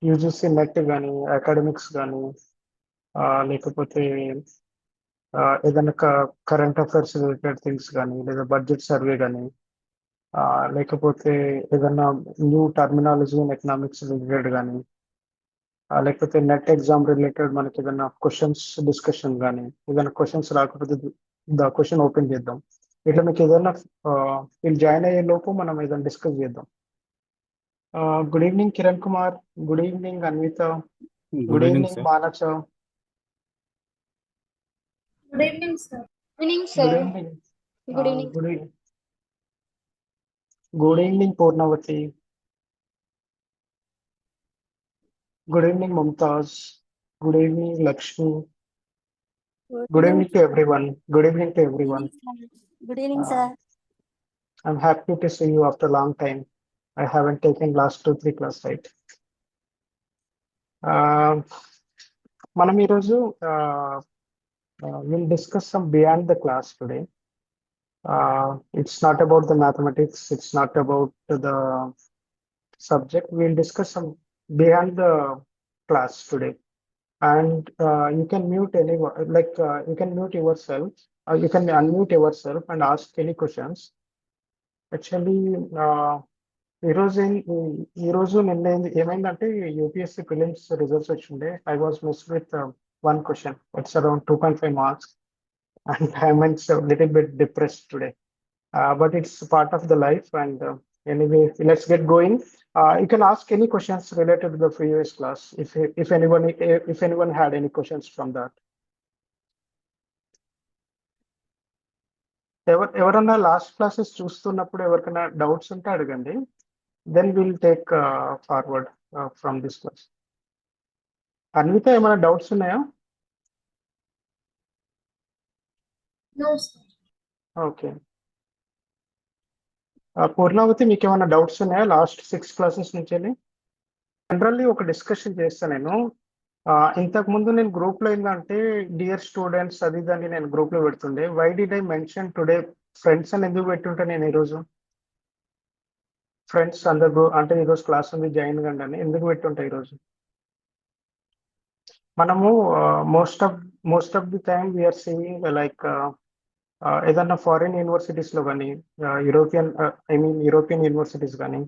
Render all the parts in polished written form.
UGC net కానీ academics కానీ లేకపోతే ఏదైనా కరెంట్ అఫైర్స్ రిలేటెడ్ థింగ్స్ కానీ లేదా బడ్జెట్ సర్వే కానీ లేకపోతే ఏదైనా new terminology in economics related కానీ లేకపోతే నెట్ ఎగ్జామ్ రిలేటెడ్ మనకి ఏదైనా క్వశ్చన్స్ డిస్కషన్ కానీ ఏదైనా క్వశ్చన్స్ రాకపోతే ద క్వశ్చన్ ఓపెన్ చేద్దాం. ఇట్లా మీకు ఏదైనా వీళ్ళు జాయిన్ అయ్యే లోపు మనం ఏదైనా డిస్కస్ చేద్దాం. Good evening Kiran Kumar, good evening Anvitha, good evening sir. Manasa, Good evening, sir. Good evening, good sir. Evening Good evening. Good evening Purnavathi, good evening Mumtaz, good evening Lakshmi, good evening to everyone. Good evening to everyone. Good evening, sir. I'm happy to see you after a long time. I haven't taken last 2-3 class, right? మనం ఈరోజు we'll discuss some beyond the class today. It's not about the mathematics, it's not about the subject. We'll discuss some beyond the class today. And you can mute anyone, you can mute yourself, you can unmute yourself and ask any questions. Actually, ఈరోజు నిన్న ఏమైందంటే UPSC prelims results వచ్చిండే. I was miss with one question. It's around 2.5 marks, and I'm a little bit depressed today. But it's part of the life, and anyway, let's get going. You can ask any questions related to the previous class if anyone had any questions from that. ఎవరన్నా last classes చూస్తున్నప్పుడు ఎవరికైనా doubts ఉంటే అడగండి. Then we'll take forward from this class. Anvitha, ఏమైనా doubts ఉన్నాయా? No, sir. Okay. పూర్ణావతి, మీకు ఏమైనా doubts ఉన్నాయా లాస్ట్ 6 క్లాసెస్ నుంచి? జనరల్లీ ఒక డిస్కషన్ చేస్తాను నేను. ఇంతకు ముందు నేను గ్రూప్ లో ఏంటంటే డియర్ స్టూడెంట్స్ అది దాన్ని నేను గ్రూప్ లో పెడుతుండే. Why did I mention today friends అని ఎందుకు పెట్టుంటే నేను ఈరోజు ఫ్రెండ్స్ అందరు అంటే ఈరోజు క్లాస్ ఉంది జాయిన్ కండి అని ఎందుకు పెట్టుంటా ఈరోజు? మనము most of the time we're seeing like ఏదన్నా ఫారిన్ యూనివర్సిటీస్ లో కానీ యూరోపియన్ యూనివర్సిటీస్ కానీ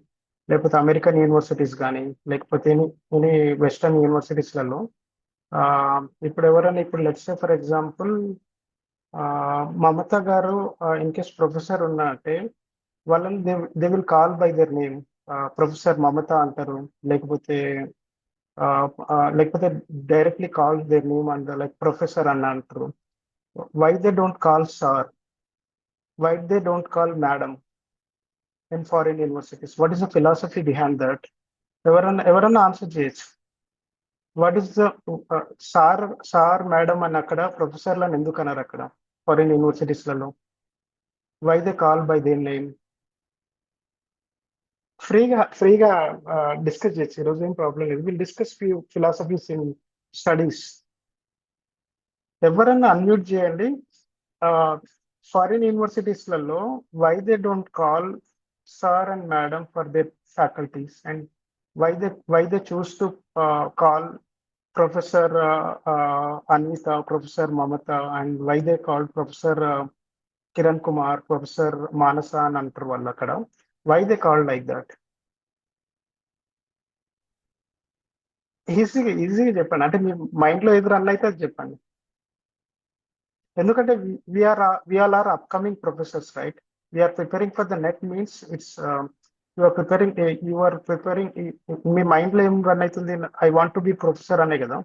లేకపోతే అమెరికన్ యూనివర్సిటీస్ కానీ లేకపోతే ఎనీ వెస్టర్న్ యూనివర్సిటీస్లలో ఇప్పుడు ఎవరైనా ఇప్పుడు let's say for example Mamata గారు ఇన్ కేస్ ప్రొఫెసర్ ఉన్నట్టే వాళ్ళని they will call by their name. Professor Mamata అంటారు, లేకపోతే directly call their name and like professor అని అంటారు. Why they don't call sir? Why they don't call madam in foreign universities? What is the philosophy behind that? ఎవరన్నా answer చేయొచ్చు. What is the sir madam అని అక్కడ ప్రొఫెసర్లను ఎందుకు అన్నారు అక్కడ ఫారిన్ యూనివర్సిటీస్లలో? Why they call by their name? ఫ్రీగా డిస్కస్ చేయొచ్చు, ఈరోజు ఏం ప్రాబ్లం లేదు. Will discuss few philosophies in studies. ఎవరన్నా అన్మ్యూట్ చేయండి. ఫారిన్ యూనివర్సిటీస్లలో why they don't call sir and madam for their faculties, and why they choose to call professor Anvitha, professor Mamata, and why they call professor Kiran Kumar, professor Manasa అని అంటారు వాళ్ళు అక్కడ. Why they call like that? ఈజీగా చెప్పండి, అంటే మీ మైండ్లో ఏది రన్ అయితే అది చెప్పండి. ఎందుకంటే we all are upcoming professors, right? We are preparing for the net means it's you are preparing me mind లో ఏం రన్ అవుతుంది? I want to be professor అనే కదా.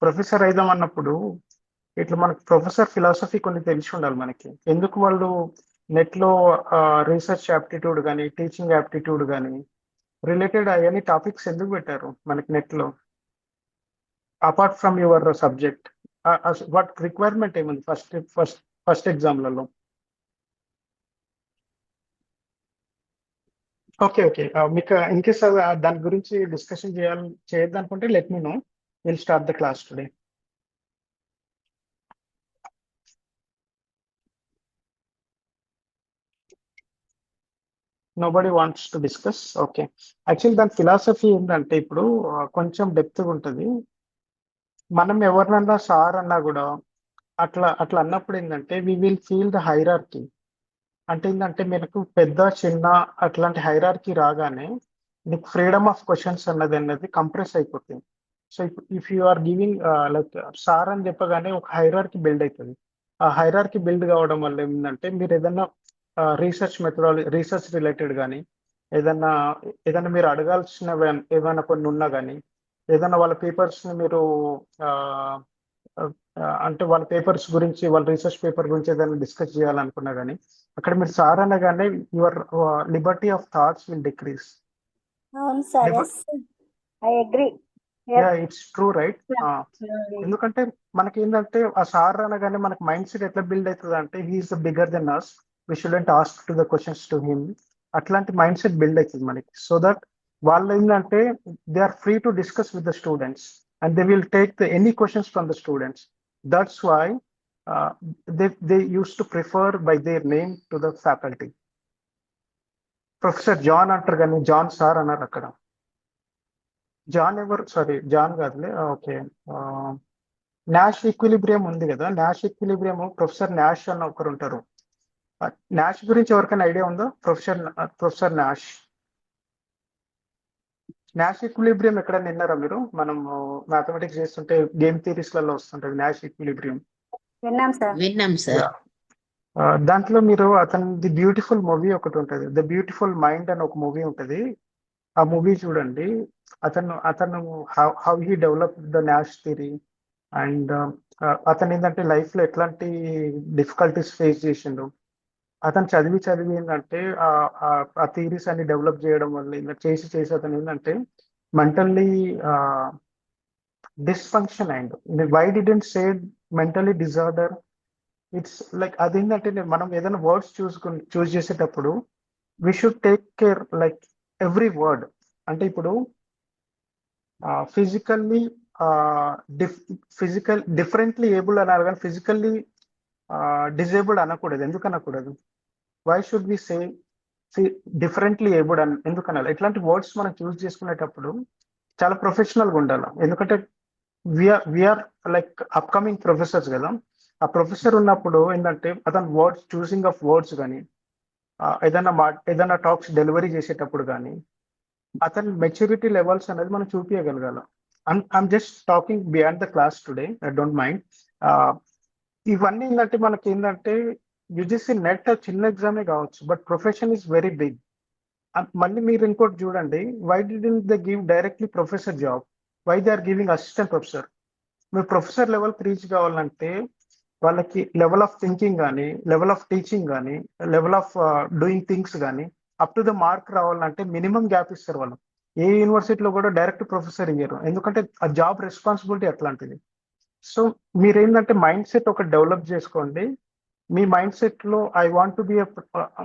ప్రొఫెసర్ అయిదాం అన్నప్పుడు ఇట్లా మనకు ప్రొఫెసర్ ఫిలాసఫీ కొన్ని తెలిసి ఉండాలి మనకి. ఎందుకు వాళ్ళు నెట్ లో రీసెర్చ్ యాప్టిట్యూడ్ కానీ టీచింగ్ యాప్టిట్యూడ్ కానీ రిలేటెడ్ అవన్నీ టాపిక్స్ ఎందుకు పెట్టారు మనకి నెట్ లో apart from your subject? What requirement ఏముంది ఫస్ట్ ఎగ్జామ్లలో? ఓకే, మీకు ఇన్ కేస్ దాని గురించి డిస్కషన్ చేయొద్దనుకుంటే let me know. Will start the class today. Nobody wants to discuss. Okay. Actually దాని ఫిలాసఫీ ఏంటంటే ఇప్పుడు కొంచెం డెప్త్గా ఉంటుంది. మనం ఎవరినన్నా సార్ అన్నా కూడా అట్లా అట్లా అన్నప్పుడు ఏంటంటే we will feel the hierarchy. అంటే ఏంటంటే మనకు పెద్ద చిన్న అట్లాంటి హైరార్కీ రాగానే నీకు ఫ్రీడమ్ ఆఫ్ క్వశ్చన్స్ అన్నది కంప్రెస్ అయిపోతుంది. So if you are giving like sir అని చెప్పగానే ఒక హైరార్కీ బిల్డ్ అవుతుంది. ఆ హైరార్కీ బిల్డ్ కావడం వల్ల ఏంటంటే మీరు ఏదన్నా రీసెర్చ్ రిలేటెడ్ కానీ ఏదన్నా ఏదన్నా మీరు అడగాల్సిన ఏమైనా కొన్ని ఉన్నా కానీ ఏదన్నా వాళ్ళ పేపర్స్ ని మీరు ఆ, అంటే వాళ్ళ పేపర్స్ గురించి వాళ్ళ రీసెర్చ్ పేపర్ గురించి ఏదైనా డిస్కస్ చేయాలనుకున్నా కానీ అక్కడ మీరు సార్ అనగానే your liberty of thoughts will decrease. అవును sir, yes, I agree. Yeah, it's true, right? ఎందుకంటే మనకి ఏంటంటే ఆ సార్ అనగానే మనకి మైండ్ సెట్ ఎట్లా బిల్డ్ అవుతుంది అంటే he's the bigger than us, we shouldn't ask to the questions to him. అట్లాంటి మైండ్ సెట్ బిల్డ్ అవుతుంది మనకి. సో దట్ వాళ్ళు ఏంటంటే they are free to discuss with the students and they will take the any questions from the students. That's why they use to prefer by their name to the faculty. Professor John అంటారు కానీ John sir అన్నారు అక్కడ. John ఎవరు? Sorry, John కాదులే. Okay. Nash equilibrium ఉంది కదా, Nash equilibrium professor Nash అన్న ఒకరు ఉంటారు. నాష్ గురించి ఎవరికైనా ఐడియా ఉందో? Professor Nash. నాష్ ఈక్విలిబ్రియం ఎక్కడైనా విన్నారా మీరు? మనం మ్యాథమెటిక్స్ చేస్తుంటే గేమ్ థియరీస్ లలో వస్తుంటది నాష్ ఈక్విలిబ్రియం. విన్నాం సార్. విన్నాం సార్. దాంట్లో మీరు అతని ది బ్యూటిఫుల్ మూవీ ఒకటి ఉంటుంది, ద బ్యూటిఫుల్ మైండ్ అని ఒక మూవీ ఉంటుంది. ఆ మూవీ చూడండి. అతను how he develop the Nash theory and అతను ఏంటంటే లైఫ్ లో ఎట్లాంటి డిఫికల్టీస్ ఫేస్ చేసిండు. అతను చదివి ఏంటంటే ఆ థియరీస్ అన్ని డెవలప్ చేయడం వల్ల ఇలా చేసి అతను ఏంటంటే మెంటల్లీ డిస్ఫంక్షన్ అయిండు. Why didn't say mentally disorder? It's like అదేంటంటే మనం ఏదైనా వర్డ్స్ చూస్ చేసేటప్పుడు we should take care like every word. అంటే ఇప్పుడు ఫిజికల్లీ డిఫరెంట్లీ ఏబుల్ అన్నారు కానీ ఫిజికల్లీ డిజేబుల్డ్ అనకూడదు. ఎందుకు అనకూడదు? Why should we say differently abled అని ఎందుకు అనాలి? ఇట్లాంటి వర్డ్స్ మనం చూస్ చేసుకునేటప్పుడు చాలా ప్రొఫెషనల్గా ఉండాలి. ఎందుకంటే వీఆర్ లైక్ అప్కమింగ్ ప్రొఫెసర్స్ కదా. ఆ ప్రొఫెసర్ ఉన్నప్పుడు ఏంటంటే అతను చూసింగ్ ఆఫ్ వర్డ్స్ కానీ ఏదైనా టాక్స్ డెలివరీ చేసేటప్పుడు కానీ అతని మెచ్యూరిటీ లెవెల్స్ అనేది మనం చూపించగలగాల. I'm just talking beyond the class today, I don't mind. ఇవన్నీ ఏంటంటే మనకి ఏంటంటే యూజీసీ నెట్ చిన్న ఎగ్జామే కావచ్చు, but profession is very big. మళ్ళీ మీరు ఇంకోటి చూడండి, why didn't they give directly professor job? Why they are giving assistant professor? మీరు ప్రొఫెసర్ లెవెల్కి రీచ్ కావాలంటే వాళ్ళకి లెవెల్ ఆఫ్ థింకింగ్ కానీ లెవెల్ ఆఫ్ టీచింగ్ కానీ లెవెల్ ఆఫ్ డూయింగ్ థింగ్స్ కానీ అప్ టు ద మార్క్ రావాలంటే మినిమం గ్యాప్ ఇస్తారు వాళ్ళు. ఏ యూనివర్సిటీలో కూడా డైరెక్ట్ ప్రొఫెసర్ ఇయ్యరు, ఎందుకంటే ఆ జాబ్ రెస్పాన్సిబిలిటీ అట్లాంటిది. సో మీరేంటంటే మైండ్ సెట్ ఒకటి డెవలప్ చేసుకోండి. మీ మైండ్ సెట్ లో ఐ వాంట్ టు బి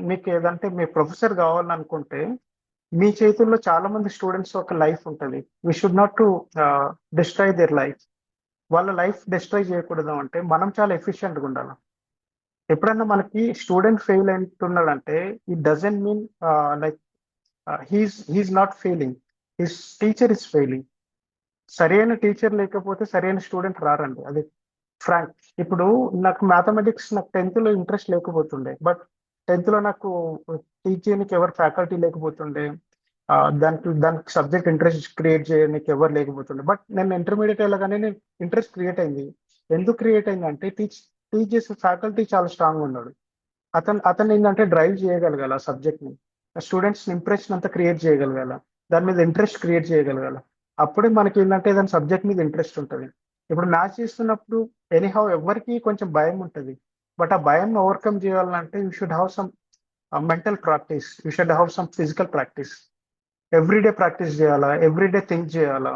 మీకు ఏదంటే మీ ప్రొఫెసర్ కావాలనుకుంటే మీ చేతుల్లో చాలా మంది స్టూడెంట్స్ ఒక లైఫ్ ఉంటుంది. We should not to destroy their life. వాళ్ళ లైఫ్ డిస్ట్రాయ్ చేయకూడదు అంటే మనం చాలా ఎఫిషియెంట్గా ఉండాలి. ఎప్పుడన్నా మనకి స్టూడెంట్ ఫెయిల్ అంటున్నాడంటే it doesn't mean like he is not failing, his teacher is failing. సరైన టీచర్ లేకపోతే సరైన స్టూడెంట్ రారండి, అది ఫ్రాంక్. ఇప్పుడు నాకు మ్యాథమెటిక్స్ నాకు 10th లో ఇంట్రెస్ట్ లేకపోతుండే, బట్ 10th లో నాకు టీచ్ చేయడానికి ఎవరు ఫ్యాకల్టీ లేకపోతుండే, దానికి సబ్జెక్ట్ ఇంట్రెస్ట్ క్రియేట్ చేయడానికి ఎవరు లేకపోతుండే. బట్ నేను ఇంటర్మీడియట్ వెళ్ళగానే నేను ఇంట్రెస్ట్ క్రియేట్ అయింది. ఎందుకు క్రియేట్ అయింది అంటే టీచ్ చేసే ఫ్యాకల్టీ చాలా స్ట్రాంగ్ ఉన్నాడు. అతను ఏంటంటే డ్రైవ్ చేయగలగాల సబ్జెక్ట్ ని, స్టూడెంట్స్ ఇంప్రెషన్ అంతా క్రియేట్ చేయగలగాల, దాని మీద ఇంట్రెస్ట్ క్రియేట్ చేయగలగాల. అప్పుడే మనకి ఏంటంటే దాని సబ్జెక్ట్ మీద ఇంట్రెస్ట్ ఉంటుంది. ఇప్పుడు మ్యాథ్స్ చేస్తున్నప్పుడు ఎనీహౌ ఎవరికి కొంచెం భయం ఉంటుంది, బట్ ఆ భయం ఓవర్కమ్ చేయాలంటే you should have some mental practice, you should have some physical practice. Everyday practice చేయాలా, ఎవ్రీడే థింక్ చేయాలా,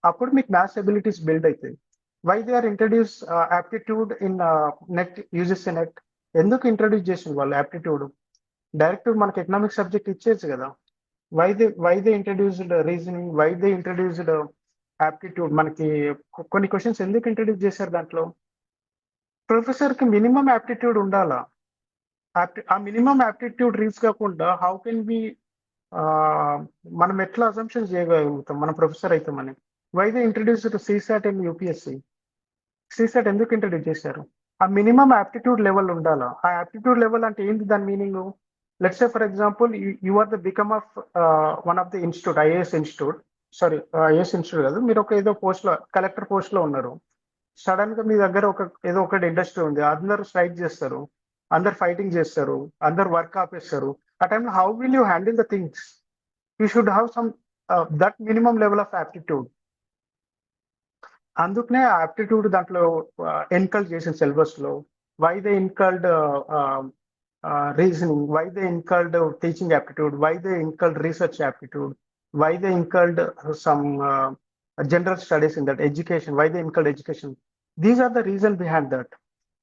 అప్పుడు మీకు మ్యాథ్స్ ఎబిలిటీస్ బిల్డ్ అవుతాయి. Why they are introduce aptitude in NET, UGC NET? ఎందుకు ఇంట్రడ్యూస్ చేసింది వాళ్ళు యాప్టిట్యూడ్? డైరెక్ట్ మనకి economic subject ఇచ్చేది కదా. Why they introduced reasoning, why they introduced aptitude? మనకి కొన్ని క్వశ్చన్స్ ఎందుకు ఇంట్రడ్యూస్ చేశారు దాంట్లో? ప్రొఫెసర్ కి మినిమం యాప్టిట్యూడ్ ఉండాలా. ఆ మినిమం యాప్టిట్యూడ్ రీచ్ కాకుండా హౌ కెన్ బి మనం ఎట్లా అజంప్షన్ చేయగలుగుతాం మన ప్రొఫెసర్ అవుతామని? Why they introduce CSAT and UPSC? CSAT ఎందుకు ఇంట్రడ్యూస్ చేశారు? ఆ మినిమం యాప్టిట్యూడ్ లెవెల్ ఉండాలా. ఆ యాప్టిట్యూడ్ లెవెల్ అంటే ఏంటి దాని meaning? Let's say for example you are the become of one of the institute, IAS institute, sorry IAS institute కాదు, మీరు ఒక ఏదో పోస్ట్ లో కలెక్టర్ పోస్ట్ లో ఉన్నారు. సడన్ గా మీ దగ్గర ఏదో ఒకటి ఇండస్ట్రీ ఉంది, అందరూ స్ట్రైక్ చేస్తారు, అందరు ఫైటింగ్ చేస్తారు, అందరు వర్క్ ఆపేస్తారు. ఆ టైంలో how will you handle the things? You should have some that minimum level of aptitude. అందుకనే ఆప్టిట్యూడ్ దాంట్లో ఎన్కల్డ్ చేసిన సిలబస్ లో. Why they included reasoning, why they included teaching aptitude, why they included research aptitude, why they included some general studies in that education, why they included education. These are the reason behind that.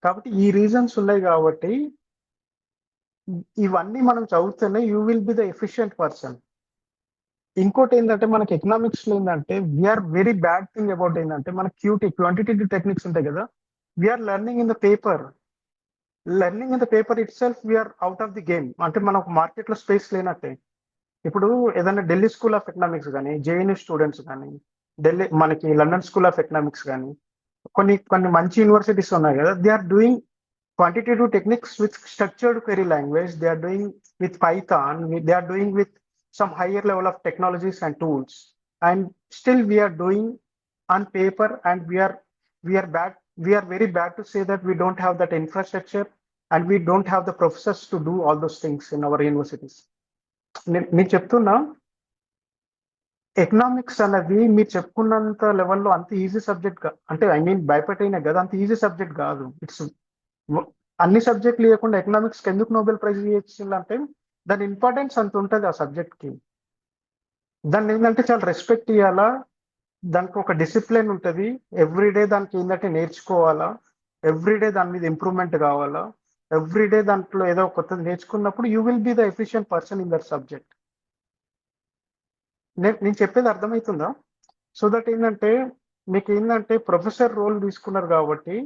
కాబట్టి ఈ reasons ఉన్నాయి కాబట్టి ఇవన్నీ మనం చదివితేనే you will be the efficient person. ఇంకోటి ఏంటంటే మనకి ఎకనామిక్స్ లో ఏంటంటే we're very bad thing about ఏంటంటే మనకి క్వాంటిటేటివ్ టెక్నిక్స్ ఉంటాయి కదా, we're learning in the paper. Learning in the paper itself we're out of the game. అంటే మనకు మార్కెట్ లో స్పేస్ లేనట్టే. ఇప్పుడు ఏదైనా ఢిల్లీ స్కూల్ ఆఫ్ ఎకనామిక్స్ కానీ, జేఎన్యూ స్టూడెంట్స్ కానీ, మనకి లండన్ స్కూల్ ఆఫ్ ఎకనామిక్స్ కానీ, కొన్ని కొన్ని మంచి యూనివర్సిటీస్ ఉన్నాయి కదా, they are doing quantitative techniques with structured query language. They are doing with Python. They are doing with some higher level of technologies and tools. And still we are doing on paper, and we are bad. We are very bad to say that we don't have that infrastructure and we don't have the professors to do all those things in our universities. నేను చెప్తున్నా, economics అనేది మీరు చెప్పుకున్నంత లెవెల్లో అంత easy subject, అంటే I mean భయపెట్టిన కదా, అంత easy subject కాదు. ఇట్స్ అన్ని సబ్జెక్టులు ఇవ్వకుండా ఎకనామిక్స్కి ఎందుకు నోబెల్ ప్రైజ్ ఇచ్చిందంటే దాని ఇంపార్టెన్స్ అంత ఉంటుంది ఆ సబ్జెక్ట్కి. దాన్ని ఏంటంటే చాలా రెస్పెక్ట్ ఇవ్వాలా, దానికి ఒక డిసిప్లిన్ ఉంటుంది. ఎవ్రీడే దానికి ఏంటంటే నేర్చుకోవాలా, ఎవ్రీడే దాని మీద ఇంప్రూవ్మెంట్ కావాలా, ఎవ్రీడే దాంట్లో ఏదో కొత్తది నేర్చుకున్నప్పుడు you will be the efficient person in that subject. నేను చెప్పేది అర్థమవుతుందా? సో దట్ ఏంటంటే మీకు ఏంటంటే ప్రొఫెసర్ రోల్ తీసుకున్నారు కాబట్టి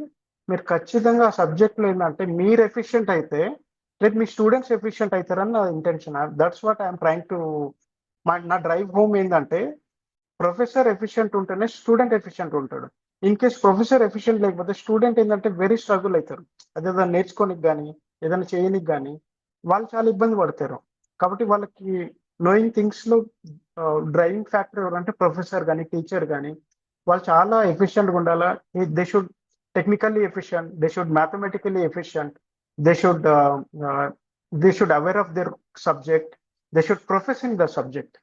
మీరు ఖచ్చితంగా ఆ సబ్జెక్ట్లో ఏంటంటే మీరు ఎఫిషియంట్ అయితే రేపు మీ స్టూడెంట్స్ ఎఫిషియంట్ అవుతారని నా intention. That's what I'm trying to, నా డ్రైవ్ హోమ్ ఏంటంటే ప్రొఫెసర్ ఎఫిషియంట్ ఉంటేనే స్టూడెంట్ ఎఫిషియంట్ ఉంటాడు. ఇన్ కేస్ ప్రొఫెసర్ ఎఫిషియంట్ లేకపోతే స్టూడెంట్ ఏంటంటే వెరీ స్ట్రగుల్ అవుతారు. అదేదైనా నేర్చుకోనికి కానీ ఏదైనా చేయనికి కానీ వాళ్ళు చాలా ఇబ్బంది పడతారు. కాబట్టి వాళ్ళకి నోయింగ్ థింగ్స్ లో డ్రైవింగ్ ఫ్యాక్టర్ ఎవరంటే ప్రొఫెసర్ కానీ టీచర్ కానీ వాళ్ళు చాలా ఎఫిషియంట్గా ఉండాలా. They should technically efficient, they should mathematically efficient, they should aware of their subject, they should professing the subject.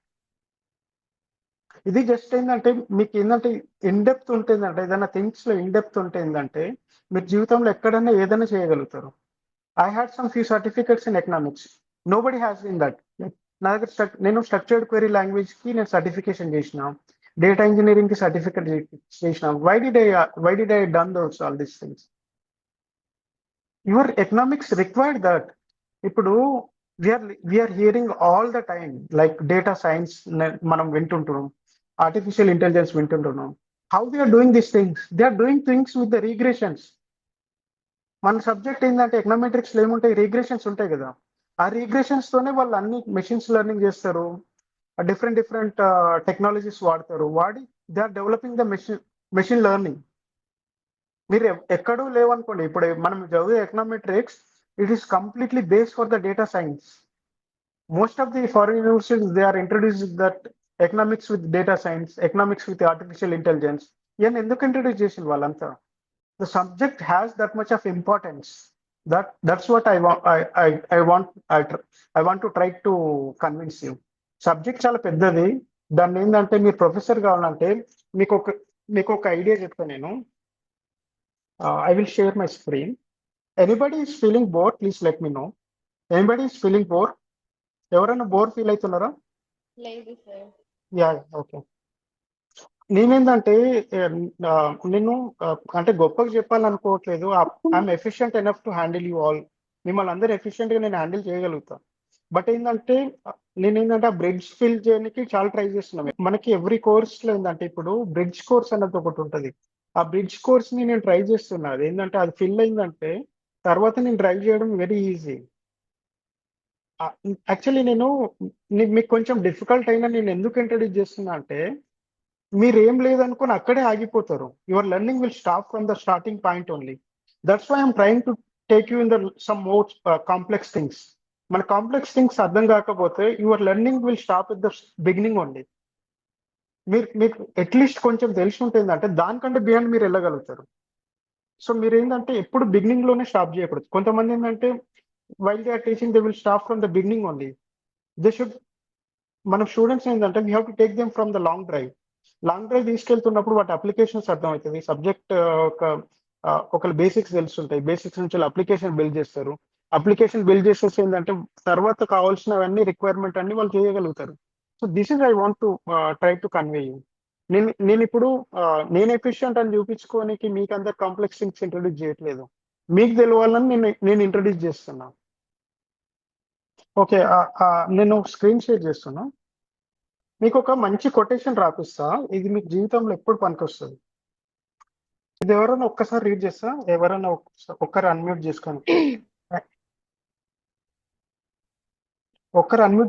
ఇది జస్ట్ ఏంటంటే మీకు ఏంటంటే ఇన్డెప్త్ ఉంటుందంటే ఏదైనా థింగ్స్ లో ఇన్డెప్త్ ఉంటుందంటే మీరు జీవితంలో ఎక్కడైనా ఏదైనా చేయగలుగుతారు. I had some few certificates in economics, no body has in that. నా దగ్గర నేను స్ట్రక్చర్డ్ క్వెరీ లాంగ్వేజ్ కి నేను సర్టిఫికేషన్ చేసిన, డేటా ఇంజనీరింగ్ కి సర్టిఫికేట్ చేసిన. Why did I done those all these things? Your economics required that. ఇప్పుడు we are hearing all the time like data science మనం వింటుంటున్నాం, ఆర్టిఫిషియల్ ఇంటెలిజెన్స్ వింటుంటున్నాం. How they are doing these things? They are doing things with the regressions. మన subject ఏంటంటే econometrics ఏముంటాయి, రీగ్రెషన్స్ ఉంటాయి కదా. ఆ రీగ్రెషన్స్ తోనే వాళ్ళు అన్ని మెషిన్స్ లెర్నింగ్ చేస్తారు, డిఫరెంట్ టెక్నాలజీస్ వాడతారు. వాడి they are developing the machine learning. మీరు ఎక్కడూ లేవనుకోండి. ఇప్పుడు మనం చదివే econometrics it is completely based for the data science. Most of the foreign universities they are introducing that economics with data science, economics with artificial intelligence. ఇవన్నీ ఎందుకు introduce చేసింది వాళ్ళంతా? The subject has that much of importance. That's what I want to try to convince you. Subject చాలా పెద్దది. దాన్ని ఏంటంటే మీరు professor కావాలంటే మీకు ఒక ఐడియా చెప్తాను నేను. I will share my screen. Anybody is feeling bore? Please let me know. Anybody is feeling bore? ఎవరైనా బోర్ ఫీల్ అవుతున్నారా? లేదు సార్. Yeah, okay. నేనేంటంటే నేను అంటే గొప్పగా చెప్పాలనుకోవట్లేదు. I'm efficient enough to handle you all. మిమ్మల్ని అందరూ ఎఫిషియెంట్ గా నేను హ్యాండిల్ చేయగలుగుతా. బట్ ఏంటంటే నేనేంటంటే ఆ బ్రిడ్జ్ ఫిల్ చేయడానికి చాలా ట్రై చేస్తున్నాం. మనకి ఎవ్రీ కోర్స్ లో ఏంటంటే ఇప్పుడు బ్రిడ్జ్ కోర్స్ అన్నది ఒకటి ఉంటుంది. ఆ బ్రిడ్జ్ కోర్స్ ని నేను ట్రై చేస్తున్నా. ఏంటంటే అది ఫిల్ అయిందంటే తర్వాత నేను డ్రైవ్ చేయడం వెరీ ఈజీ. యాక్చువల్లీ నేను మీకు కొంచెం డిఫికల్ట్ అయినా నేను ఎందుకు ఇంట్రడ్యూస్ చేస్తున్నా అంటే మీరు ఏం లేదనుకుని అక్కడే ఆగిపోతారు. Your learning will stop from the starting point only. That's why I'm trying to take you in the some more complex things. మన కాంప్లెక్స్ థింగ్స్ అర్థం కాకపోతే your learning will stop at the beginning only. మీకు at least కొంచెం తెలిసి ఉంటుంది అంటే దానికంటే beyond మీరు వెళ్ళగలుగుతారు. సో మీరు ఏంటంటే ఎప్పుడు బిగినింగ్ లోనే స్టాప్ చేయకూడదు. కొంతమంది ఏంటంటే while they are teaching they will stop from the beginning only. They should మన స్టూడెంట్స్ ఏంటంటే we have to take them from the long drive తీసుకెళ్తున్నప్పుడు వాటి అప్లికేషన్స్ అర్థమవుతుంది. సబ్జెక్ట్ ఒకళ్ళు బేసిక్స్ తెలుస్తుంటాయి. బేసిక్స్ నుంచి అప్లికేషన్ బిల్డ్ చేస్తారు. అప్లికేషన్ బిల్డ్ చేసేసి ఏంటంటే తర్వాత కావాల్సినవన్నీ రిక్వైర్మెంట్ అన్ని వాళ్ళు చేయగలుగుతారు. So this is I want to try to convey you. నేను ఇప్పుడు నేను ఎఫిషియంట్ అని చూపించుకోనికి మీకు అందరు కాంప్లెక్స్ థింగ్స్ ఇంట్రొడ్యూస్ చేయట్లేదు. మీకు తెలియాలని నేను ఇంట్రొడ్యూస్ చేస్తున్నా. ఓకే, నేను స్క్రీన్ షేర్ చేస్తున్నా. మీకు ఒక మంచి కొటేషన్ రాపిస్తా. ఇది మీకు జీవితంలో ఎప్పుడు పనికొస్తుంది. ఇది ఎవరైనా ఒక్కసారి రీడ్ చేస్తా. ఎవరైనా ఒక్కరు అన్మ్యూట్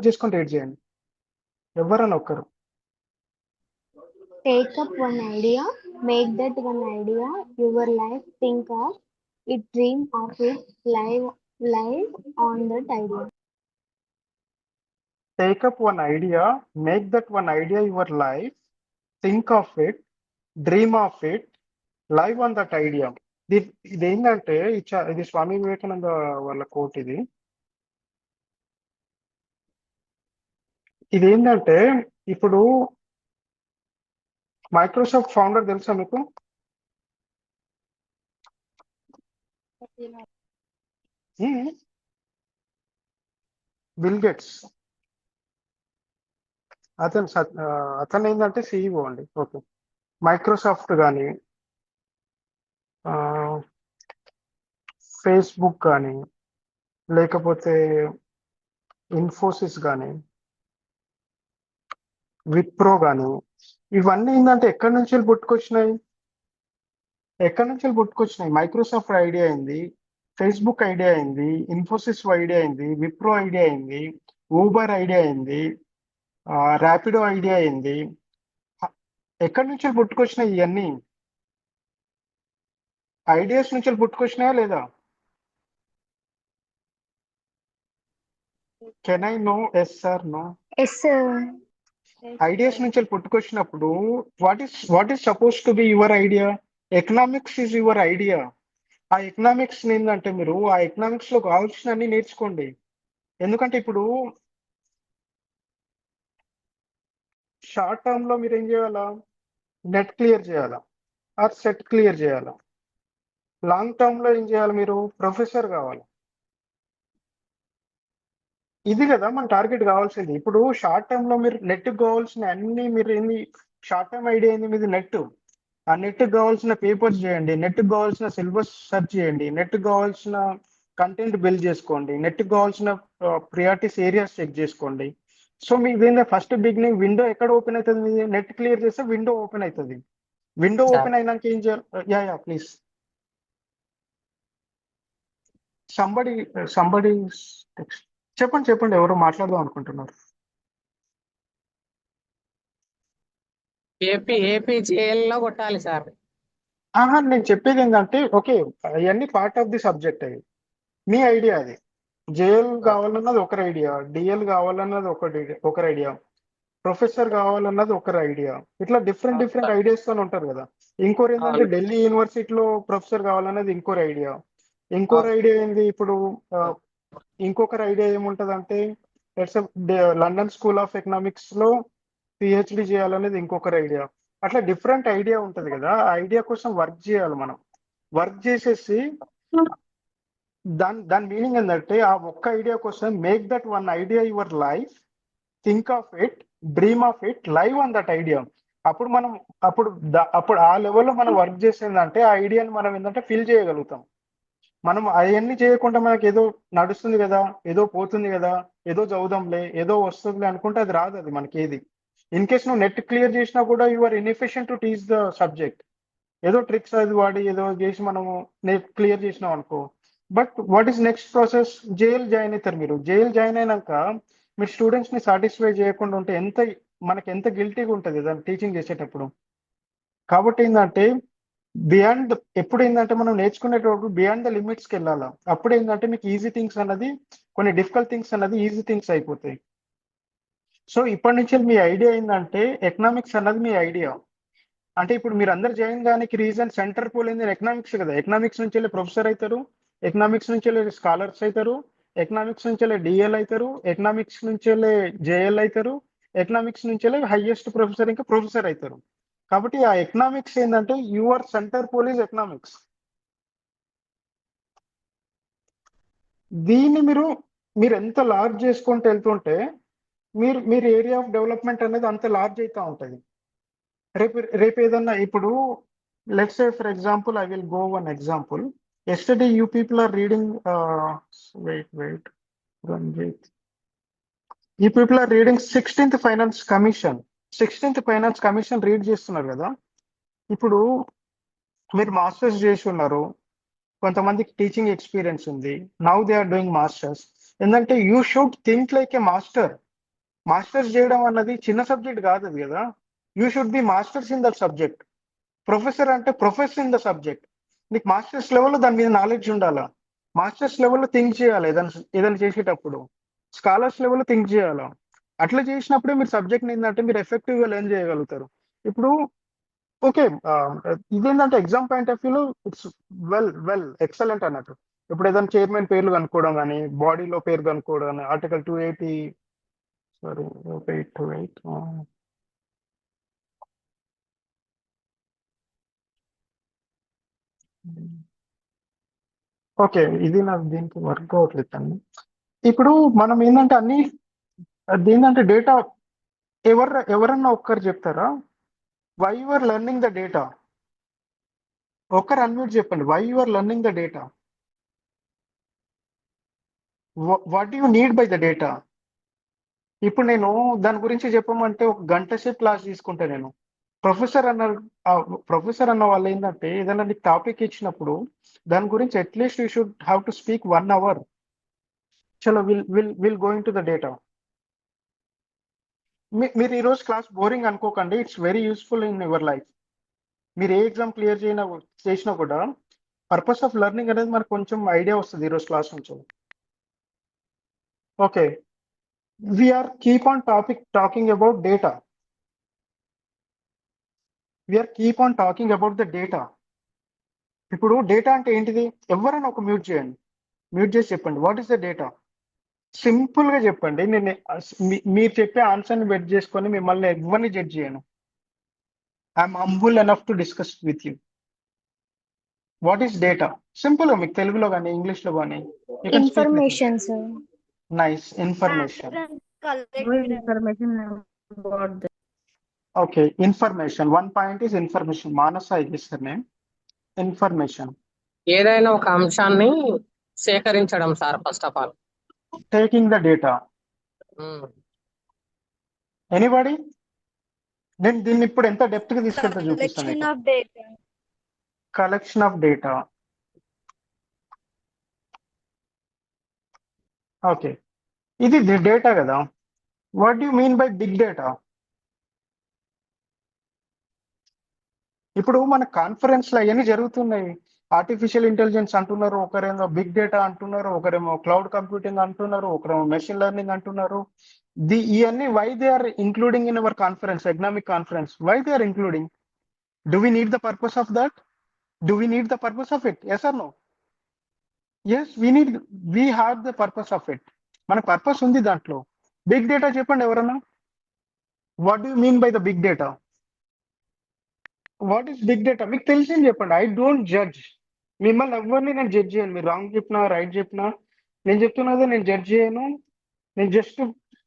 చేసుకొని రీడ్ చేయండి. ఎవరైనా ఒక్కరు. Take up one idea, make that one idea your life, think of it, dream of it, live on that idea. Take up one idea, make that one idea your life, think of it, dream of it, live on that idea. ఇది ఏంటంటే ఇది స్వామి వివేకానంద వాళ్ళ coat. ఇది ఏంటంటే ఇప్పుడు Microsoft founder తెలుసా మీకు? Bill gates. అతను ఏంటంటే సిఇఓ అండి. ఓకే, మైక్రోసాఫ్ట్ కానీ ఫేస్బుక్ కానీ లేకపోతే ఇన్ఫోసిస్ కానీ విప్రో కానీ ఇవన్నీ ఏంటంటే ఎక్కడి నుంచి పుట్టుకొచ్చినాయి? మైక్రోసాఫ్ట్ ఐడియా అయింది, ఫేస్బుక్ ఐడియా అయింది, ఇన్ఫోసిస్ ఐడియా అయింది, విప్రో ఐడియా అయింది, ఊబర్ ఐడియా అయింది, ర్యాపిడో ఐడియా అయింది. ఎక్కడి నుంచి పుట్టుకొచ్చినాయి ఇవన్నీ? ఐడియాస్ నుంచి పుట్టుకొచ్చినాయా లేదా? Can I know yes or no? Yes, sir. Ideas నుంచి పుట్టుకొచ్చినప్పుడు what is suppose to be your idea? Economics is your idea. ఆ ఎకనామిక్స్ ఏంటంటే మీరు ఆ ఎకనామిక్స్ లో కావాల్సిన అన్ని నేర్చుకోండి. ఎందుకంటే ఇప్పుడు షార్ట్ టర్మ్ లో మీరు ఏం చేయాలా? నెట్ క్లియర్ చేయాలా ఆర్ సెట్ క్లియర్ చేయాలా? లాంగ్ టర్మ్ లో ఏం చేయాలి? మీరు ప్రొఫెసర్ కావాలి. ఇది కదా మన టార్గెట్ కావాల్సింది. ఇప్పుడు షార్ట్ టర్మ్ లో మీరు నెట్ కావాల్సిన అన్ని మీరు ఏంది? షార్ట్ టర్మ్ ఐడియా ఏంది మీది? నెట్. ఆ నెట్ కావాల్సిన పేపర్స్ చేయండి, నెట్ కావాల్సిన సిలబస్ సెర్చ్ చేయండి, నెట్ కావాల్సిన కంటెంట్ బిల్డ్ చేసుకోండి, నెట్ కావాల్సిన ప్రియారిటీస్ ఏరియాస్ చెక్ చేసుకోండి. సో మీకు ఏంటంటే ఫస్ట్ బిగినింగ్ విండో ఎక్కడ ఓపెన్ అవుతుంది? మీది నెట్ క్లియర్ చేస్తే విండో ఓపెన్ అవుతుంది. విండో ఓపెన్ అయినాక ఏం చేయాలి? Yeah please. సంబడి చెప్పండి ఎవరు మాట్లాడదాం అనుకుంటున్నారు? ఏపీ జేఎల్లో కొట్టాలి సార్. నేను చెప్పేది ఏంటంటే ఓకే, అవన్నీ పార్ట్ ఆఫ్ ది సబ్జెక్ట్. అవి మీ ఐడియా. అది జేఎల్ కావాలన్నది ఒకరి ఐడియా, డిఎల్ కావాలన్నది ఒకరి ఐడియా, ప్రొఫెసర్ కావాలన్నది ఒకరి ఐడియా. ఇట్లా డిఫరెంట్ ఐడియాస్ తో ఉంటారు కదా. ఇంకోరు ఏంటంటే ఢిల్లీ యూనివర్సిటీలో ప్రొఫెసర్ కావాలన్నది ఇంకోరి ఐడియా. ఇంకొకరి ఐడియా ఏంది? ఇప్పుడు ఇంకొకరి ఐడియా ఏముంటది అంటే లండన్ స్కూల్ ఆఫ్ ఎకనామిక్స్ లో పిహెచ్డి చేయాలనేది ఇంకొకరి ఐడియా. అట్లా డిఫరెంట్ ఐడియా ఉంటది కదా. ఆ ఐడియా కోసం వర్క్ చేయాలి. మనం వర్క్ చేసేసి దాని మీనింగ్ ఏంటంటే ఆ ఒక్క ఐడియా కోసం make that one idea your life, think of it, dream of it, live on that idea. అప్పుడు ఆ లెవెల్లో మనం వర్క్ చేసేదంటే ఆ ఐడియాని మనం ఏంటంటే ఫిల్ చేయగలుగుతాం. మనం అవన్నీ చేయకుండా మనకి ఏదో నడుస్తుంది కదా, ఏదో పోతుంది కదా, ఏదో చదువుదాంలే, ఏదో వస్తుందిలే అనుకుంటే అది రాదు. అది మనకి ఏది ఇన్ కేస్ నువ్వు నెట్ క్లియర్ చేసినా కూడా you are inefficient to teach the subject. ఏదో ట్రిక్స్ అది వాడి ఏదో చేసి మనము నెట్ క్లియర్ చేసినాం అనుకో, but what is next process? JL join అవుతారు. మీరు జేఎల్ జాయిన్ అయినాక మీరు స్టూడెంట్స్ని సాటిస్ఫై చేయకుండా ఉంటే మనకి ఎంత గిల్టీగా ఉంటుంది దాన్ని టీచింగ్ చేసేటప్పుడు. కాబట్టి ఏంటంటే బియాండ్ ఎప్పుడు ఏంటంటే మనం నేర్చుకునేటప్పుడు బియాండ్ ద లిమిట్స్కి వెళ్ళాలా. అప్పుడు ఏంటంటే మీకు ఈజీ థింగ్స్ అన్నది, కొన్ని డిఫికల్ట్ థింగ్స్ అన్నది ఈజీ థింగ్స్ అయిపోతాయి. సో ఇప్పటి నుంచి మీ ఐడియా ఏంటంటే ఎకనామిక్స్ అన్నది మీ ఐడియా. అంటే ఇప్పుడు మీరు అందరు జాయిన్ కానికి రీజన్ సెంటర్ పోలేని ఎకనామిక్స్ కదా. ఎకనామిక్స్ నుంచి వెళ్ళి ప్రొఫెసర్ అవుతారు, ఎకనామిక్స్ నుంచి వెళ్ళి స్కాలర్స్ అవుతారు, ఎకనామిక్స్ నుంచి వెళ్ళి డిఎల్ అవుతారు, ఎకనామిక్స్ నుంచి వెళ్ళి జేఎల్ అవుతారు, ఎకనామిక్స్ నుంచి వెళ్ళి హైయెస్ట్ ప్రొఫెసర్ ఇంకా ప్రొఫెసర్ అవుతారు. కాబట్టి ఆ ఎకనామిక్స్ ఏంటంటే your centre pole is economics. దీన్ని మీరు ఎంత లార్జ్ చేసుకుంటూ వెళ్తుంటే మీరు ఏరియా ఆఫ్ డెవలప్మెంట్ అనేది అంత లార్జ్ అవుతూ ఉంటుంది. రేపు ఏదన్నా ఇప్పుడు let's say for example I will go one example. Yesterday you people are reading wait Ranjith, ఈ people are reading 16th finance commission. 16th finance commission read చేస్తున్నారు కదా. ఇప్పుడు మీరు మాస్టర్స్ చేసి ఉన్నారు, కొంతమందికి టీచింగ్ ఎక్స్పీరియన్స్ ఉంది, now they are doing masters. ఏంటంటే you should think like a master. Masters చేయడం అన్నది చిన్న సబ్జెక్ట్ కాదు అది కదా. You should be masters in that subject. Professor అంటే ప్రొఫెసర్ ఇన్ ద సబ్జెక్ట్. నీకు మాస్టర్స్ లెవెల్లో దాని మీద నాలెడ్జ్ ఉండాలా. మాస్టర్స్ లెవెల్లో థింక్ చేయాలి ఏదైనా చేసేటప్పుడు. స్కాలర్స్ లెవెల్లో థింక్ చేయాలా. అట్లా చేసినప్పుడే మీరు సబ్జెక్ట్ ఏంటంటే మీరు ఎఫెక్టివ్గా లెర్న్ చేయగలుగుతారు. ఇప్పుడు ఓకే, ఇదేంటంటే ఎగ్జామ్ పాయింట్ ఆఫ్ వ్యూలో ఇట్స్ వెల్ ఎక్సలెంట్ అన్నట్టు. ఇప్పుడు ఏదైనా చైర్మన్ పేర్లు కనుక్కోవడం కానీ, బాడీలో పేరు కనుక్కోవడం కానీ, ఆర్టికల్ 280 సారీ 828 ఓకే, ఇది నాకు దీనికి వర్క్ అవ్వట్లేదు అండి. ఇప్పుడు మనం ఏంటంటే ఏంటంటే డేటా ఎవరన్నా ఒక్కరు చెప్తారా why you are learning the data? ఒక్కరు అన్మ్యూట్ చెప్పండి. Why you are learning the data? What you need by the data? ఇప్పుడు నేను దాని గురించి చెప్పమంటే ఒక గంట సేపు క్లాస్ తీసుకుంటా నేను. ప్రొఫెసర్ అన్న వాళ్ళు ఏంటంటే ఏదైనా నీకు టాపిక్ ఇచ్చినప్పుడు దాని గురించి at least you should have to speak 1 hour. చలో will going to the data. మీరు ఈరోజు క్లాస్ బోరింగ్ అనుకోకండి. It's very useful in your life. మీరు ఏ ఎగ్జామ్ క్లియర్ చేసినా కూడా పర్పస్ ఆఫ్ లెర్నింగ్ అనేది మనకు కొంచెం ఐడియా వస్తుంది ఈరోజు క్లాస్ నుంచి. Okay, we're keep on talking about data. We're keep on talking about the data. ఇప్పుడు డేటా అంటే ఏంటిది? ఎవరైనా ఒక మ్యూట్ చేయండి, మ్యూట్ చేసి చెప్పండి what is the data. Simple గా చెప్పండి. నేను మీరు చెప్పే ఆన్సర్ని బెట్ చేసుకొని మిమ్మల్ని ఎవరిని జడ్జ్ చేయను. I'm humble enough to discuss with you. What is data? Simple గా మీకు తెలుగులో కానీ ఇంగ్లీష్ లో కానీ you can speak with me. Information, sir. Nice, information. information about the okay, information. 1 point is information. Manasa is her name. Information. ఏదైనా ఒక అంశాన్ని సేకరించడం sir first of all. Taking the data. Anybody? నేను దీన్ని ఇప్పుడు ఎంత డెప్త్ గా తీసుకెళ్తా చూపిస్తాను Collection మీకు. of data. Collection of data. Okay, ఇది డేటా కదా. What you mean by big data? ఇప్పుడు మన కాన్ఫరెన్స్ లో అవన్నీ జరుగుతున్నాయి. ఆర్టిఫిషియల్ ఇంటెలిజెన్స్ అంటున్నారు, ఒకరేమో బిగ్ డేటా అంటున్నారు, ఒకరేమో క్లౌడ్ కంప్యూటింగ్ అంటున్నారు, ఒకరేమో మెషిన్ లెర్నింగ్ అంటున్నారు. ఇవన్నీ why they are including in our conference, economic conference? Why they are including? Do we need the purpose of that? Do we need the purpose of it? Yes or no? Yes, we have the purpose of it. మన purpose ఉంది దాంట్లో. Big data చెప్పండి ఎవరన్నా. What do mean by the big data? What is big data? మీకు తెలిసింది చెప్పండి. I don't judge. మిమ్మల్ని ఎవరిని నేను జడ్జ్ చేయను. మీరు రాంగ్ చెప్పినా రైట్ చెప్పినా నేను చెప్తున్నది నేను జడ్జ్ చేయను. నేను just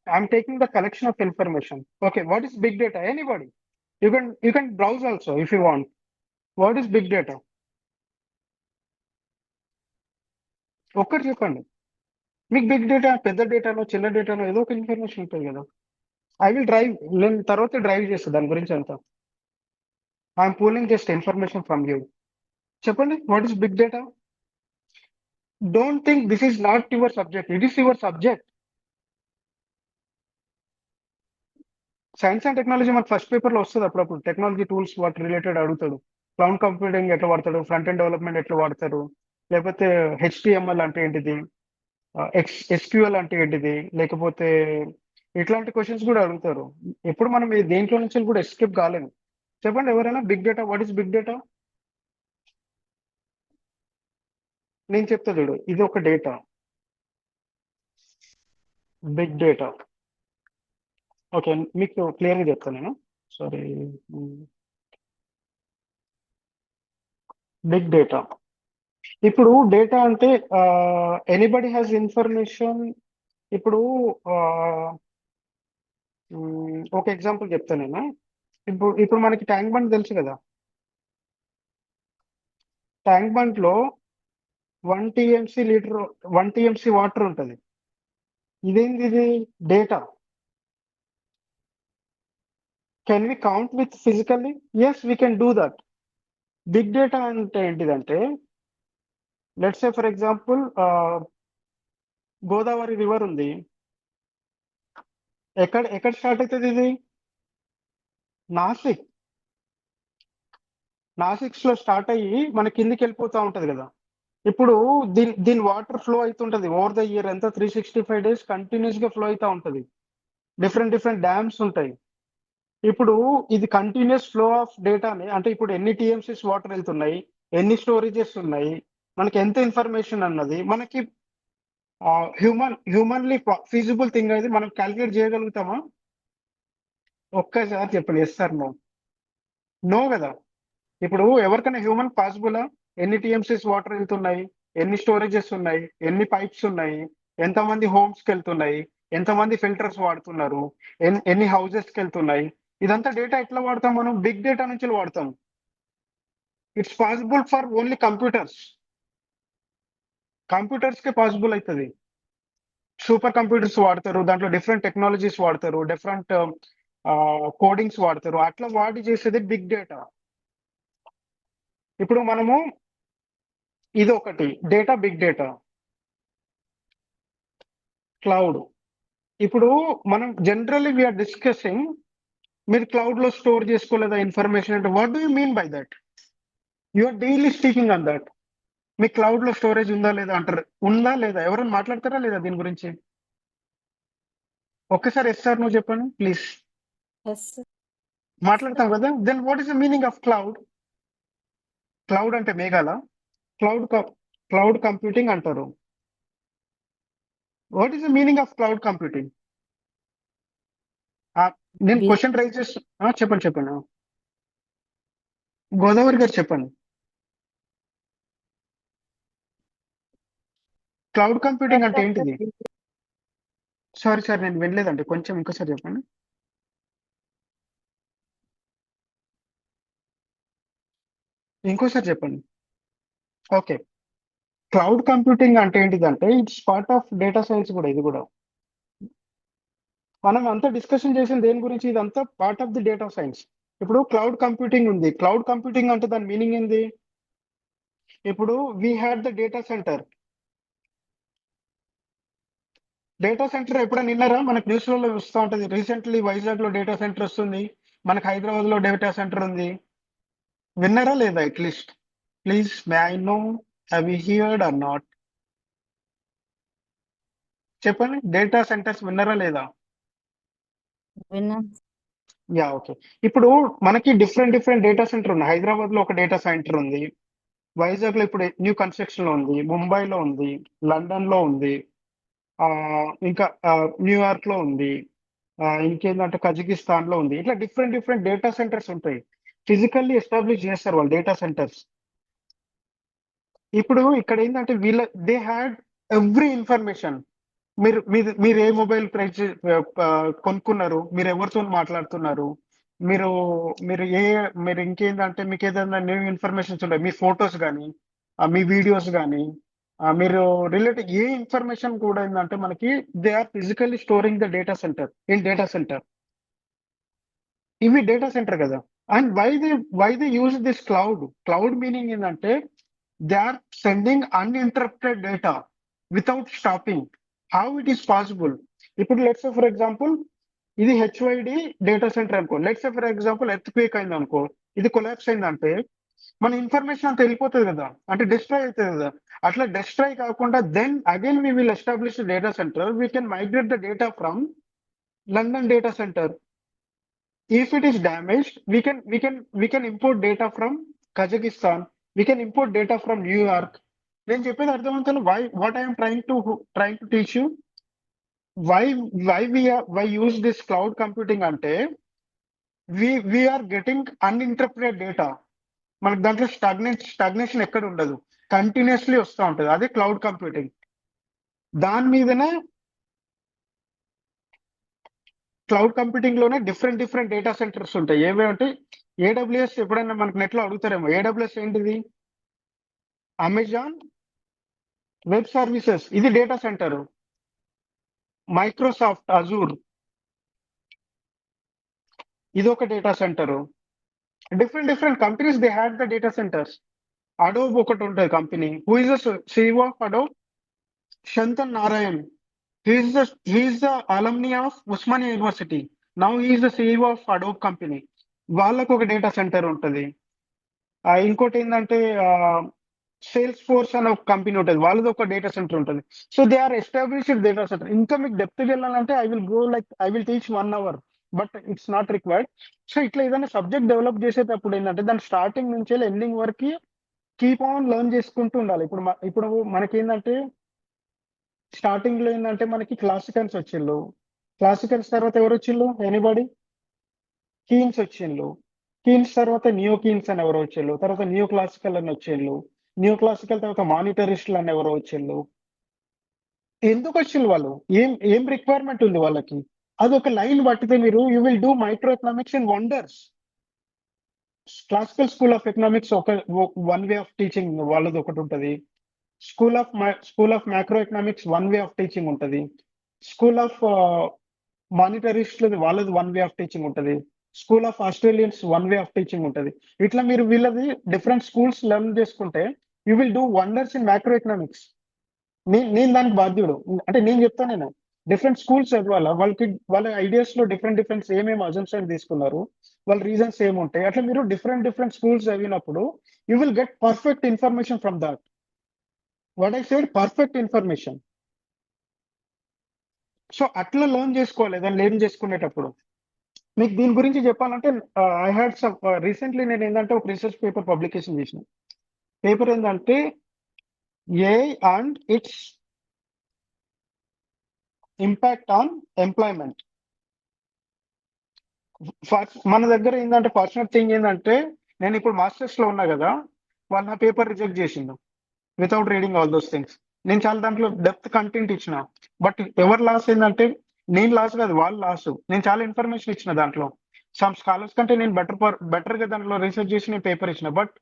I'm taking the collection of information. Okay, what is big data? Anybody? You can browse also if you want. What is big data? ఒక్కటి చెప్పండి. మీకు బిగ్ డేటా పెద్ద డేటానో చిన్న డేటానో ఏదో ఒక ఇన్ఫర్మేషన్ ఉంటుంది కదా. ఐ విల్ డ్రైవ్, నేను తర్వాత డ్రైవ్ చేస్తాను దాని గురించి అంతా. I'm pooling just information from you. చెప్పండి, what is big data? Don't think this is not your subject, it is your subject. Science and technology మనకు ఫస్ట్ పేపర్లో వస్తుంది అప్పుడప్పుడు. టెక్నాలజీ టూల్స్ వాటి రిలేటెడ్ అడుగుతాడు. క్లౌడ్ కంప్యూటింగ్ ఎట్లా వాడతాడు, ఫ్రంట్ ఎండ్ డెవలప్మెంట్ ఎట్లా వాడతారు, లేకపోతే హెచ్టిఎంఎల్ అంటే ఏంటిది, ఎస్క్యూఎల్ అంటే ఏంటిది, లేకపోతే ఇట్లాంటి క్వశ్చన్స్ కూడా అడుగుతారు. ఎప్పుడు మనం దేంట్లో నుంచి కూడా ఎస్కేప్ కాలేము. చెప్పండి ఎవరైనా, big data, what is big data? నేను చెప్తా చూడు, ఇది ఒక డేటా, బిగ్ డేటా. ఓకే, మీకు క్లియర్గా చెప్తాను నేను. Sorry, big data. ఇప్పుడు డేటా అంటే ఎనీబడి హ్యాస్ ఇన్ఫర్మేషన్. ఇప్పుడు ఒక ఎగ్జాంపుల్ చెప్తాను నేను. ఇప్పుడు మనకి ట్యాంక్ బండ్ తెలుసు కదా. ట్యాంక్ బండ్ లో 1 టీఎంసీ వాటర్ ఉంటుంది. ఇదేంది, ఇది data. Can we count with physically? Yes, we can do that. Big data అంటే ఏంటిదంటే, let's say for example Godavari river ఉంది. ఎక్కడ స్టార్ట్ అవుతుంది ఇది? నాసిక్స్ లో స్టార్ట్ అయ్యి మన కిందికి వెళ్ళిపోతూ ఉంటది కదా. ఇప్పుడు దీని వాటర్ ఫ్లో అవుతుంటది ఓవర్ ద ఇయర్ ఎంత, 365 days కంటిన్యూస్ గా ఫ్లో అవుతా ఉంటది. డిఫరెంట్ డ్యామ్స్ ఉంటాయి. ఇప్పుడు ఇది కంటిన్యూస్ ఫ్లో ఆఫ్ డేటాని, అంటే ఇప్పుడు ఎన్ని టీఎంసీస్ వాటర్ వెళ్తున్నాయి, ఎన్ని స్టోరేజెస్ ఉన్నాయి, మనకి ఎంత ఇన్ఫర్మేషన్ అన్నది మనకి హ్యూమన్లీ ఫీజిబుల్ థింగ్ అనేది మనం క్యాలిక్యులేట్ చేయగలుగుతామా? ఒక్కసారి చెప్పండి, ఎస్ సార్ నో. నో కదా. ఇప్పుడు ఎవరికైనా హ్యూమన్ పాసిబులా? ఎన్ని టీఎంసీస్ వాటర్ వెళ్తున్నాయి, ఎన్ని స్టోరేజెస్ ఉన్నాయి, ఎన్ని పైప్స్ ఉన్నాయి, ఎంతమంది హోమ్స్కి వెళ్తున్నాయి, ఎంతమంది ఫిల్టర్స్ వాడుతున్నారు, ఎన్ని హౌజెస్కి వెళ్తున్నాయి, ఇదంతా డేటా ఎట్లా వాడతాం మనం? బిగ్ డేటా నుంచి వాడతాం. ఇట్స్ పాసిబుల్ ఫర్ ఓన్లీ కంప్యూటర్స్కే పాసిబుల్ అవుతుంది. సూపర్ కంప్యూటర్స్ వాడతారు, దాంట్లో డిఫరెంట్ టెక్నాలజీస్ వాడతారు, డిఫరెంట్ కోడింగ్స్ వాడతారు. అట్లా వాడి చేసేది బిగ్ డేటా. ఇప్పుడు మనము ఇది ఒకటి డేటా, బిగ్ డేటా. క్లౌడ్. ఇప్పుడు మనం జనరల్లీ వీఆర్ డిస్కసింగ్, మీరు క్లౌడ్ లో స్టోర్ చేసుకోలేదా ఇన్ఫర్మేషన్ అంటే, what do you mean by that? You're daily speaking on that. మీ క్లౌడ్ లో స్టోరేజ్ ఉందా లేదా అంటారు. ఉందా లేదా? ఎవరైనా మాట్లాడతారా లేదా దీని గురించి? ఒక్కసారి ఎస్ సార్ నువ్వు చెప్పండి ప్లీజ్. ఎస్. మాట్లాడతాం కదా. Then what is the meaning of cloud? Cloud అంటే మేఘాల. క్లౌడ్ కంప్యూటింగ్ అంటారు. What is the meaning of cloud computing? నేను క్వశ్చన్ రైజ్ చేస్తా, చెప్పండి. గోదావరి గారు చెప్పండి. క్లౌడ్ కంప్యూటింగ్ అంటే ఏంటిది? సారీ సార్, నేను వినలేదండి, కొంచెం ఇంకోసారి చెప్పండి. ఇంకోసారి చెప్పండి. ఓకే, క్లౌడ్ కంప్యూటింగ్ అంటే ఏంటిదంటే, it's part of data science కూడా. ఇది కూడా మనం అంతా డిస్కషన్ చేసిన దేని గురించి, ఇదంతా part of the data science. ఇప్పుడు క్లౌడ్ కంప్యూటింగ్ ఉంది. క్లౌడ్ కంప్యూటింగ్ అంటే దాని మీనింగ్ ఏంది? ఇప్పుడు we had the data centre. Data centre ఎప్పుడైనా విన్నారా? మనకు న్యూస్లలో వస్తూ ఉంటుంది. రీసెంట్లీ వైజాగ్ లో డేటా సెంటర్ వస్తుంది, మనకు హైదరాబాద్ లో డేటా సెంటర్ ఉంది. విన్నారా లేదా? At least please may I know, have you heard or not? చెప్పండి, డేటా సెంటర్స్ విన్నారా లేదా? విన్నాం. Yeah, okay. ఇప్పుడు మనకి డిఫరెంట్ డేటా సెంటర్ ఉన్నాయి. హైదరాబాద్ లో ఒక డేటా సెంటర్ ఉంది, వైజాగ్ లో ఇప్పుడు న్యూ కన్స్ట్రక్షన్ లో ఉంది, ముంబైలో ఉంది, లండన్ లో ఉంది, ఇంకా న్యూయార్క్ లో ఉంది, ఇంకేంటంటే కజకిస్తాన్ లో ఉంది. ఇట్లా డిఫరెంట్ డేటా సెంటర్స్ ఉంటాయి. ఫిజికల్లీ ఎస్టాబ్లిష్ చేస్తారు వాళ్ళు డేటా సెంటర్స్. ఇప్పుడు ఇక్కడ ఏంటంటే దే హ్యాడ్ ఎవ్రీ ఇన్ఫర్మేషన్. మీరు ఏ మొబైల్ ప్రైస్ కొనుక్కున్నారు, మీరు ఎవరితో మాట్లాడుతున్నారు, మీరు మీరు ఏ మీరు ఇంకేంటంటే మీకు ఏదైనా న్యూ ఇన్ఫర్మేషన్స్ ఉంటాయి, మీ ఫొటోస్ కానీ, మీ వీడియోస్ కానీ, మీరు రిలేటెడ్ ఏ ఇన్ఫర్మేషన్ కూడా ఏంటంటే మనకి they are physically storing the data centre in data centre. ఇవి డేటా సెంటర్ కదా. And why they use this cloud meaning ఏంటంటే, they are sending uninterrupted data without stopping. How it is possible? ఇప్పుడు let's say for example ఇది HYD data centre అనుకో, let's say for example earth quake అయింది అనుకో, ఇది collapse అయిందంటే మన information అంతా వెళ్ళిపోతుంది కదా, అంటే డిస్ట్రాయ్ అవుతుంది కదా. అట్లా డిస్ట్రాయ్ కాకుండా then again we will establish data centre, we can migrate the data from London data centre. If it is damaged, we can import data from Kazakhstan, we can import data from New York. నేను చెప్పేది అర్థమవుతుంది. What I am trying to teach you, why use this cloud computing అంటే we are getting uninterrupted data. మనకు దాంట్లో stagnation ఎక్కడ ఉండదు, continuously వస్తూ ఉంటుంది. అదే క్లౌడ్ కంప్యూటింగ్. దాని మీదనే క్లౌడ్ కంప్యూటింగ్ లోనే డిఫరెంట్ డేటా సెంటర్స్ ఉంటాయి. ఏవేంటే ఏడబ్ల్యూఎస్, ఎప్పుడైనా మనకు నెట్ లో అడుగుతారేమో, ఏడబ్ల్యూఎస్ ఏంటిది? అమెజాన్ వెబ్ సర్వీసెస్, ఇది డేటా సెంటర్. మైక్రోసాఫ్ట్ అజూర్, ఇది ఒక data centre. Different companies they had the data centres. Adobe ఒకటి ఉంటుంది company. Who is the CEO of Adobe? Shantanu Narayen. He is the alumni of Osmania university. Now he is the CEO of Adobe company. వాళ్ళకు ఒక data centre ఉంటుంది. ఇంకోటి ఏంటంటే sales force అనే ఒక company ఉంటుంది, వాళ్ళది ఒక డేటా సెంటర్ ఉంటుంది. So they are established data centre. ఇంకా మీకు డెప్త్ వెళ్ళాలంటే I will teach 1 hour, but it's not required. So ఇట్లా ఏదైనా సబ్జెక్ట్ డెవలప్ చేసేటప్పుడు ఏంటంటే దాని స్టార్టింగ్ నుంచి ఎండింగ్ వరకు కీప్ ఆన్ లెర్న్ చేసుకుంటూ ఉండాలి. ఇప్పుడు మనకేంటంటే స్టార్టింగ్ లో ఏంటంటే మనకి క్లాసికల్స్ వచ్చిండ్రు. క్లాసికల్స్ తర్వాత ఎవరు వచ్చిండ్రు? ఎనీబడి? కీన్స్ వచ్చిండ్రు. కీన్స్ తర్వాత నియో కీన్స్ అని ఎవరు వచ్చిండ్రు. తర్వాత నియో క్లాసికల్ అని వచ్చిండ్రు. నియో క్లాసికల్ తర్వాత మానిటరిస్టులు అని ఎవరు వచ్చిండ్రు. ఎందుకు వచ్చిండ్రు వాళ్ళు? ఏం రిక్వైర్మెంట్ ఉంది వాళ్ళకి? అది ఒక లైన్ పట్టితే మీరు you will do micro economics in wonders. Classical school of economics ఒక 1 వే ఆఫ్ టీచింగ్ వాళ్ళది ఒకటి ఉంటుంది. School of micro economics 1 way of teaching ఉంటుంది. స్కూల్ ఆఫ్ మానిటరిస్ట్ వాళ్ళది 1 వే ఆఫ్ టీచింగ్ ఉంటుంది. School of Australians 1 way of teaching ఉంటుంది. ఇట్లా మీరు వీళ్ళది డిఫరెంట్ స్కూల్స్ లెర్న్ చేసుకుంటే you will do wonders in micro economics. నేను దానికి బాధ్యుడు. అంటే నేను చెప్తాను, నేను డిఫరెంట్ స్కూల్స్ చదవాలా, వాళ్ళ ఐడియాస్ లో డిఫరెంట్ ఏమేమి అజంప్షన్ తీసుకున్నారు, వాళ్ళ రీజన్స్ ఏముంటాయి. అట్లా మీరు డిఫరెంట్ స్కూల్స్ చదివినప్పుడు you will get perfect information from that. What I said, perfect information. So అట్లా లెర్న్ చేసుకోవాలి దాన్ని లెర్న్ చేసుకునేటప్పుడు. మీకు దీని గురించి చెప్పాలంటే ఐ హ్యాడ్ సమ్ రీసెంట్లీ నేను ఏంటంటే ఒక రీసెర్చ్ పేపర్ పబ్లికేషన్ చేసిన. పేపర్ ఏంటంటే AI and it's impact on employment. మన దగ్గర ఏంటంటే ఫార్చునేట్ థింగ్ ఏంటంటే నేను ఇప్పుడు మాస్టర్స్ లో ఉన్నా కదా, వాళ్ళు నా పేపర్ రిజెక్ట్ చేసిండు without reading all those things. నేను చాలా దాంట్లో డెప్త్ కంటెంట్ ఇచ్చిన, బట్ ఎవరు లాస్ ఏంటంటే నేను లాస్ కాదు, వాళ్ళు లాస్. నేను చాలా ఇన్ఫర్మేషన్ ఇచ్చిన దాంట్లో. సమ్ స్కాలర్స్ కంటే నేను బెటర్ గా దాంట్లో రీసెర్చ్ చేసి నేను పేపర్ ఇచ్చిన. But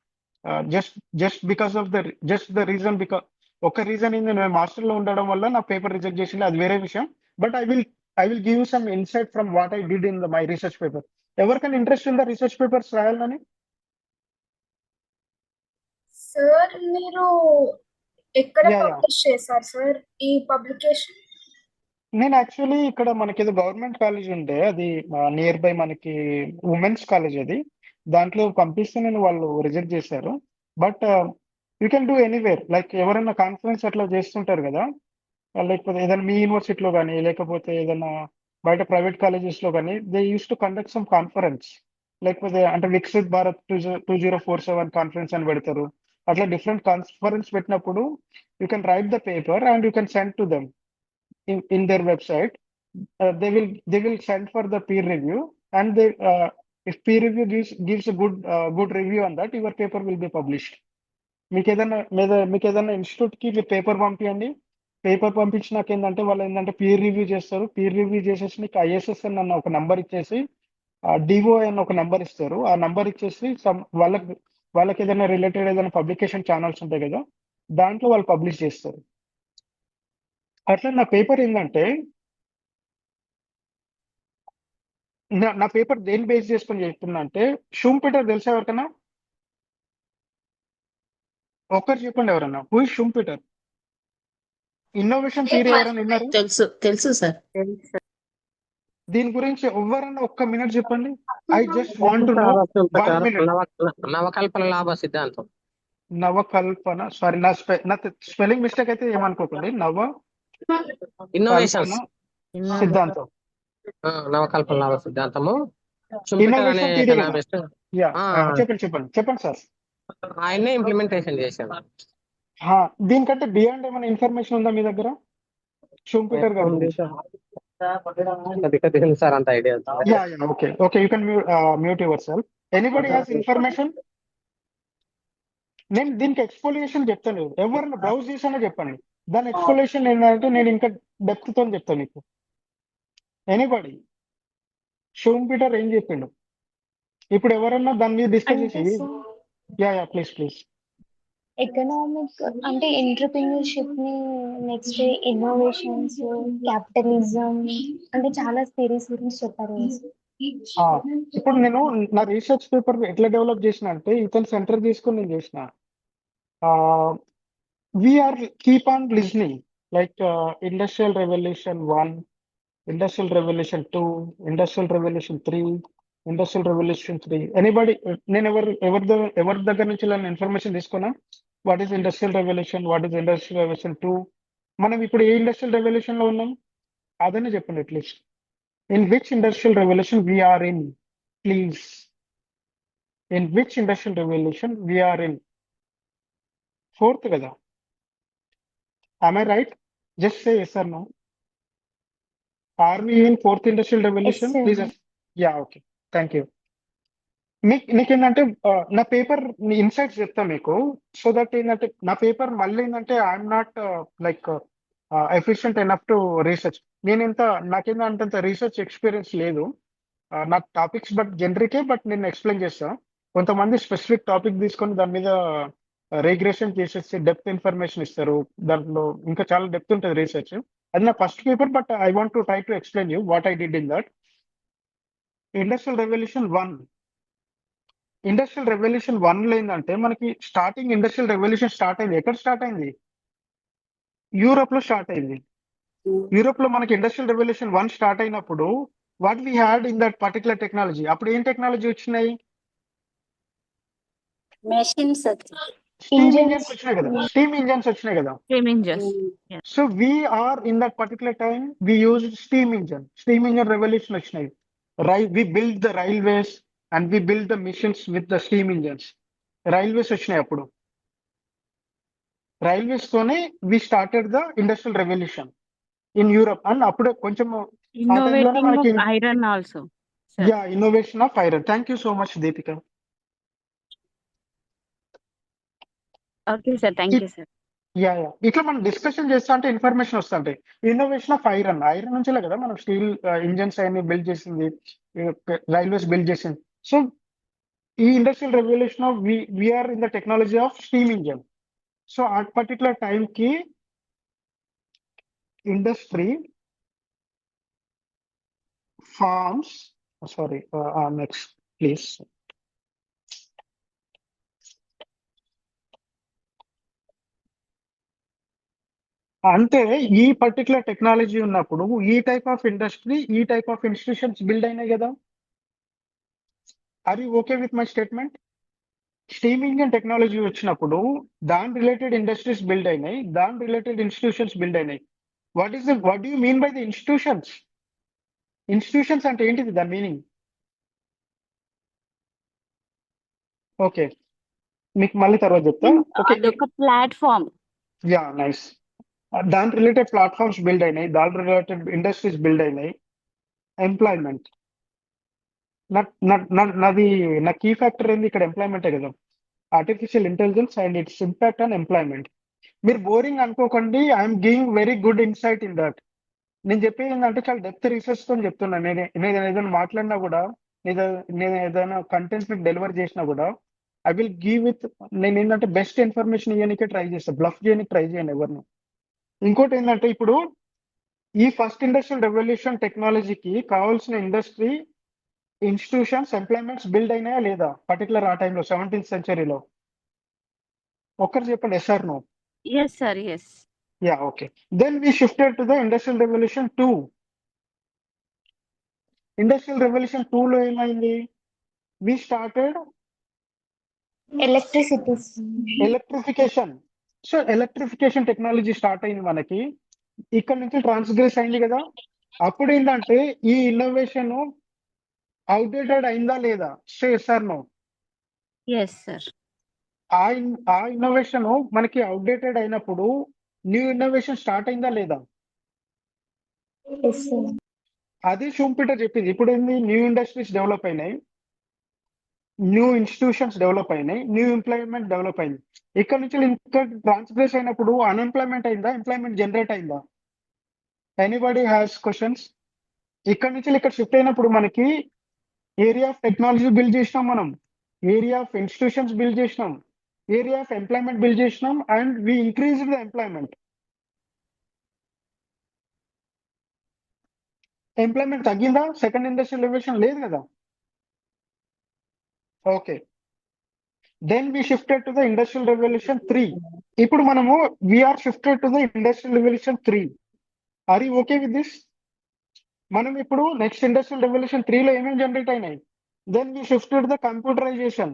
just because of the reason, ఒక రీజన్ ఏంది, నేను మాస్టర్ లో ఉండడం వల్ల నా పేపర్ రిజెక్ట్ చేసింది, అది వేరే విషయం. But I will give you some insight from what I did in my research paper. ఎవరికైనా ఇంట్రెస్ట్ ఉందా రీసెర్చ్ పేపర్స్ రాయాలని? సార్ మీరు ఎక్కడ యా. పబ్లిష్ చేశారు సార్ ఈ పబ్లికేషన్? నేను యాక్చువల్లీ ఇక్కడ మనకి ఏదో గవర్నమెంట్ కాలేజ్ ఉంటే అది నియర్ బై మనకి ఉమెన్స్ కాలేజ్, అది దాంట్లో పంపిస్తే నేను వాళ్ళు రిజెక్ట్ చేశారు. But you can do anywhere, like ఎవరైనా కాన్ఫరెన్స్ అట్లా చేస్తుంటారు కదా, లేకపోతే ఏదైనా మీ యూనివర్సిటీలో కానీ లేకపోతే ఏదైనా బయట ప్రైవేట్ కాలేజెస్ లో కానీ they use to conduct some conference, లేకపోతే అంటే వికసిత్ భారత్ 2047 కాన్ఫరెన్స్ అని పెడతారు. అట్లా డిఫరెంట్ కాన్ఫరెన్స్ పెట్టినప్పుడు you can write the paper and you can send to them in their website. They will send for the peer review, and if peer review gives a good review on that, your paper will be published. మీకు ఏదైనా institute కి మీరు paper పంపించండి. Paper పంపించినాక ఏంటంటే వాళ్ళు ఏంటంటే peer review చేస్తారు. Peer review చేసేసి మీకు ISS అన్న ఒక నంబర్ ఇచ్చేసి DOI అన్న ఒక నంబర్ ఇస్తారు. ఆ నంబర్ ఇచ్చేసి వాళ్ళకి ఏదైనా రిలేటెడ్ ఏదైనా పబ్లికేషన్ ఛానల్స్ ఉంటాయి కదా, దాంట్లో వాళ్ళు పబ్లిష్ చేస్తారు. అట్లా నా పేపర్ ఏంటంటే నా పేపర్ దేని బేస్ చేసుకొని చెప్తున్నా అంటే, షూంపీటర్ తెలుసా ఎవరికైనా? ఒకరు చెప్పండి ఎవరన్నా, who is Schumpeter? Innovation theory ఎవరన్నా విన్నారు? తెలుసు తెలుసు సార్. దీని గురించి ఎవరన్నా ఒక్క మినిట్ చెప్పండి. I just want to know 1 minute. నవకల్పన లాభ సిద్ధాంతం. నవకల్పన, సారీ నా స్పెల్లింగ్ మిస్టేక్ అయితే ఏమనుకోకండి. ఇన్నోవేషన్స్. కల్పన సిద్ధాంతం, నవకల్పన లాభ సిద్ధాంతము షుంపీటర్ అనే ఇన్నోవేషన్ థియరీ కదా. ఎకనామిస్ట్ యా, చెప్పండి సార్. ఆయన్నే ఇంప్లిమెంటేషన్ చేశాడు. దీనికంటే బియాండ్ ఏమైనా ఇన్ఫర్మేషన్ ఉందా మీ దగ్గర షుంపీటర్ గారి గురించి? తెలుసు సార్, అంత idea. Yeah, okay, you can mute your self. Anybody has information? నేను దీనికి ఎక్స్ప్లెనేషన్ చెప్తాను, ఎవరైనా బ్రౌజ్ చేసినా చెప్పండి. దాని ఎక్స్ప్లెనేషన్ ఏంటంటే నేను ఇంకా డెప్త్ తో చెప్తాను మీకు. ఎనీబడి షూంపీటర్ ఏం చెప్పిండు ఇప్పుడు ఎవరన్నా దాని మీద డిస్కస్ అంటే చేసి? Sir yeah, please. ఎకనామిక్ అంటే ఎంటర్‌ప్రెన్యూర్‌షిప్ ని, నెక్స్ట్ ఇన్నోవేషన్స్, క్యాపిటలిజం అంటే చాలా థియరీస్ గురించి చెప్పారు కదా సార్. ఇప్పుడు నేను నా రీసెర్చ్ పేపర్ ఎట్లా డెవలప్ చేసిన అంటే, ఇతను సెంటర్ తీసుకొని నేను చేసిన. We're keep on listening like industrial revolution 1, industrial revolution 2, industrial revolution 3, industrial revolution 3. Anybody, నేను ఎవరి దగ్గర నుంచి నేను ఇన్ఫర్మేషన్ తీసుకున్నా? What is industrial revolution, what is industrial revolution 2? మనం ఇప్పుడు ఏ ఇండస్ట్రియల్ రెవల్యూషన్ లో ఉన్నాం అదనే చెప్పండి at least. In which industrial revolution we're in, please. In which industrial revolution we're in? 4th కదా. am I right? Just say yes or no. Are we in 4th industrial revolution? sir. Please. Yeah, okay, thank you. నీకేంటంటే నా paper insights చెప్తా మీకు, so that ఏంటంటే నా paper మళ్ళీ ఏంటంటే I'm not like efficient enough to research. నాకేంటంటే research experience లేదు. నా టాపిక్స్ బట్ జనరికే, బట్ నేను ఎక్స్ప్లెయిన్ చేస్తా. కొంతమంది స్పెసిఫిక్ టాపిక్ తీసుకొని దాని మీద రిగ్రెషన్ చేసేసి డెప్త్ ఇన్ఫర్మేషన్ ఇస్తారు. దాంట్లో ఇంకా చాలా డెప్త్ ఉంటుంది రీసెర్చ్. అది నా first paper, but I want to try to explain you what I did in that. Industrial revolution 1. Industrial revolution 1 లో ఏంటంటే మనకి స్టార్టింగ్ ఇండస్ట్రియల్ రెవల్యూషన్ స్టార్ట్ అయింది. ఎక్కడ స్టార్ట్ అయింది? యూరోప్ లో స్టార్ట్ అయింది. యూరోప్ లో మనకి ఇండస్ట్రియల్ రెవల్యూషన్ 1 స్టార్ట్ అయినప్పుడు what we had in that particular technology? అప్పుడు ఏం టెక్నాలజీ వచ్చినాయి? మెషిన్స్ స్టీమ్ ఇంజన్స్ వచ్చినాయి కదా. Steam engines. So we are in that particular time we use steam engine revolution వచ్చినాయి. We build the railways and we build the machines with the steam engines. Railways వచ్చినాయి అప్పుడు. Railways తోనే we started the industrial revolution in Europe. And అప్పుడే కొంచెం Innovating of iron also. Sir. Yeah, innovation of iron. Thank you so much Deepika. Okay, sir. Thank you, sir. Yeah, ఇట్లా మనం discussion చేస్తా అంటే information వస్తుంటాయి. ఇన్నోవేషన్ ఆఫ్ ఐరన్ నుంచే కదా మనం స్టీల్ ఇంజన్స్ అన్ని బిల్డ్ చేసింది, రైల్వేస్ బిల్డ్ చేసింది. సో ఈ industrial revolution of we're in the technology of steam engine. So ఆ పర్టికులర్ టైంకి industry forms, sorry next please. అంటే ఈ పర్టికులర్ టెక్నాలజీ ఉన్నప్పుడు ఈ టైప్ ఆఫ్ ఇండస్ట్రీ, ఈ టైప్ ఆఫ్ ఇన్స్టిట్యూషన్స్ బిల్డ్ అయినాయి కదా. Are you okay with my statement? Steam engine technology వచ్చినప్పుడు దాని రిలేటెడ్ ఇండస్ట్రీస్ బిల్డ్ అయినాయి, దాని రిలేటెడ్ ఇన్స్టిట్యూషన్స్ బిల్డ్ అయినాయి. What do you mean by the institutions? Institutions అంటే ఏంటిది, దాని మీనింగ్? ఓకే, మీకు మళ్ళీ తర్వాత చెప్తా. ఓకే, అదొక ప్లాట్ఫామ్. Yeah, nice. దాని రిలేటెడ్ ప్లాట్ఫామ్స్ బిల్డ్ అయినాయి, దాని రిలేటెడ్ ఇండస్ట్రీస్ బిల్డ్ అయినాయి. ఎంప్లాయ్మెంట్, నా కీ ఫ్యాక్టర్ ఏంది ఇక్కడ? ఎంప్లాయ్మెంటే కదా. Artificial intelligence and it's impact on employment. మీరు బోరింగ్ అనుకోకండి, I'm giving very good insight in that. నేను చెప్పేది ఏంటంటే చాలా డెప్త్ రీసెర్చ్ తో చెప్తున్నా. నేను ఏదైనా మాట్లాడినా కూడా, నేను ఏదైనా కంటెంట్ మీకు డెలివర్ చేసినా కూడా ఐ విల్ గివ్ విత్, నేను ఏంటంటే బెస్ట్ ఇన్ఫర్మేషన్ ఇవ్వడానికే ట్రై చేస్తాను, బ్లఫ్ చేయడానికి ట్రై చేయను ఎవరిని. ఇంకోటి ఏంటంటే ఇప్పుడు ఈ ఫస్ట్ ఇండస్ట్రియల్ రెవల్యూషన్ టెక్నాలజీకి కావాల్సిన ఇండస్ట్రీ, ఇన్స్టిట్యూషన్స్, ఎంప్లాయ్మెంట్స్ బిల్డ్ అయినాయా లేదా పర్టికులర్ ఆ టైంలో 17th centuryలో? ఒక్కరు చెప్పండి, yes or no. Yes, sir. Yes. Yeah, okay. Then we shifted to the Industrial Revolution 2. Industrial Revolution 2 లో ఏమైంది? We started Electricity. Electrification. So electrification technology start అయింది మనకి, ఇక్కడ నుంచి ట్రాన్స్గ్రెస్ అయింది కదా. అప్పుడు ఏంటంటే ఈ ఇన్నోవేషన్ అవుట్డేటెడ్ అయిందా లేదా? So yes or no. Yes, sir. ఆ ఇన్నోవేషన్ మనకి అవుట్డేటెడ్ అయినప్పుడు న్యూ ఇన్నోవేషన్ స్టార్ట్ అయిందా లేదా? Yes, sir. అది షూంపీటర్ చెప్పింది. ఇప్పుడు ఏంది, న్యూ ఇండస్ట్రీస్ డెవలప్ అయినాయి, న్యూ ఇన్స్టిట్యూషన్స్ డెవలప్ అయినాయి, న్యూ ఎంప్లాయ్మెంట్ డెవలప్ అయింది. ఇక్కడ నుంచి ఇంకా ట్రాన్స్గ్రెస్ అయినప్పుడు అన్ఎంప్లాయ్మెంట్ అయిందా, ఎంప్లాయ్మెంట్ జనరేట్ అయిందా? Anybody has questions? ఇక్కడ నుంచి ఇక్కడ షిఫ్ట్ అయినప్పుడు మనకి ఏరియా ఆఫ్ టెక్నాలజీ బిల్డ్ చేసినాం, మనం ఏరియా ఆఫ్ ఇన్స్టిట్యూషన్స్ బిల్డ్ చేసినాం, ఏరియా ఆఫ్ ఎంప్లాయ్మెంట్ బిల్డ్ చేసినాం, and we increase the employment. Employment తగ్గిందా సెకండ్ ఇండస్ట్రియల్ రెవల్యూషన్? లేదు కదా. Okay, then we shifted to the industrial revolution 3. ఇప్పుడు మనము we're shifted to the industrial revolution 3. Are you okay with this? మనం ఇప్పుడు next industrial revolution 3 లో ఏమేమి generate అయినాయి? Then we shifted the computerization.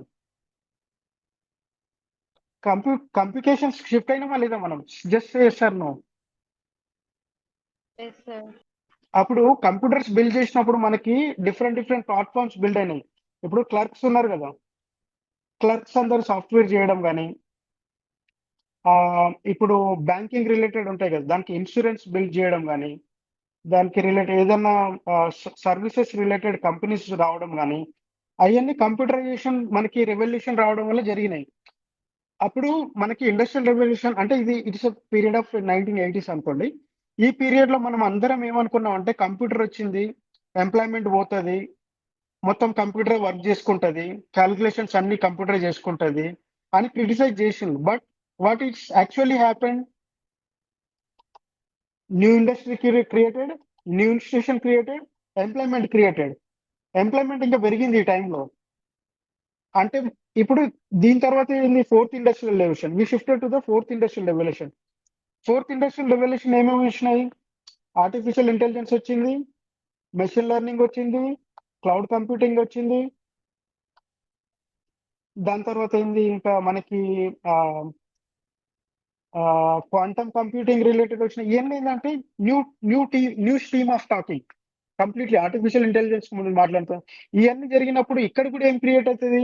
Computations shift అయినామా లేదా మనం? జస్ట్ చేస్తారు నో. Yes, sir. అప్పుడు కంప్యూటర్స్ బిల్డ్ చేసినప్పుడు మనకి డిఫరెంట్ ప్లాట్ఫామ్స్ బిల్డ్ అయినాయి. ఇప్పుడు క్లర్క్స్ ఉన్నారు కదా, క్లర్క్స్ అందరు సాఫ్ట్వేర్ చేయడం కానీ, ఇప్పుడు బ్యాంకింగ్ రిలేటెడ్ ఉంటాయి కదా, దానికి ఇన్సూరెన్స్ బిల్డ్ చేయడం కానీ, దానికి రిలేటెడ్ ఏదన్నా సర్వీసెస్ రిలేటెడ్ కంపెనీస్ రావడం కానీ, అవన్నీ కంప్యూటరైజేషన్ మనకి రెవల్యూషన్ రావడం వల్ల జరిగినాయి. అప్పుడు మనకి ఇండస్ట్రియల్ రెవల్యూషన్ అంటే it's a period of 1980s అనుకోండి. ఈ పీరియడ్ లో మనం అందరం ఏమనుకున్నాం అంటే కంప్యూటర్ వచ్చింది, ఎంప్లాయ్మెంట్ పోతుంది, మొత్తం కంప్యూటర్ వర్క్ చేసుకుంటది, క్యాలిక్యులేషన్స్ అన్ని కంప్యూటర్ చేసుకుంటది అని క్రిటిసైజ్ చేసింది. But what it's actually happen, new industry created, new institution created, employment created. Employment ఇంకా పెరిగింది ఈ టైంలో. అంటే ఇప్పుడు దీని తర్వాత ఏంది, fourth industrial revolution. We shifted to the fourth industrial revolution. Fourth industrial revolution ఏమేమి వచ్చినాయి? ఆర్టిఫిషియల్ ఇంటెలిజెన్స్ వచ్చింది, మెషిన్ లెర్నింగ్ వచ్చింది, క్లౌడ్ కంప్యూటింగ్ వచ్చింది. దాని తర్వాత ఏంది, ఇంకా మనకి క్వాంటమ్ కంప్యూటింగ్ రిలేటెడ్ వచ్చిన. ఇవన్నీ ఏంటంటే new stream of talking, completely artificial intelligence ముందు మాట్లాడుతాం. ఇవన్నీ జరిగినప్పుడు ఇక్కడ కూడా ఏం క్రియేట్ అవుతుంది,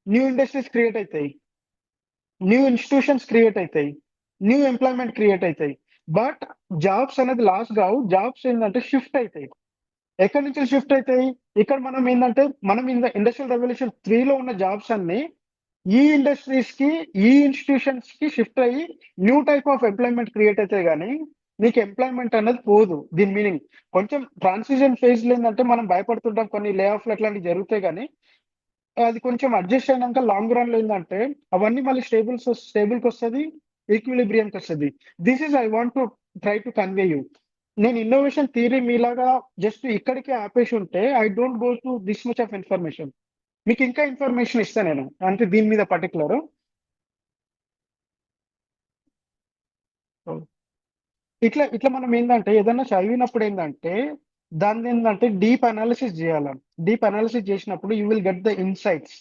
న్యూ ఇండస్ట్రీస్ క్రియేట్ అవుతాయి, న్యూ ఇన్స్టిట్యూషన్స్ క్రియేట్ అవుతాయి, న్యూ ఎంప్లాయ్మెంట్ క్రియేట్ అవుతాయి. బట్ జాబ్స్ అనేది లాస్ కావు, జాబ్స్ ఏంటంటే షిఫ్ట్ అవుతాయి. ఎక్కడి నుంచి షిఫ్ట్ అవుతాయి? ఇక్కడ మనం ఏంటంటే మనం ఇండస్ట్రియల్ రెవల్యూషన్ 3లో ఉన్న జాబ్స్ అన్ని ఈ ఇండస్ట్రీస్ కి, ఈ ఇన్స్టిట్యూషన్స్ కి షిఫ్ట్ అయ్యి new type of employment create అవుతాయి, కానీ మీకు ఎంప్లాయ్మెంట్ అనేది పోదు. దీని మీనింగ్ కొంచెం ట్రాన్సిషన్ ఫేజ్ లో ఏంటంటే మనం భయపడుతుంటాం, కొన్ని లే ఆఫ్లు అట్లాంటివి జరుగుతాయి, కానీ అది కొంచెం అడ్జస్ట్ అయినాక లాంగ్ రన్ లో ఏంటంటే అవన్నీ మళ్ళీ స్టేబుల్కి వస్తుంది, ఈక్విలిబ్రియంకి వస్తుంది. This is I want to try to convey you. నేను ఇన్నోవేషన్ థియరీ మీలాగా జస్ట్ ఇక్కడికే ఆపేసి ఉంటే I don't go to this much of information. మీకు ఇంకా ఇన్ఫర్మేషన్ ఇస్తాను నేను, అంటే దీని మీద పర్టికులర్. ఇట్లా మనం ఏంటంటే ఏదైనా చదివినప్పుడు ఏంటంటే దాన్ని ఏంటంటే డీప్ అనాలిసిస్ చేయాలి. డీప్ అనాలిసిస్ చేసినప్పుడు you will get the insights.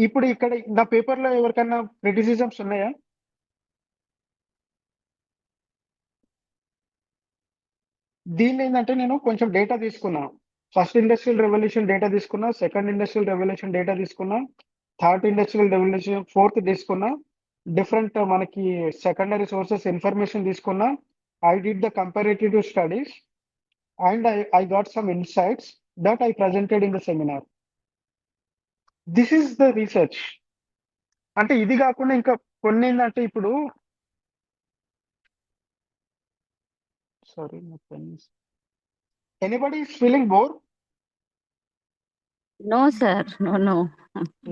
ఇప్పుడు ఇక్కడ నా పేపర్లో ఎవరికైనా క్రిటిసిజమ్స్ ఉన్నాయా? దీన్ని ఏంటంటే నేను కొంచెం డేటా తీసుకున్నా. ఫస్ట్ ఇండస్ట్రియల్ రెవల్యూషన్ డేటా తీసుకున్నా, సెకండ్ ఇండస్ట్రియల్ రెవల్యూషన్ డేటా తీసుకున్నా, థర్డ్ ఇండస్ట్రియల్ రెవల్యూషన్, ఫోర్త్ తీసుకున్నా, డిఫరెంట్ మనకి సెకండరీ సోర్సెస్ ఇన్ఫర్మేషన్ తీసుకున్నా. I did the comparative studies and I got some insights that I presented in the seminar. This is the research. అంటే ఇది కాకుండా ఇంకా కొన్ని ఏంటంటే ఇప్పుడు sorry anybody is feeling bore? No, sir. No.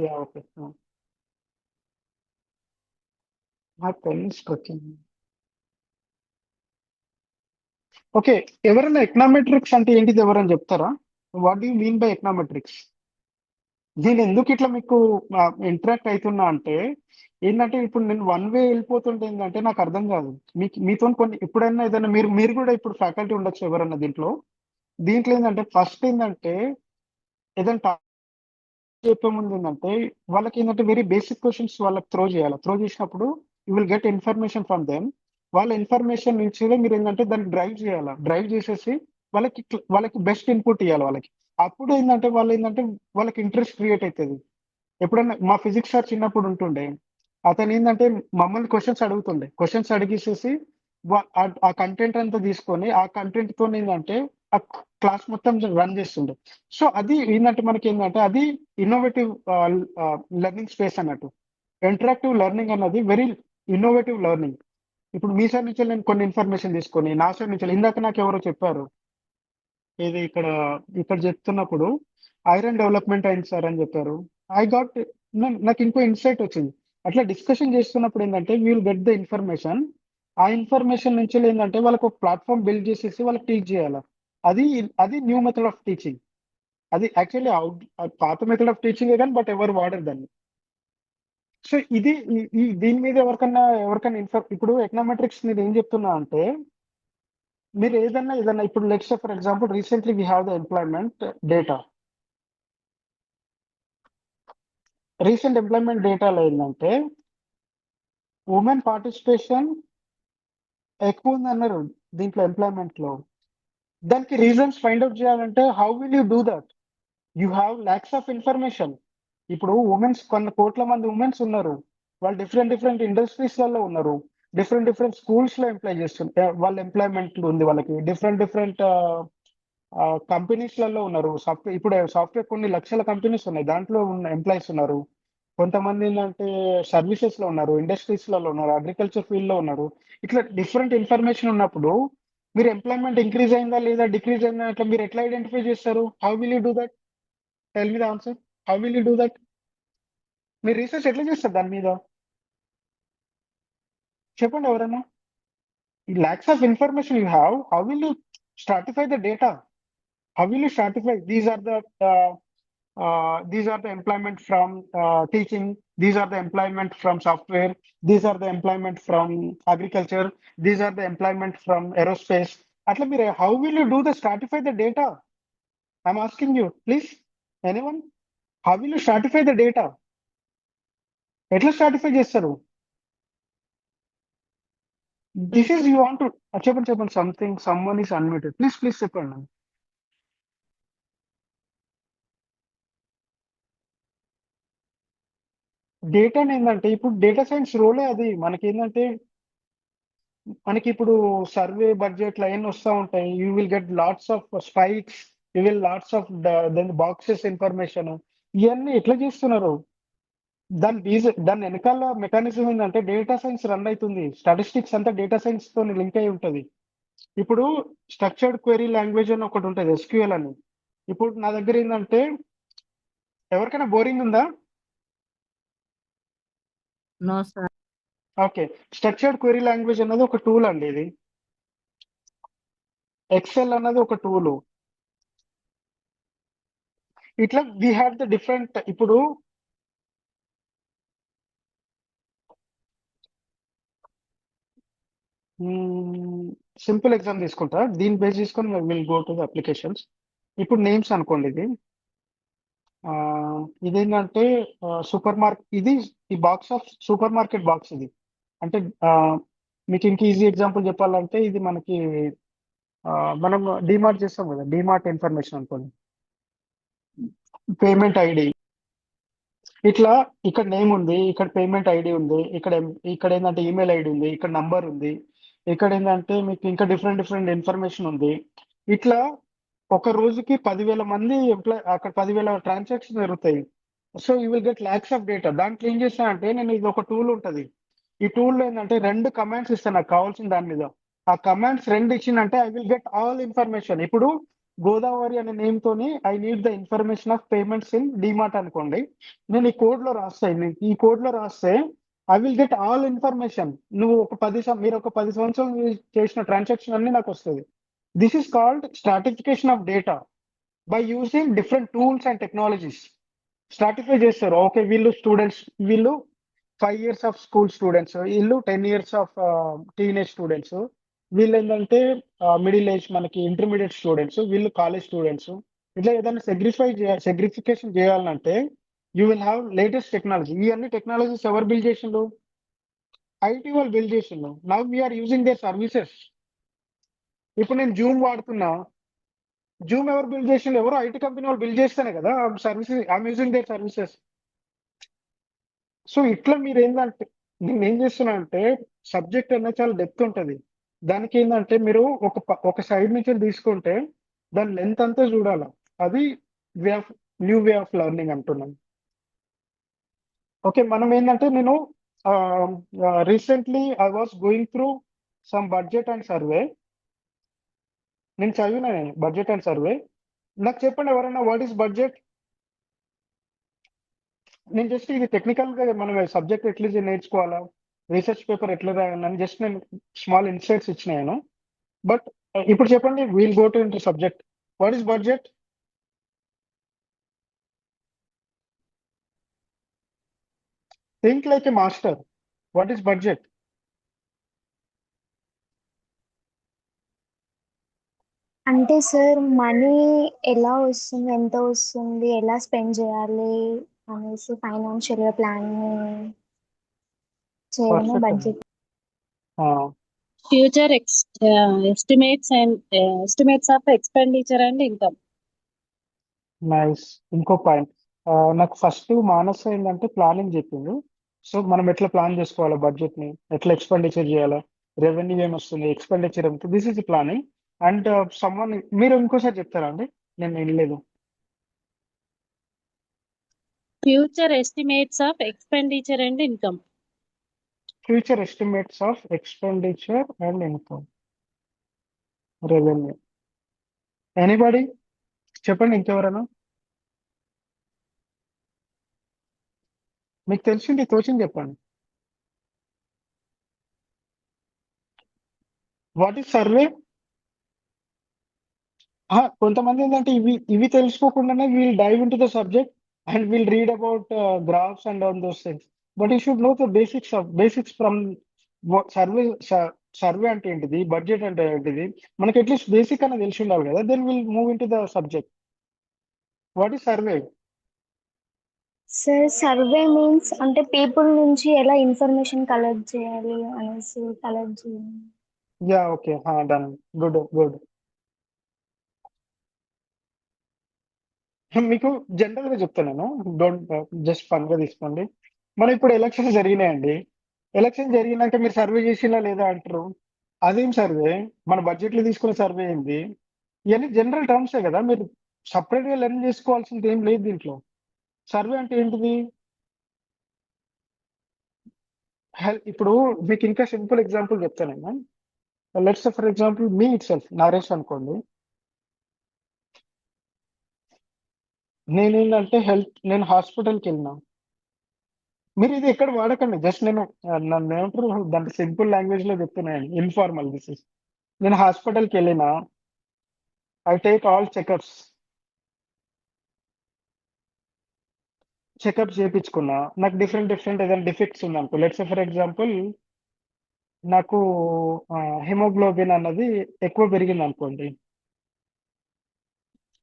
Yeah, okay. నా pens వచ్చింది. Okay, ఎవరైనా ఎకనామెట్రిక్స్ అంటే ఏంటిది ఎవరైనా చెప్తారా? What do you mean by econometrics? నేను ఎందుకు ఇట్లా మీకు ఇంటరాక్ట్ అవుతున్నా అంటే ఏంటంటే ఇప్పుడు నేను వన్ వే వెళ్ళిపోతుంటే ఏంటంటే నాకు అర్థం కాదు. మీతో కొన్ని ఎప్పుడైనా ఏదైనా మీరు కూడా ఇప్పుడు ఫ్యాకల్టీ ఉండొచ్చు ఎవరన్నా దీంట్లో ఏంటంటే ఫస్ట్ ఏంటంటే ఏదైనా చెప్పే ముందు ఏంటంటే వాళ్ళకి ఏంటంటే వెరీ బేసిక్ క్వశ్చన్స్ వాళ్ళకి త్రో చేయాలి. త్రో చేసినప్పుడు you will get information from them. వాళ్ళ ఇన్ఫర్మేషన్ నుంచి మీరు ఏంటంటే దాన్ని డ్రైవ్ చేయాలి. డ్రైవ్ చేసేసి వాళ్ళకి బెస్ట్ ఇన్పుట్ ఇవ్వాలి వాళ్ళకి. అప్పుడు ఏంటంటే వాళ్ళకి ఇంట్రెస్ట్ క్రియేట్ అవుతుంది. ఎప్పుడన్నా మా ఫిజిక్స్ సార్ చిన్నప్పుడు ఉంటుండే, అతను ఏంటంటే మమ్మల్ని క్వశ్చన్స్ అడుగుతుండే. క్వశ్చన్స్ అడిగేసేసి ఆ కంటెంట్ అంతా తీసుకొని ఆ కంటెంట్ తో ఏంటంటే ఆ క్లాస్ మొత్తం రన్ చేస్తుండే. సో అది ఏంటంటే మనకి ఏంటంటే అది ఇన్నోవేటివ్ లెర్నింగ్ స్పేస్ అన్నట్టు. ఇంటరాక్టివ్ లెర్నింగ్ అన్నది వెరీ ఇన్నోవేటివ్ లెర్నింగ్. ఇప్పుడు మీ సైడ్ నుంచి నేను కొన్ని ఇన్ఫర్మేషన్ తీసుకొని నా సైడ్ నుంచి ఇందాక నాకు ఎవరో చెప్పారు ఇది ఇక్కడ చెప్తున్నప్పుడు ఐరన్ డెవలప్మెంట్ అయింది సార్ అని చెప్పారు. ఐ గాట్ నాకు ఇంకో ఇన్సైట్ వచ్చింది. అట్లా డిస్కషన్ చేస్తున్నప్పుడు ఏంటంటే we will get the information. ఆ ఇన్ఫర్మేషన్ నుంచి ఏంటంటే వాళ్ళకి ఒక ప్లాట్ఫామ్ బిల్డ్ చేసేసి వాళ్ళకి టీచ్ చేయాలి. అది న్యూ మెథడ్ ఆఫ్ టీచింగ్. అది యాక్చువల్లీ పాత మెథడ్ ఆఫ్ టీచింగ్ కానీ బట్ ఎవరు వాడరు దాన్ని. సో ఇది దీని మీద ఎవరికైనా ఇప్పుడు ఎకనామెట్రిక్స్ మీద ఏం చెప్తున్నా అంటే మీరు ఏదన్నా ఇప్పుడు let's say for example recently we have the employment data. Recent employment డేటాలో ఏంటంటే ఉమెన్ పార్టిసిపేషన్ ఎక్కువ ఉంది అన్నారు దీంట్లో ఎంప్లాయ్మెంట్ లో. దానికి రీజన్స్ ఫైండ్ అవుట్ చేయాలంటే how will you do that? You have lakhs of information. ఇప్పుడు కొన్ని కోట్ల మంది ఉమెన్స్ ఉన్నారు. వాళ్ళు డిఫరెంట్ ఇండస్ట్రీస్ లలో ఉన్నారు. డిఫరెంట్ స్కూల్స్ లో ఎంప్లాయ్ చేస్తున్నారు. వాళ్ళ ఎంప్లాయ్మెంట్ ఉంది వాళ్ళకి. డిఫరెంట్ కంపెనీస్ లలో ఉన్నారు. ఇప్పుడు సాఫ్ట్వేర్ కొన్ని లక్షల కంపెనీస్ ఉన్నాయి. దాంట్లో ఉన్న ఎంప్లాయీస్ ఉన్నారు. కొంతమంది ఏంటంటే సర్వీసెస్ లో ఉన్నారు, ఇండస్ట్రీస్ లలో ఉన్నారు, అగ్రికల్చర్ ఫీల్డ్ లో ఉన్నారు. ఇట్లా డిఫరెంట్ ఇన్ఫర్మేషన్ ఉన్నప్పుడు మీరు ఎంప్లాయ్మెంట్ ఇంక్రీజ్ అయిందా లేదా డిక్రీజ్ అయిందా అట్లా మీరు ఎట్లా ఐడెంటిఫై చేస్తారు? How will you do that? Tell me the answer. How will you do that? మీరు రీసెర్చ్ ఎట్లా చేస్తారు దాని మీద? చెప్పండి ఎవరైనా. ఈ lakhs of information you have, how will you stratify the data? How will you stratify? These are the employment from teaching. These are the employment from software. These are the employment from agriculture. These are the employment from aerospace. Atla mere, how will you do the stratify the data? I'm asking you, please. Anyone? How will you stratify the data? Etla stratify chesaru? This is you want to చెప్పండి something. Someone is unmuted. Please చెప్పండి. Data ఏంటంటే ఇప్పుడు data science రోలే అది. మనకి ఇప్పుడు survey budget అవన్నీ వస్తూ ఉంటాయి. You will get lots of spikes, you will lots of boxes information. ఇవన్నీ ఎట్లా చేస్తున్నారు? దాని వెనకాల మెకానిజం ఏంటంటే డేటా సైన్స్ రన్ అవుతుంది. స్టాటిస్టిక్స్ అంతా డేటా సైన్స్ తో లింక్ అయి ఉంటుంది. ఇప్పుడు స్ట్రక్చర్డ్ క్వెరీ లాంగ్వేజ్ అని ఒకటి ఉంటుంది, ఎస్క్యూఎల్ అని. ఇప్పుడు నా దగ్గర ఏంటంటే ఎవరికైనా బోరింగ్ ఉందా? No sir. Okay. Structured query language అన్నది ఒక టూల్ అండి. ఇది ఎక్సెల్ అన్నది ఒక టూల్. ఇట్లా వీ హ్యావ్ ద డిఫరెంట్. ఇప్పుడు సింపుల్ ఎగ్జామ్ తీసుకుంటా. దీన్ని బేస్ చేసుకొని will go to the applications. ఇప్పుడు నేమ్స్ అనుకోండి. ఇదేంటంటే సూపర్ మార్కెట్. ఈ box of super market box ఇది. అంటే మీకు ఇంక ఈజీ ఎగ్జాంపుల్ చెప్పాలంటే ఇది మనకి మనం డిమార్ట్ చేస్తాం కదా, డిమార్ట్ ఇన్ఫర్మేషన్ అనుకోండి. పేమెంట్ ఐడి ఇట్లా ఇక్కడ నేమ్ ఉంది, ఇక్కడ పేమెంట్ ఐడి ఉంది, ఇక్కడ ఏంటంటే ఈమెయిల్ ఐడి ఉంది, ఇక్కడ నంబర్ ఉంది, ఇక్కడ ఏంటంటే మీకు ఇంకా డిఫరెంట్ ఇన్ఫర్మేషన్ ఉంది. ఇట్లా ఒక రోజుకి 10,000 మంది అక్కడ 10,000 ట్రాన్సాక్షన్ జరుగుతాయి. So you will get lakhs of data. దాంట్లో ఏం చేస్తానంటే నేను ఇది ఒక టూల్ ఉంటుంది. ఈ టూల్లో ఏంటంటే 2 కమాండ్స్ ఇస్తాను నాకు కావాల్సిన దాని మీద. ఆ కమాండ్స్ 2 ఇచ్చిందంటే I will get all information. ఇప్పుడు గోదావరి అనే నేమ్ తోని I need the information of payments in DMart అనుకోండి. నేను ఈ కోడ్ లో రాస్తే I will get all information. మీరు ఒక 10 సంవత్సరాలు చేసిన ట్రాన్సాక్షన్ అన్ని నాకు వస్తుంది. This is called stratification of data by using different tools and technologies. Stratify చేస్తారు. ఓకే, వీళ్ళు స్టూడెంట్స్, వీళ్ళు 5 years ఆఫ్ స్కూల్ స్టూడెంట్స్, వీళ్ళు 10 years ఆఫ్ టీనేజ్ స్టూడెంట్స్, వీళ్ళు ఏంటంటే మిడిల్ ఏజ్ మనకి ఇంటర్మీడియట్ స్టూడెంట్స్, వీళ్ళు కాలేజ్ స్టూడెంట్స్. ఇట్లా ఏదైనా సెగ్రిఫికేషన్ చేయాలంటే you will have latest technology. ఇవన్నీ టెక్నాలజీస్ ఎవరు బిల్డ్ చేసిండు? ఐటీ వాళ్ళు బిల్డ్ చేసిండు. Now we're using their services. ఇప్పుడు నేను జూమ్ వాడుతున్నా, జూమ్ ఎవరు బిల్డ్ చేసిండు? ఎవరో ఐటీ కంపెనీ వాళ్ళు బిల్డ్ చేస్తేనే కదా services, I'm using their services. So ఇట్లా మీరు ఏంటంటే, నేను ఏం చేస్తున్నా అంటే, సబ్జెక్ట్ అనేది చాలా డెప్త్ ఉంటుంది. దానికి ఏంటంటే మీరు ఒక సైడ్ నుంచి తీసుకుంటే దాని లెంత్ అంతా చూడాలి. అది న్యూ వే ఆఫ్ లెర్నింగ్ అంటున్నాను. ఓకే, మనం ఏంటంటే నేను recently I was going through some budget and survey. నేను చదివిన బడ్జెట్ అండ్ సర్వే. నాకు చెప్పండి ఎవరైనా వాట్ ఈస్ బడ్జెట్? నేను జస్ట్ ఇది టెక్నికల్ గా మనం సబ్జెక్ట్ ఎట్లా నేర్చుకోవాలా, రీసెర్చ్ పేపర్ ఎట్లా రాయాలని జస్ట్ నేను స్మాల్ ఇన్సైట్స్ ఇచ్చినాను. బట్ ఇప్పుడు చెప్పండి, we'll go to into subject. What is budget? Think like a master. What is budget? అంటే సార్ మనీ ఎలా వస్తుంది, ఎంత వస్తుంది, ఎలా స్పెండ్ చేయాలి అనేసి ఫైనాన్షియల్ ప్లానింగ్ చేయడమే perfect. Budget. Future estimates and estimates of expenditure and income. Nice. ఇంకో పాయింట్ నాకు ఫస్ట్ మానస ఏంటంటే ప్లానింగ్ చెప్పింది. సో మనం ఎట్లా ప్లాన్ చేసుకోవాలా బడ్జెట్ ని, ఎట్లా ఎక్స్పెండిచర్ చేయాలా, రెవెన్యూ ఏమొస్తుంది, ఎక్స్పెండిచర్ ఎంత, this is planning. And someone, మీరు ఇంకోసారి చెప్తారా అండి? నేను వినలేదు. Future estimates of expenditure and income. Future estimates of expenditure and income, revenue. Anybody చెప్పండి, ఇంకెవరైనా మీకు తెలిసింది తోచింది చెప్పండి. What is survey? కొంతమంది ఏంటంటే ఇవి తెలుసుకోకుండానే we'll dive into the subject and we'll read about graphs and on those things. But you should know the basics from survey. Survey అంటే ఏంటిది, బడ్జెట్ అంటే ఏంటిది, మనకి అట్లీస్ట్ బేసిక్ అన్న తెలిసి ఉండాలి కదా. Then will move into the subject. What is survey? Sir survey means అంటే పీపుల్ నుంచి ఎలా ఇన్ఫర్మేషన్ కలెక్ట్ చేయాలి అనేసి కలెక్ట్ చేయాలి. Yeah, okay, done. Good good. మీకు జనరల్ గా చెప్తాను నేను, డోంట్ జస్ట్ ఫన్ గా తీసుకోండి. మనం ఇప్పుడు ఎలక్షన్స్ జరిగినాయండి. ఎలక్షన్ జరిగినాక మీరు సర్వే చేసినా లేదా అంటారు. అదేం సర్వే? మన బడ్జెట్ లో తీసుకునే సర్వే ఏంది? ఇవన్నీ జనరల్ టర్మ్సే కదా, మీరు సపరేట్ గా లెర్న్ చేసుకోవాల్సింది ఏం లేదు దీంట్లో. సర్వే అంటే ఏంటిది? ఇప్పుడు మీకు ఇంకా సింపుల్ ఎగ్జాంపుల్ చెప్తాను నేను. Let's for example me it self Naresh అనుకోండి. నేనేంటంటే నేను హాస్పిటల్కి వెళ్ళినా. మీరు ఇది ఎక్కడ వాడకండి, జస్ట్ నన్ను ఏమంటారు దాంట్లో సింపుల్ లాంగ్వేజ్ లో చెప్తున్నాను, ఇన్ఫార్మల్ దిస్ ఇస్. నేను హాస్పిటల్కి వెళ్ళినా, ఐ టేక్ ఆల్ చెకప్స్ చేయించుకున్నా. నాకు డిఫరెంట్ ఏదైనా డిఫెక్ట్స్ ఉందనుకో, లెట్స్ ఫర్ ఎగ్జాంపుల్ నాకు హిమోగ్లోబిన్ అన్నది ఎక్కువ పెరిగింది అనుకోండి,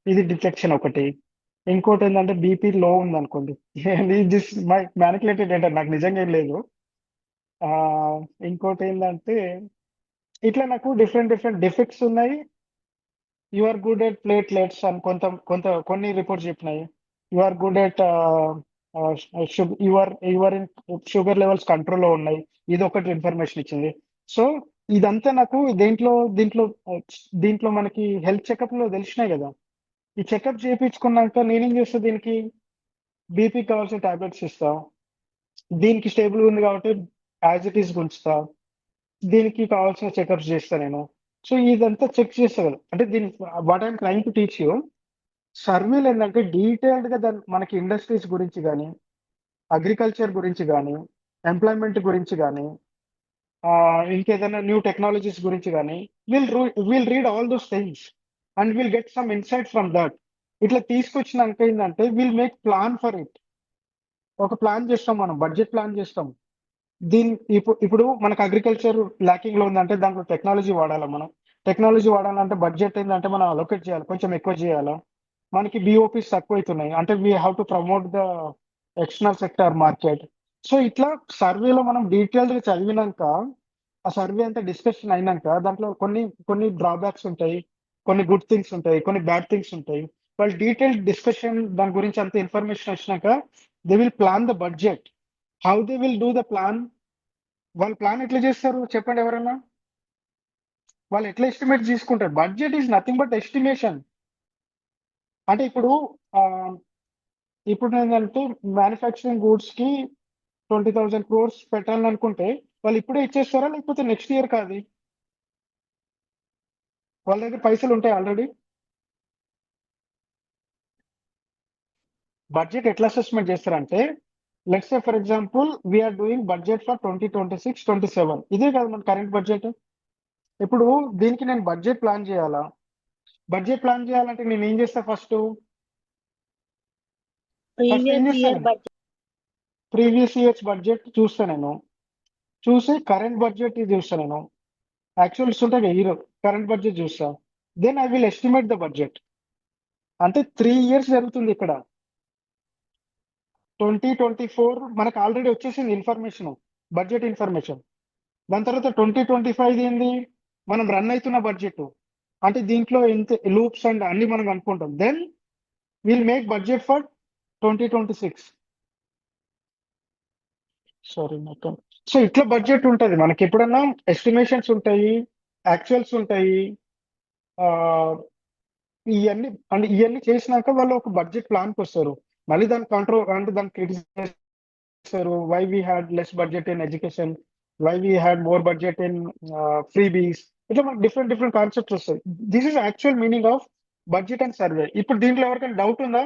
ఇది డిటెక్షన్ ఒకటి. ఇంకోటి ఏంటంటే బీపీ లో ఉంది అనుకోండి, దిస్ మై మ్యానిపులేటెడ్ డేటా, నాకు నిజంగా ఏం లేదు. ఇంకోటి ఏంటంటే ఇట్లా నాకు డిఫరెంట్ డిఫెక్ట్స్ ఉన్నాయి. You are good at platelets అని కొన్ని రిపోర్ట్స్ చెప్పినాయి. You are good at your sugar levels కంట్రోల్లో ఉన్నాయి, ఇది ఒకటి ఇన్ఫర్మేషన్ ఇచ్చింది. సో ఇదంతా నాకు దీంట్లో దీంట్లో దీంట్లో మనకి హెల్త్ చెకప్ లో తెలిసినాయి కదా. ఈ చెకప్ చేయించుకున్నాక నేనేం చేస్తా, దీనికి బీపీ కావాల్సిన టాబ్లెట్స్ ఇస్తా, దీనికి స్టేబుల్ ఉంది కాబట్టి యాజ్ ఇట్ ఈస్ ఉంచుతా, దీనికి కావాల్సిన చెకప్స్ చేస్తా నేను. సో ఇదంతా చెక్ చేస్తా కదా. అంటే దీని what I'm trying to teach you, సర్వేలు ఏంటంటే డీటెయిల్డ్ గా మనకి ఇండస్ట్రీస్ గురించి కానీ, అగ్రికల్చర్ గురించి కానీ, ఎంప్లాయ్మెంట్ గురించి కానీ, ఇంకేదైనా న్యూ టెక్నాలజీస్ గురించి కానీ, will read all those things and will get some insight from that. ఇట్లా తీసుకొచ్చినాక ఏంటంటే will make plan for it. ఒక ప్లాన్ చేస్తాం, మనం బడ్జెట్ ప్లాన్ చేస్తాం. ఇప్పుడు మనకు అగ్రికల్చర్ ల్యాకింగ్ లో ఉందంటే దాంట్లో టెక్నాలజీ వాడాలా, మనం టెక్నాలజీ వాడాలంటే బడ్జెట్ ఏంటంటే మనం అలొకేట్ చేయాలి, కొంచెం ఎక్కువ చేయాలా. మనకి బిఓపీస్ తక్కువ అవుతున్నాయి అంటే we have to promote the external sector market. So ఇట్లా సర్వేలో మనం డీటెయిల్డ్ గా చదివినాక, ఆ సర్వే అంతా డిస్కషన్ అయినాక దాంట్లో కొన్ని కొన్ని డ్రాబ్యాక్స్ ఉంటాయి, కొన్ని గుడ్ థింగ్స్ ఉంటాయి, కొన్ని బ్యాడ్ థింగ్స్ ఉంటాయి. వాళ్ళు డీటెయిల్డ్ డిస్కషన్ దాని గురించి అంత ఇన్ఫర్మేషన్ వచ్చినాక they will plan the budget. How they will do the plan? వాళ్ళు ప్లాన్ ఎట్లా చేస్తారు చెప్పండి ఎవరన్నా? వాళ్ళు ఎట్లా ఎస్టిమేట్ తీసుకుంటారు? Budget is nothing but estimation. అంటే ఇప్పుడు ఏంటంటే మ్యానుఫ్యాక్చరింగ్ గూడ్స్ కి 20,000 crores పెట్టాలని అనుకుంటే వాళ్ళు ఇప్పుడే ఇచ్చేస్తారా, లేకపోతే నెక్స్ట్ ఇయర్ కాదు? వాళ్ళ దగ్గర పైసలు ఉంటాయి ఆల్రెడీ. బడ్జెట్ ఎట్లా అసెస్మెంట్ చేస్తారంటే, let's say for example we're doing budget for 2026-27, ఇదే కదా మన కరెంట్ బడ్జెట్. ఇప్పుడు దీనికి నేను బడ్జెట్ ప్లాన్ చేయాలా? బడ్జెట్ ప్లాన్ చేయాలంటే నేను ఏం చేస్తా? ఫస్ట్ ఏం ప్రీవియస్ ఇయర్ చేస్తాను? బడ్జెట్. ప్రీవియస్ ఇయర్స్ బడ్జెట్ చూస్తా నేను, చూసి కరెంట్ బడ్జెట్ చూస్తా నేను, యాక్చువల్స్ ఉంటాయి కదా హీరో, కరెంట్ బడ్జెట్ చూస్తా. Then I will estimate the budget. అంటే 3 years జరుగుతుంది ఇక్కడ. 2024 మనకు ఆల్రెడీ వచ్చేసింది ఇన్ఫర్మేషన్, బడ్జెట్ ఇన్ఫర్మేషన్. దాని తర్వాత 2025 ఏంది, మనం రన్ అవుతున్న బడ్జెట్. అంటే దీంట్లో ఎంత లూప్స్ అండ్ అన్ని మనం అనుకుంటాం. Then will make budget for 2026. Sorry మొత్తం. సో ఇట్లా బడ్జెట్ ఉంటుంది మనకి. ఎప్పుడన్నా ఎస్టిమేషన్స్ ఉంటాయి, యాక్చువల్స్ ఉంటాయి, ఇవన్నీ అంటే ఇవన్నీ చేసినాక వాళ్ళు ఒక బడ్జెట్ ప్లాన్కి వస్తారు. మళ్ళీ దాని కంట్రోల్ అంటే దాన్ని క్రిటిసైజ్ చేస్తారు. Why we had less budget in education, why we had more budget in freebies. ఇట్లా మనకి డిఫరెంట్ డిఫరెంట్ కాన్సెప్ట్స్ వస్తాయి. This is actual meaning of budget and survey. ఇప్పుడు దీంట్లో ఎవరికైనా డౌట్ ఉందా?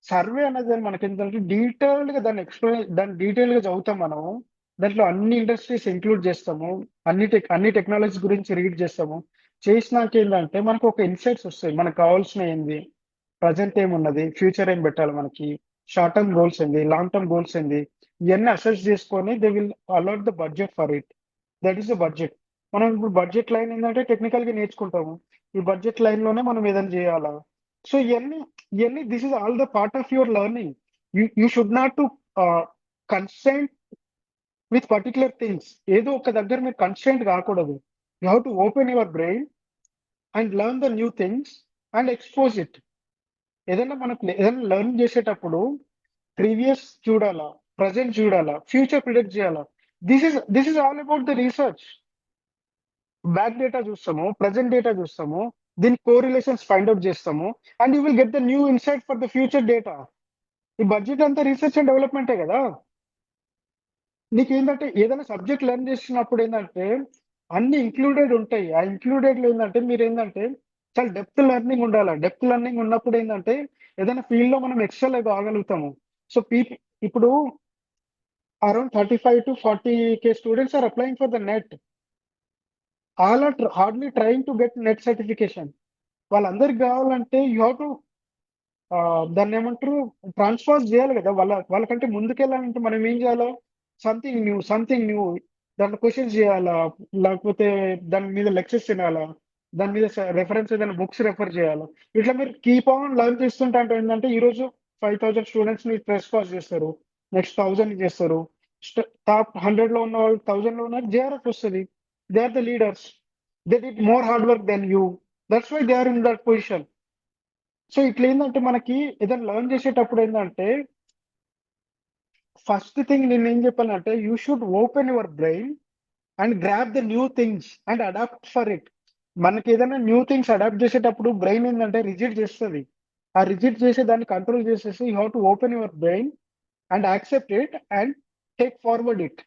సర్వే అనేది మనకి ఏంటంటే డీటెయిల్డ్ గా దాన్ని డీటెయిల్ గా చదువుతాం మనం. దాంట్లో అన్ని ఇండస్ట్రీస్ ఇంక్లూడ్ చేస్తాము, అన్ని టెక్నాలజీస్ గురించి రీడ్ చేస్తాము. చేసినాక ఏంటంటే మనకు ఒక ఇన్సైట్స్ వస్తాయి, మనకు కావాల్సిన ఏంది, ప్రజెంట్ ఏమున్నది, ఫ్యూచర్ ఏం పెట్టాలి, మనకి షార్ట్ టర్మ్ గోల్స్ ఏంది, లాంగ్ టర్మ్ గోల్స్ ఏంది, ఇవన్నీ అసెస్ చేసుకొని they will allot the budget for it. That is the budget. మనం ఇప్పుడు బడ్జెట్ లైన్ ఏంటంటే టెక్నికల్ గా నేర్చుకుంటాము, ఈ బడ్జెట్ లైన్ లోనే మనం ఏదైనా చేయాలా. సో ఇవన్నీ this is all the part of your learning. You should not to constant with particular things. ఏదో ఒక దగ్గర మీరు కన్స్టెంట్ కాకూడదు. You have to open your brain and learn the new things and expose it. ఏదైనా learn చేసేటప్పుడు previous చూడాలా, present చూడాలా, future predict చేయాలా. This is all about the research. Back data చూస్తాము, ప్రజెంట్ డేటా చూస్తాము, దీని కోరిలేషన్స్ ఫైండ్ అవుట్ చేస్తాము, and you will get the new insight for the future data. ఈ బడ్జెట్ అంతా రీసెర్చ్ అండ్ డెవలప్మెంటే కదా. నీకు ఏంటంటే ఏదైనా సబ్జెక్ట్ లెర్న్ చేసినప్పుడు ఏంటంటే అన్ని ఇంక్లూడెడ్ ఉంటాయి. ఆ ఇంక్లూడెడ్ లో ఏంటంటే మీరు ఏంటంటే చాలా డెప్త్ లెర్నింగ్ ఉండాలి. డెప్త్ లెర్నింగ్ ఉన్నప్పుడు ఏంటంటే ఏదైనా ఫీల్డ్ లో మనం ఎక్సెల్ కాగలుగుతాము. సో ఇప్పుడు around 35 to 40K students are applying for the net. All are hardly trying to get net certification. వాళ్ళందరికి కావాలంటే యూ హ్యావ్ టు దాన్ని ఏమంటారు, ట్రాన్స్ఫర్ చేయాలి కదా. వాళ్ళకంటే ముందుకెళ్ళాలంటే మనం ఏం చేయాలో, సంథింగ్ న్యూ దాంట్లో క్వశ్చన్స్ చేయాలా, లేకపోతే దాని మీద లెక్చర్స్ వినాలా, దాని మీద రెఫరెన్స్ ఏదైనా బుక్స్ రెఫర్ చేయాలా. ఇట్లా మీరు కీప్ ఆన్ లెర్న్ చేస్తుంటే అంటే ఏంటంటే ఈ రోజు 5,000 స్టూడెంట్స్ ని ప్రెస్ పాస్ చేస్తారు, నెక్స్ట్ 1,000 చేస్తారు. టాప్ 100 లో ఉన్న వాళ్ళు 1,000 లో ఉన్నారు, జేఆర్ఎఫ్ వస్తుంది. They are the leaders. They did more hard work then you. That's why they are in that position. So ఇట్లా ఏంటంటే మనకి ఏదైనా లెర్న్ చేసేటప్పుడు ఏంటంటే ఫస్ట్ థింగ్ నేను ఏం చెప్పానంటే you should open your brain and grasp the new things and adapt for it. మనకి ఏదైనా న్యూ థింగ్స్ అడాప్ట్ చేసేటప్పుడు బ్రెయిన్ ఏంటంటే రిజిట్ చేస్తుంది. ఆ రిజిట్ చేసే దాన్ని కంట్రోల్ చేసేసి you have to open your brain and accept it and take forward it.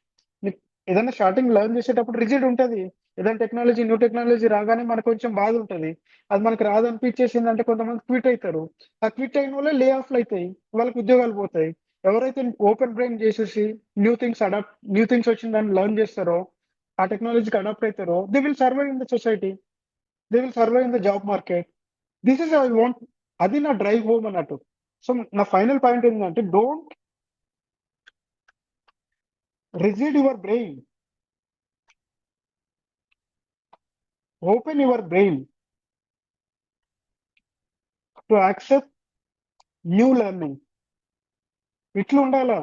ఏదైనా స్టార్టింగ్ లెర్న్ చేసేటప్పుడు రిజిట్ ఉంటుంది. ఏదైనా న్యూ టెక్నాలజీ రాగానే మనకు కొంచెం బాధ ఉంటుంది. అది మనకు రాదనిపించేసింది అంటే కొంతమంది క్విట్ అవుతారు. ఆ క్విట్ అయిన వాళ్ళే లే ఆఫ్లు అవుతాయి, వాళ్ళకి ఉద్యోగాలు పోతాయి. ఎవరైతే ఓపెన్ బ్రెయిన్ చేసేసి న్యూ థింగ్స్ వచ్చిన దాన్ని లెర్న్ చేస్తారో, ఆ టెక్నాలజీకి అడాప్ట్ అవుతారో, they will survive in the society, they will survive in the job market. This is I want. అది నా డ్రైవ్ హోమ్ అన్నట్టు. సో నా ఫైనల్ పాయింట్ ఏంటంటే don't Rigid your brain. Open your brain to accept new learning. ఇట్లా ఉండాలా.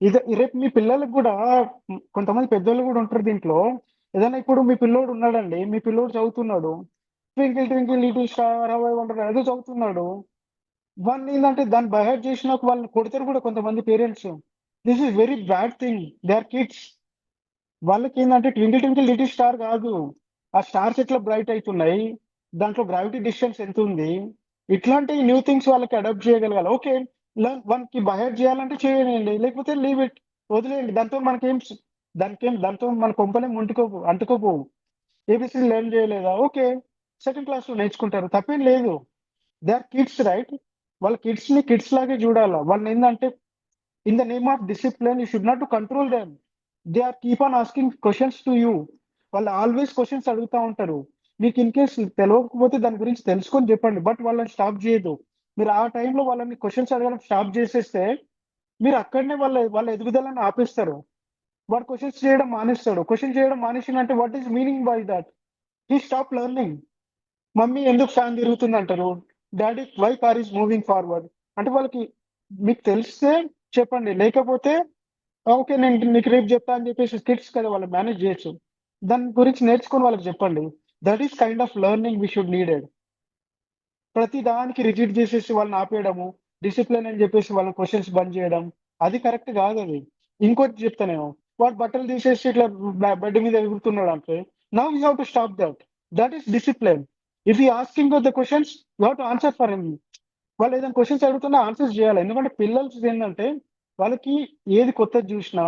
ఇది రేపు మీ పిల్లలకు కూడా కొంతమంది పెద్దోళ్ళు కూడా ఉంటారు దీంట్లో. ఏదైనా ఇప్పుడు మీ పిల్లోడు ఉన్నాడండి, మీ పిల్లోడు చదువుతున్నాడు, twinkle twinkle little star how I wonder ఏదో చదువుతున్నాడు. వాళ్ళు ఏంటంటే దాన్ని బైహార్ట్ చేసినాక వాళ్ళని కొడతారు కూడా కొంతమంది parents. This is very bad thing. They are kids. వాళ్ళకి ఏంటంటే ట్వింకిల్ ట్వింకిల్ లిటిల్ స్టార్ కాదు, ఆ స్టార్స్ ఎట్లా బ్రైట్ అవుతున్నాయి, దాంట్లో గ్రావిటీ డిస్టెన్స్ ఎంత ఉంది, ఇట్లాంటి న్యూ థింగ్స్ వాళ్ళకి అడాప్ట్ చేయగలగాలి. ఓకే, వన్కి బైహార్ట్ చేయాలంటే చేయండి, లేకపోతే లీవ్ ఇట్, వదిలేయండి. దాంతో మన కొంపలేం అంటుకోపోవు. ఏబిసి లెర్న్ చేయలేదా, ఓకే, సెకండ్ క్లాస్ లో నేర్చుకుంటారు, తప్పేం లేదు. They are kids, right? వాళ్ళ కిడ్స్ ని కిడ్స్ లాగే చూడాలా. వాళ్ళని ఏంటంటే in the name of discipline you should not to control them. They are keep on asking questions to you. వాళ్ళు ఆల్వేస్ క్వశ్చన్స్ అడుగుతా ఉంటారు. మీకు ఇన్ కేస్ తెలియకపోతే దాని గురించి తెలుసుకొని చెప్పండి, బట్ వాళ్ళని స్టాప్ చేయదు. మీరు ఆ టైంలో వాళ్ళని క్వశ్చన్స్ అడగడం స్టాప్ చేసేస్తే మీరు అక్కడనే వాళ్ళ ఎదుగుదలను ఆపేస్తారు. వాడు క్వశ్చన్స్ చేయడం మానేస్తాడు. క్వశ్చన్ చేయడం మానేసిందంటే what is meaning by that? He stop learning. Mummy ఎందుకు ఫ్యాన్ తిరుగుతుంది అంటారు, daddy why car is moving forward అంటే వాళ్ళకి మీకు తెలిస్తే చెప్పండి, లేకపోతే ఓకే నేను నీకు రేపు చెప్తా అని చెప్పేసి కిడ్స్ కదా వాళ్ళు మేనేజ్ చేయొచ్చు. దాని గురించి నేర్చుకొని వాళ్ళకి చెప్పండి. That is kind of learning we should needed. ప్రతి దానికి రిజీట్ చేసేసి వాళ్ళని ఆపేయడము, డిసిప్లిన్ అని చెప్పేసి వాళ్ళ క్వశ్చన్స్ బంద్ చేయడం, అది కరెక్ట్ కాదు. అది ఇంకోటి చెప్తానేమో, వాడు బట్టలు తీసేసి ఇట్లా బెడ్ మీద ఎగురుతున్నాడు అంటే now you have to stop that. That is discipline. If you asking the questions you have to answer for him. వాళ్ళు ఏదైనా క్వశ్చన్స్ అడుగుతున్నా ఆన్సర్స్ చేయాలి. ఎందుకంటే పిల్లలు ఏంటంటే వాళ్ళకి ఏది కొత్తది చూసినా,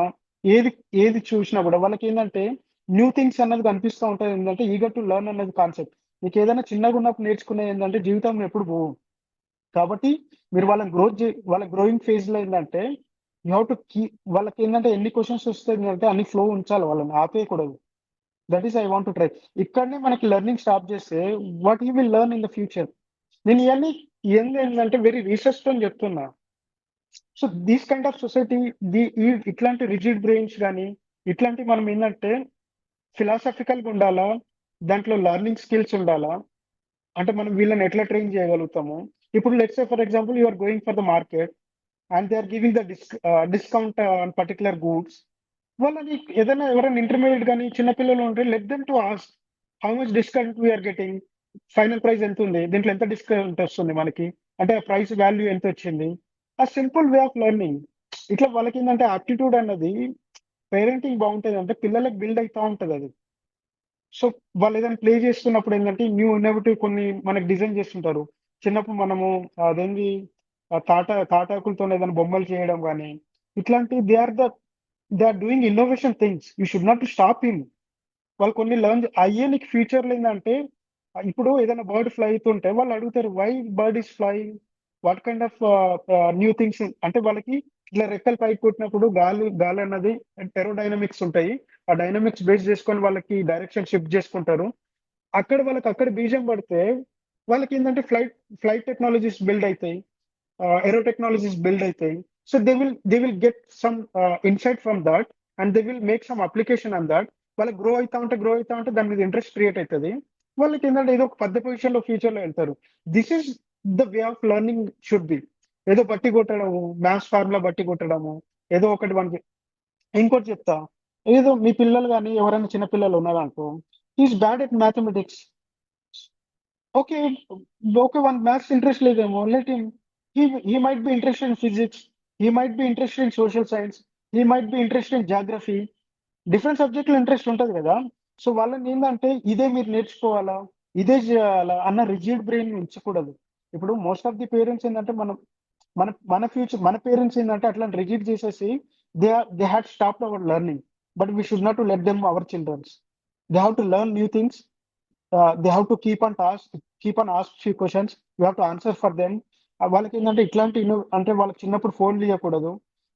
ఏది ఏది చూసినా కూడా వాళ్ళకి ఏంటంటే న్యూ థింగ్స్ అన్నది కనిపిస్తూ ఉంటుంది. ఏంటంటే ఈగర్ టు లెర్న్ అన్నది కాన్సెప్ట్. మీకు ఏదైనా చిన్నగా ఉన్నప్పుడు నేర్చుకునేది ఏంటంటే జీవితంలో ఎప్పుడు పోవు. కాబట్టి మీరు వాళ్ళని వాళ్ళ గ్రోయింగ్ ఫేజ్ లో ఏంటంటే యూ హ్యావ్ టు వాళ్ళకి ఏంటంటే ఎన్ని క్వశ్చన్స్ వస్తాయి అంటే అన్ని ఫ్లో ఉంచాలి, వాళ్ళని ఆపేయకూడదు. That is I want to try. ఇక్కడనే మనకి లెర్నింగ్ స్టాప్ చేస్తే what he will learn in the future. నేను ఇవన్నీ ఏంటంటే వెరీ రీసెర్చ్ తో చెప్తున్నా. So these kind of society, ఇట్లాంటి రిజిడ్ బ్రెయిన్స్ కానీ ఇట్లాంటి మనం ఏంటంటే ఫిలాసఫికల్ గా ఉండాలా, దాంట్లో లెర్నింగ్ స్కిల్స్ ఉండాలా. అంటే మనం వీళ్ళని ఎట్లా ట్రైన్ చేయగలుగుతాము. ఇప్పుడు let's say for example you are going for the market and they are giving the discount on particular goods. వాళ్ళని ఏదైనా ఎవరైనా ఇంటర్మీడియట్ కానీ చిన్నపిల్లలు ఉంటే let them to ask how much discount we're getting, final price ఎంత ఉంది, దీంట్లో ఎంత డిస్కౌంట్ వస్తుంది మనకి, అంటే ప్రైస్ వాల్యూ ఎంత వచ్చింది. ఆ సింపుల్ వే ఆఫ్ లెర్నింగ్. ఇట్లా వాళ్ళకి ఏంటంటే ఆప్టిట్యూడ్ అన్నది పేరెంటింగ్ బాగుంటుంది అంటే పిల్లలకు బిల్డ్ అవుతా ఉంటుంది అది. సో వాళ్ళు ఏదైనా ప్లే చేస్తున్నప్పుడు ఏంటంటే న్యూ ఇన్నోవేటివ్ కొన్ని మనకి డిజైన్ చేస్తుంటారు. చిన్నప్పుడు మనము అదేంటి తాటాకులతో ఏదైనా బొమ్మలు చేయడం కానీ ఇట్లాంటి they are doing innovation things. You should not stop him. వాళ్ళు కొన్ని లెర్న్ అయ్యే నీకు ఫ్యూచర్ లో ఏంటంటే ఇప్పుడు ఏదైనా బర్డ్ ఫ్లై అవుతుంటే వాళ్ళు అడుగుతారు why bird is flying, what kind of new things. అంటే వాళ్ళకి ఇట్లా రెక్కలు పైకి కొట్టినప్పుడు గాలి అన్నది ఏరోడైనమిక్స్ ఉంటాయి. ఆ డైనమిక్స్ బేస్ చేసుకొని వాళ్ళకి డైరెక్షన్ షిఫ్ట్ చేసుకుంటారు. అక్కడ బీజం పడితే వాళ్ళకి ఏంటంటే ఫ్లైట్ టెక్నాలజీస్ బిల్డ్ అవుతాయి, ఏరో టెక్నాలజీస్ బిల్డ్ అవుతాయి. So they will get some insight from that and they will make some application on that. వాళ్ళకి గ్రో అవుతా ఉంటే దాని మీద ఇంట్రెస్ట్ క్రియేట్ అవుతుంది. వాళ్ళకి ఏంటంటే ఏదో ఒక పెద్ద పొజిషన్ లో ఫ్యూచర్ లో వెళ్తారు. This is the way of learning should be. ఏదో బట్టి కొట్టడము, మ్యాథ్స్ ఫార్ములా బట్టి కొట్టడము, ఏదో ఒకటి మనకి. ఇంకోటి చెప్తా, ఏదో మీ పిల్లలు కానీ ఎవరైనా చిన్న పిల్లలు ఉన్నారనుకో, is bad at mathematics. Okay, one maths interest లేదేమో, let him. He might be interested in physics, he might be interested in social science, he might be interested in geography. Different సబ్జెక్టులో ఇంట్రెస్ట్ ఉంటుంది కదా. So వాళ్ళని ఏంటంటే ఇదే మీరు నేర్చుకోవాలా, ఇదే చేయాలా అన్న రిజిడ్ బ్రెయిన్ ఉంచకూడదు. ఇప్పుడు మోస్ట్ ఆఫ్ ది పేరెంట్స్ ఏంటంటే మన ఫ్యూచర్ మన పేరెంట్స్ ఏంటంటే అట్లా రిజిడ్ చేసేసి they had stopped our learning. But we should not to let them our childrens. They have to learn new things. They have to keep on ask few questions, you have to answer for them. వాళ్ళకి ఏంటంటే ఇట్లాంటి అంటే వాళ్ళకి చిన్నప్పుడు ఫోన్లు ఇవ్వకూడదు.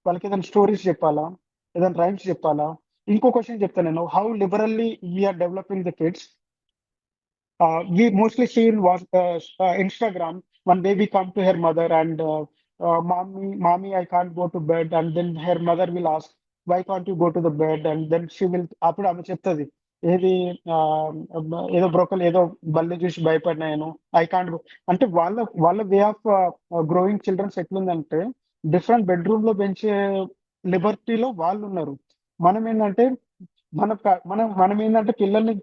వాళ్ళకి ఏదైనా స్టోరీస్ చెప్పాలా, ఏదైనా రైమ్స్ చెప్పాలా. ఇంకో క్వశ్చన్ చెప్తాను నేను, how liberally we're developing the kids. We mostly see in Instagram, one baby come to her mother and mommy, I can't go to bed, and then her mother will ask, why can't you go to the bed and then she will, అప్పుడు ఆమె చెప్తుంది ఏది ఆ, ఏదో బ్రోకల్ ఏదో బల్లి చూసి భయపడినాను I can't. అంటే వాళ్ళ వే ఆఫ్ గ్రోయింగ్ చిల్డ్రన్స్ ఎట్లుందంటే డిఫరెంట్ బెడ్రూమ్ లో పెంచే లిబర్టీలో వాళ్ళు ఉన్నారు. మనం ఏంటంటే మనం ఏంటంటే పిల్లల్ని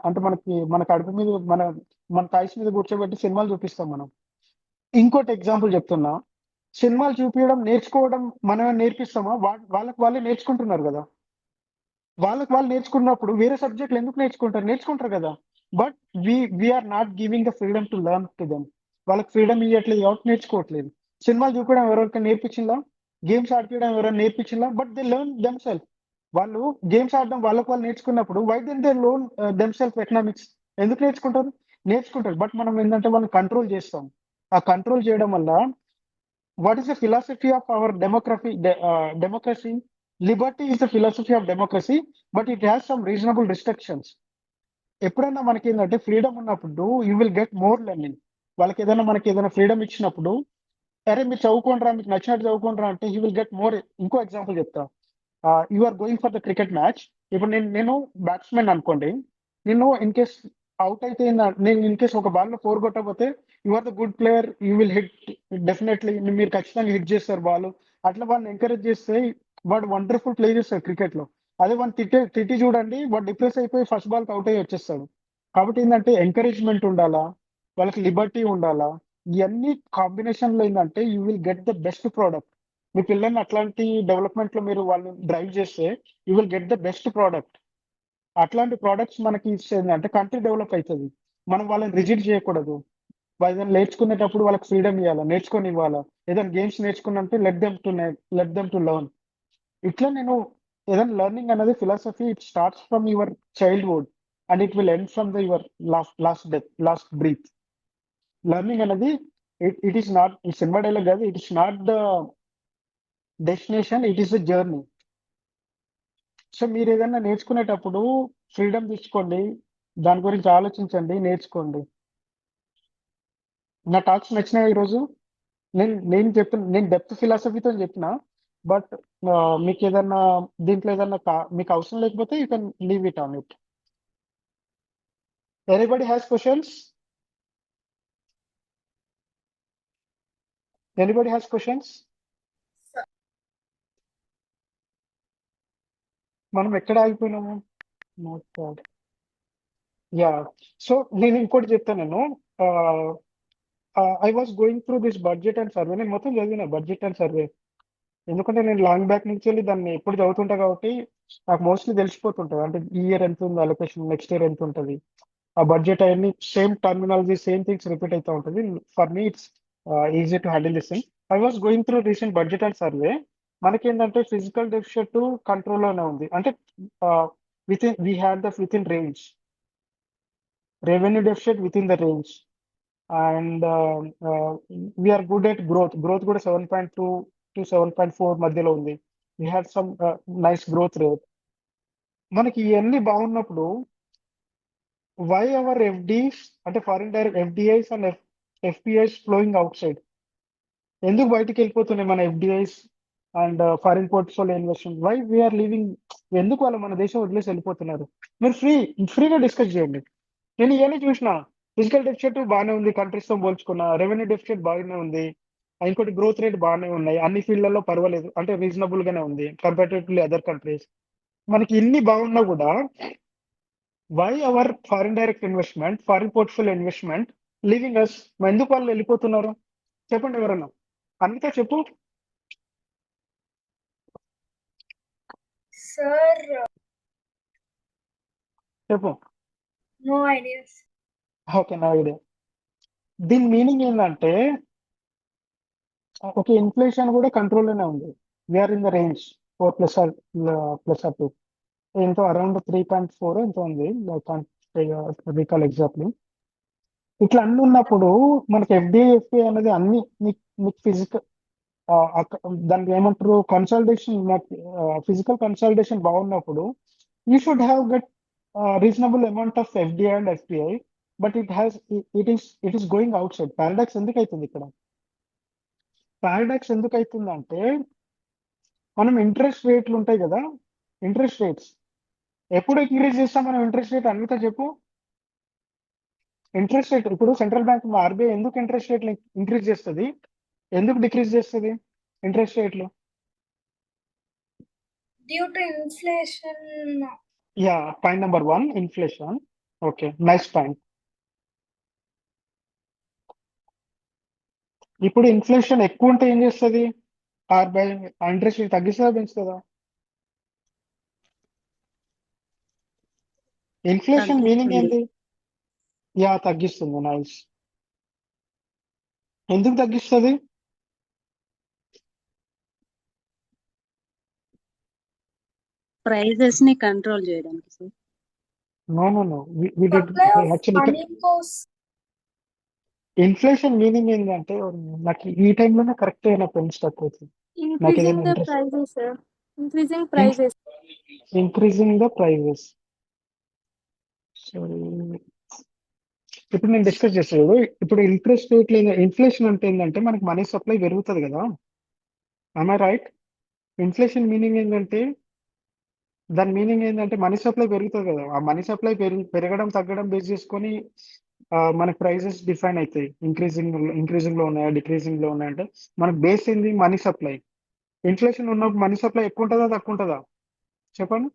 అంటే మన కడుపు మీద మన థైస్ మీద కూర్చోబెట్టి సినిమాలు చూపిస్తాం మనం. ఇంకోటి ఎగ్జాంపుల్ చెప్తున్నా, సినిమాలు చూపించడం నేర్చుకోవడం మనమే నేర్పిస్తామా? వాళ్ళకి వాళ్ళే నేర్చుకుంటున్నారు కదా. వాళ్ళకి వాళ్ళు నేర్చుకున్నప్పుడు వేరే సబ్జెక్టులు ఎందుకు నేర్చుకుంటారు కదా. But we're not giving the freedom to learn to them. వాళ్ళకి ఫ్రీడమ్ ఇవ్వట్లేదు కాబట్టి నేర్చుకోవట్లేదు. సినిమాలు చూపించడం ఎవరికైనా నేర్పించిందా? గేమ్స్ ఆడిపించడం ఎవరైనా నేర్పించిందా? But they learn themselves. వాళ్ళు గేమ్స్ ఆడడం వాళ్ళకి వాళ్ళు నేర్చుకున్నప్పుడు why then they learn themselves economics. ఎందుకు నేర్చుకుంటారు. బట్ మనం ఏంటంటే వాళ్ళని కంట్రోల్ చేస్తాం. ఆ కంట్రోల్ చేయడం వల్ల what is the philosophy of our democracy? Liberty is the philosophy of democracy, but it has some reasonable restrictions. ఎప్పుడైనా మనకి ఏంటంటే ఫ్రీడమ్ ఉన్నప్పుడు you will get more learning. మనకి ఏదైనా ఫ్రీడమ్ ఇచ్చినప్పుడు, అరే మీరు చదువుకుంటారా, మీకు నచ్చినట్టు చదువుకుంటారా అంటే యూ విల్ గెట్ మోర్. ఇంకో ఎగ్జాంపుల్ చెప్తా. You are going for the cricket match. ఇప్పుడు నేను బ్యాట్స్మెన్ అనుకోండి. నేను ఇన్ కేస్ అవుట్ అయితే నేను ఇన్ కేస్ ఒక బాల్ లో 4 కొట్టకపోతే you are the good player, you will hit definitely. మీరు ఖచ్చితంగా హిట్ చేస్తారు బాల్. అట్లా వాళ్ళని ఎంకరేజ్ చేస్తే వాడు వండర్ఫుల్ ప్లే చేస్తాడు క్రికెట్ లో. అదే వాడిని తిట్టి చూడండి, వాడు డిప్రెస్ అయిపోయి ఫస్ట్ బాల్ అవుట్ అయ్యి వచ్చేస్తాడు. కాబట్టి ఏంటంటే ఎంకరేజ్మెంట్ ఉండాలా, వాళ్ళకి లిబర్టీ ఉండాలా. ఇవన్నీ కాంబినేషన్ లో ఏంటంటే you will get the best product. మీ పిల్లల్ని అట్లాంటి డెవలప్మెంట్ లో మీరు వాళ్ళని డ్రైవ్ చేస్తే you will get the best product. అట్లాంటి ప్రోడక్ట్స్ మనకి ఇచ్చేది అంటే కంట్రీ డెవలప్ అవుతుంది. మనం వాళ్ళని రిజిట్ చేయకూడదు. ఏదైనా నేర్చుకునేటప్పుడు వాళ్ళకి ఫ్రీడమ్ ఇవ్వాలా, నేర్చుకొని ఇవ్వాలా. ఏదైనా గేమ్స్ నేర్చుకున్నంటే లెట్ దెమ్ టు లెర్న్. ఇట్లా నేను ఏదైనా లెర్నింగ్ అనేది philosophy, it starts from your childhood and it will end from the your last breath. Learning అనేది ఇట్ ఈస్ నాట్, ఈ సినిమా డైలాగ్ కాదు, it is not the destination, it is the journey. So మీరు ఏదైనా నేర్చుకునేటప్పుడు freedom తీసుకోండి, దాని గురించి ఆలోచించండి, నేర్చుకోండి. నా టాక్స్ నచ్చినాయి ఈరోజు. నేను డెప్త్ ఫిలాసఫీతో చెప్పిన. బట్ మీకు ఏదన్నా దీంట్లో ఏదన్నా మీకు అవసరం లేకపోతే you can leave it on it. Anybody has questions? మనం ఎక్కడ ఆగిపోయినాము? యా. సో నేను ఇంకోటి చెప్తాను. నేను I was going through this budget and survey. నేను మొత్తం చదివిన బడ్జెట్ అండ్ సర్వే, ఎందుకంటే నేను లాంగ్ బ్యాక్ నుంచి వెళ్ళి దాన్ని ఎప్పుడు చదువుతుంటా కాబట్టి నాకు మోస్ట్లీ తెలిసిపోతుంటుంది. అంటే ఈ ఇయర్ ఎంత ఉంది అలొకేషన్, నెక్స్ట్ ఇయర్ ఎంత ఉంటుంది, ఆ బడ్జెట్ అవన్నీ same terminology, same things repeat అవుతూ ఉంటుంది. For me it's easy to handle this thing. I was going through recent budget and survey. మనకేంటంటే ఫిజికల్ డెఫిషిట్ కంట్రోల్లోనే ఉంది. అంటే we had the within range, revenue deficit within the range, and we're good at growth కూడా 7.2 to 7.4 మధ్యలో ఉంది. We had some nice growth rate. మనకి ఇవన్నీ బాగున్నప్పుడు వై అవర్ ఎఫ్డీస్ అంటే foreign direct FDIs and FPIs flowing outside? ఎందుకు బయటికి వెళ్ళిపోతున్నాయి మన FDIs and foreign portfolio investment? Why we're leaving? ఎందుకు వాళ్ళు మన దేశం వదిలేసి వెళ్ళిపోతున్నారు? మీరు ఫ్రీగా డిస్కస్ చేయండి. నేను ఇవన్నీ చూసిన. ఫిజికల్ డెఫిషిట్ బాగానే ఉంది, కంట్రీస్ తో పోల్చుకున్నా. రెవెన్యూ డెఫిషిట్ బాగానే ఉంది. ఇంకోటి గ్రోత్ రేట్ బాగానే ఉన్నాయి. అన్ని ఫీల్డ్లలో పర్వాలేదు, అంటే రీజనబుల్ గానే ఉంది కంపేరిటివ్లీ అదర్ కంట్రీస్. మనకి ఇన్ని బాగున్నా కూడా why our foreign direct investment, foreign portfolio investment leaving us? ఎందుకు వాళ్ళు వెళ్ళిపోతున్నారు చెప్పండి ఎవరన్నా. అన్నితో చెప్పు. సార్ చెప్పు. No ideas. ఓకే, నా ఐడియా. దీని మీనింగ్ ఏంటంటే ఓకే, ఇన్ఫ్లేషన్ కూడా కంట్రోల్లోనే ఉంది. వీఆర్ ఇన్ ద రేంజ్ 4+2, ఎంతో అరౌండ్ 3.4 ఎంతో ఉంది. Recall exactly. ఇట్లా అన్ని ఉన్నప్పుడు మనకి ఎఫ్డిఐ, ఎఫ్పిఐ అనేది అన్ని మీకు ఫిజికల్ దానికి ఏమంటారు కన్సల్టేషన్, ఫిజికల్ కన్సల్టేషన్ బాగున్నప్పుడు you should have get reasonable amount of FDI and FPI. But it is going out side. Paradox ఎందుకు అవుతుంది ఇక్కడ? పారాడాక్స్ ఎందుకు అవుతుందంటే మనం ఇంట్రెస్ట్ రేట్లు ఉంటాయి కదా, ఇంట్రెస్ట్ రేట్స్ ఎప్పుడు ఇంక్రీజ్ చేస్తాం మనం ఇంట్రెస్ట్ రేట్ అన్నితో చెప్పు. ఇంట్రెస్ట్ రేట్ ఇప్పుడు సెంట్రల్ బ్యాంక్ ఆర్బీఐ ఎందుకు ఇంట్రెస్ట్ రేట్లు ఇంక్రీజ్ చేస్తుంది, ఎందుకు డిక్రీజ్ చేస్తుంది ఇంట్రెస్ట్ రేట్లు? Due to inflation. Yeah, point number 1 inflation. Okay, nice point. ఇప్పుడు ఇన్ఫ్లేషన్ ఎక్కువ ఉంటే ఏం చేస్తుంది? ఆర్బీఐ ఇంట్రెస్ట్ రేట్ తగ్గిస్తుందా పెంచుతుందా? ఇన్ఫ్లేషన్ మీనింగ్ తగ్గిస్తుంది. ఏంది? యా, తగ్గిస్తుంది. నైస్. ఎందుకు తగ్గిస్తుంది? ప్రైజెస్ ని కంట్రోల్ చేయడానికి sir. No no no, we did Supply of actually money costs. Inflation meaning ఏంటంటే, నాకు ఈ టైంలోనే కరెక్ట్ అయిన పెన్స్ తక్కువ అవుతుంది. నాకు Increasing ఏదైనా the interest prices, sir. Increasing prices. Increasing the prices. So ఇప్పుడు నేను డిస్కస్ చేసేది, ఇప్పుడు ఇంట్రెస్ట్ రేట్లు ఇన్ఫ్లేషన్ అంటే ఏంటంటే మనకి మనీ సప్లై పెరుగుతుంది కదా, ఐ రైట్? ఇన్ఫ్లేషన్ మీనింగ్ ఏంటంటే, దాని మీనింగ్ ఏంటంటే మనీ సప్లై పెరుగుతుంది కదా, ఆ మనీ సప్లై పెరగడం తగ్గడం బేస్ చేసుకొని మనకి ప్రైజెస్ డిఫైన్ అవుతాయి. ఇంక్రీజింగ్ లో ఉన్నాయా, డిక్రీజింగ్ లో ఉన్నాయంటే మనకి బేస్ ఏంది? Money supply. ఇన్ఫ్లేషన్ ఉన్నప్పుడు మనీ సప్లై ఎక్కువ ఉంటుందా తక్కువ ఉంటుందా చెప్పండి?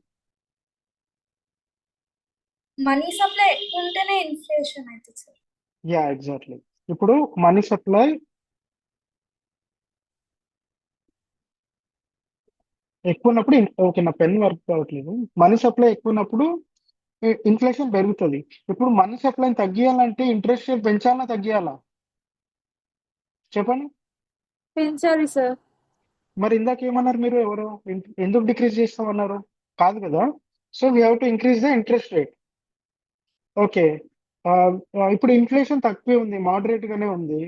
Money supply ఉంటేనే ఇన్ఫ్లేషన్ అవుతుంది సార్. Yeah, exactly. ఇప్పుడు మనీ సప్లై ఎక్కువ ఉన్నప్పుడు ఓకే, నా పెన్ వర్క్ కావట్లేదు. మనీ సప్లై ఎక్కువ ఉన్నప్పుడు ఇన్ఫ్లేషన్ పెరుగుతుంది. ఇప్పుడు మనీ సప్లైని తగ్గియాలంటే ఇంట్రెస్ట్ రేట్ పెంచాలా తగ్గియాలా చెప్పండి? Penchali, sir. మరి ఇందాక ఏమన్నారు మీరు? ఎవరు ఎందుకు డిక్రీజ్ చేస్తామన్నారు? కాదు కదా. So we have to increase the interest rate. Okay, ఇప్పుడు ఇన్ఫ్లేషన్ తక్కువే ఉంది, మోడరేట్ గానే ఉంది.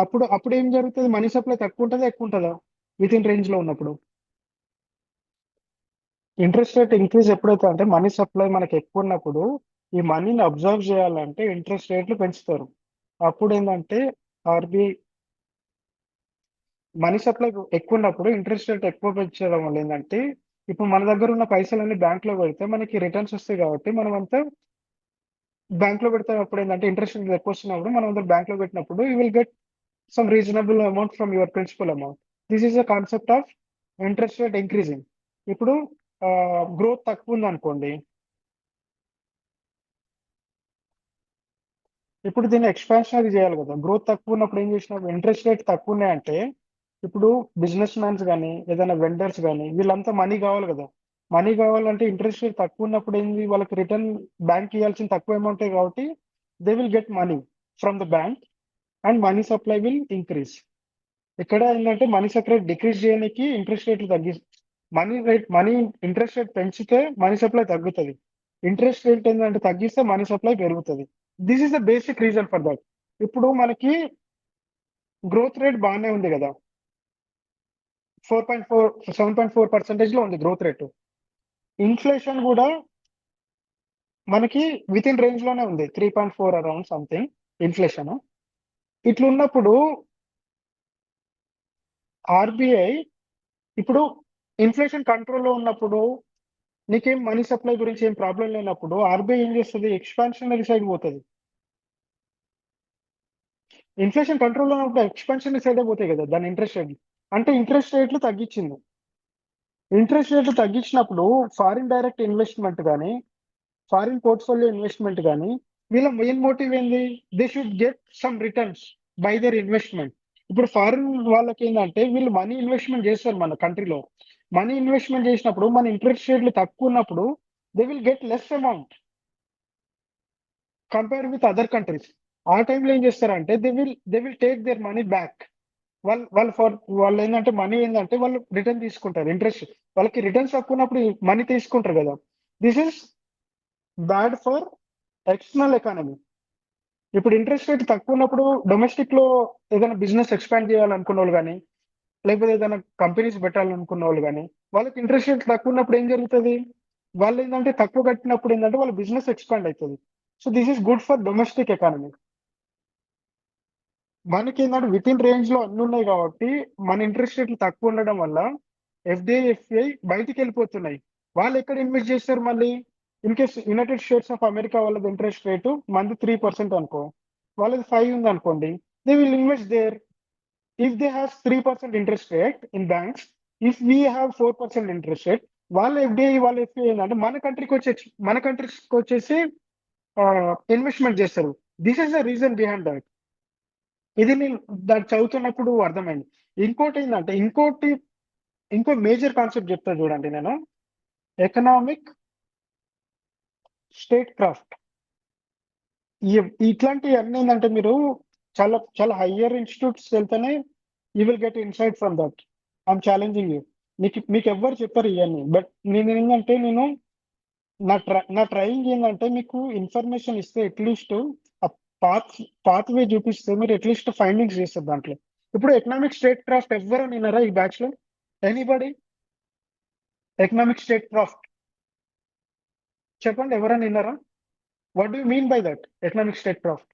అప్పుడు ఏం జరుగుతుంది? మనీ సప్లై తక్కువ ఉంటుందా ఎక్కువ ఉంటుందా విత్ ఇన్ రేంజ్ లో ఉన్నప్పుడు? ఇంట్రెస్ట్ రేట్ ఇంక్రీజ్ ఎప్పుడైతే అంటే మనీ సప్లై మనకి ఎక్కువ ఉన్నప్పుడు ఈ మనీని అబ్జర్వ్ చేయాలంటే ఇంట్రెస్ట్ రేట్లు పెంచుతారు. అప్పుడు ఏంటంటే ఆర్బీఐ మనీ సప్లై ఎక్కువ ఉన్నప్పుడు ఇంట్రెస్ట్ రేట్ ఎక్కువ పెంచడం వల్ల ఏంటంటే, ఇప్పుడు మన దగ్గర ఉన్న పైసలన్నీ బ్యాంక్ లో పెడితే మనకి రిటర్న్స్ వస్తాయి కాబట్టి మనం అంతా బ్యాంక్ లో పెడితే అప్పుడు ఏంటంటే ఇంట్రెస్ట్ రేట్ ఎక్కువ వస్తున్నప్పుడు మనం అందరూ బ్యాంక్ లో పెట్టినప్పుడు you will get some reasonable amount from your principal amount. This is the concept of interest rate increasing. ఇప్పుడు గ్రోత్ తక్కువ ఉంది అనుకోండి, ఇప్పుడు దీన్ని ఎక్స్పాన్షనరీ చేయాలి కదా. గ్రోత్ తక్కువ ఉన్నప్పుడు ఏం చేసినప్పుడు ఇంట్రెస్ట్ రేట్ తక్కువ ఉన్నాయంటే, ఇప్పుడు బిజినెస్ మ్యాన్స్ కానీ ఏదైనా వెండర్స్ కానీ వీళ్ళంతా మనీ కావాలి కదా. మనీ కావాలంటే ఇంట్రెస్ట్ రేట్ తక్కువ ఉన్నప్పుడు ఏంది? వాళ్ళకి రిటర్న్ బ్యాంక్ ఇవ్వాల్సిన తక్కువ అమౌంట్ కాబట్టి they will get money from the bank and money supply will increase. ఇక్కడ ఏంటంటే మనీ సప్లై డిక్రీజ్ చేయడానికి ఇంట్రెస్ట్ రేట్లు మనీ ఇంట్రెస్ట్ రేట్ పెంచితే మనీ సప్లై తగ్గుతుంది. ఇంట్రెస్ట్ రేట్ ఏంటంటే తగ్గిస్తే మనీ సప్లై పెరుగుతుంది. This is the basic reason for that. ఇప్పుడు మనకి గ్రోత్ రేట్ బాగానే ఉంది కదా, 7.4% లో ఉంది గ్రోత్ రేట్. ఇన్ఫ్లేషన్ కూడా మనకి విత్ ఇన్ రేంజ్ లోనే ఉంది, 3.4 అరౌండ్ సంథింగ్ ఇన్ఫ్లేషన్. ఇట్లున్నప్పుడు ఆర్బీఐ ఇప్పుడు ఇన్ఫ్లేషన్ కంట్రోల్లో ఉన్నప్పుడు నీకేం మనీ సప్లై గురించి ఏం ప్రాబ్లం లేనప్పుడు ఆర్బీఐ ఏం చేస్తుంది? ఎక్స్పాన్షనరీ సైడ్ పోతుంది. ఇన్ఫ్లేషన్ కంట్రోల్లో ఉన్నప్పుడు ఎక్స్పాన్షనరీ సైడే పోతాయి కదా దాని ఇంట్రెస్ట్ రేట్. అంటే ఇంట్రెస్ట్ రేట్లు తగ్గించింది. ఇంట్రెస్ట్ రేట్లు తగ్గించినప్పుడు ఫారిన్ డైరెక్ట్ ఇన్వెస్ట్మెంట్ కానీ ఫారిన్ పోర్ట్ఫోలియో ఇన్వెస్ట్మెంట్ కానీ వీళ్ళ మెయిన్ మోటివ్ ఏంది? They should get some returns by there investment. ఇప్పుడు ఫారిన్ వాళ్ళకి ఏంటంటే వీళ్ళు మనీ ఇన్వెస్ట్మెంట్ చేస్తారు మన కంట్రీలో. మనీ ఇన్వెస్ట్మెంట్ చేసినప్పుడు మన ఇంట్రెస్ట్ రేట్లు తక్కువ ఉన్నప్పుడు they will get less amount compare with other countries. ఆ టైంలో ఏం చేస్తారంటే they will take their money back. వాళ్ళు ఏంటంటే మనీ ఏంటంటే వాళ్ళు రిటర్న్ తీసుకుంటారు. ఇంట్రెస్ట్ వాళ్ళకి రిటర్న్స్ తక్కువ ఉన్నప్పుడు మనీ తీసుకుంటారు కదా. This is bad for external economy. ఇప్పుడు ఇంట్రెస్ట్ రేట్ తక్కువ ఉన్నప్పుడు డొమెస్టిక్ లో ఏదైనా బిజినెస్ ఎక్స్పాండ్ చేయాలనుకున్న వాళ్ళు కానీ లేకపోతే ఏదైనా కంపెనీస్ పెట్టాలనుకున్న వాళ్ళు కానీ వాళ్ళకి ఇంట్రెస్ట్ రేట్ తక్కువ ఉన్నప్పుడు ఏం జరుగుతుంది? వాళ్ళు ఏంటంటే తక్కువ కట్టినప్పుడు ఏంటంటే వాళ్ళ బిజినెస్ ఎక్స్పాండ్ అవుతుంది. So this is good for domestic economy. మనకి ఏంటంటే విత్ ఇన్ రేంజ్ లో అన్ని ఉన్నాయి కాబట్టి మన ఇంట్రెస్ట్ రేట్లు తక్కువ ఉండడం వల్ల ఎఫ్డిఐ ఎఫ్ఐ బయటికి వెళ్ళిపోతున్నాయి. వాళ్ళు ఎక్కడ ఇన్వెస్ట్ చేస్తారు మళ్ళీ? In case United States of America వాళ్ళది ఇంట్రెస్ట్ రేటు మంది 3% అనుకో, వాళ్ళది 5 ఉంది అనుకోండి, they will invest there. If they have 3% interest rate in banks, if we have 4% interest rate, వాళ్ళ ఎఫ్డిఐ వాళ్ళ ఎఫ్ఐ ఏంటంటే మన కంట్రీకి వచ్చేసి ఇన్వెస్ట్మెంట్ చేస్తారు. This is the reason behind that. ఇది నేను దాన్ని చదువుతున్నప్పుడు అర్థమైంది. ఇంకోటి ఏంటంటే ఇంకో మేజర్ కాన్సెప్ట్ చెప్తా చూడండి నేను. Economic state craft. ఇట్లాంటి అన్ని ఏంటంటే మీరు చాలా చాలా హయ్యర్ ఇన్స్టిట్యూట్స్ వెళ్తేనే you will get insight from that. I'm challenging you. మీకు ఎవ్వరు చెప్పారు ఇవన్నీ, బట్ నేను నా ట్రైయింగ్ ఏంటంటే మీకు ఇన్ఫర్మేషన్ ఇస్తే అట్లీస్ట్ పాత్ వే చూపిస్తే మీరు అట్లీస్ట్ ఫైండింగ్స్ చేస్తారు దాంట్లో. ఇప్పుడు ఎకనామిక్ స్టేట్ క్రాఫ్ట్ ఎవ్వరు విన్నారా ఈ బ్యాచ్ లో? ఎనీబడి? ఎకనామిక్ స్టేట్ క్రాఫ్ట్ చెప్పండి, ఎవరైనా విన్నారా? What do mean by that economic state craft?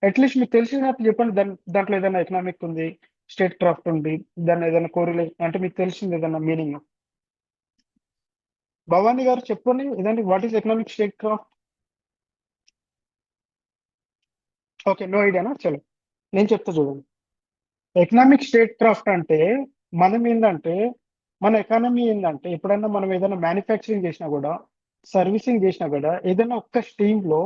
At least మీకు తెలిసినట్టు చెప్పండి. దాంట్లో ఏదైనా ఎకనామిక్ ఉంది, స్టేట్ క్రాఫ్ట్ ఉంది, దాన్ని ఏదైనా కోరిలేషన్ అంటే మీకు తెలిసింది ఏదైనా మీనింగ్. భవానీ గారు చెప్పండి ఏదండి, what is economic statecraft? Okay, no ఐడియానా? చలో నేను చెప్తా చూడండి. ఎకనామిక్ స్టేట్ క్రాఫ్ట్ అంటే మనం ఏంటంటే, మన ఎకానమీ ఏంటంటే, ఎప్పుడైనా మనం ఏదైనా మ్యానుఫ్యాక్చరింగ్ చేసినా కూడా, సర్వీసింగ్ చేసినా కూడా, ఏదైనా ఒక్క స్ట్రీమ్ లో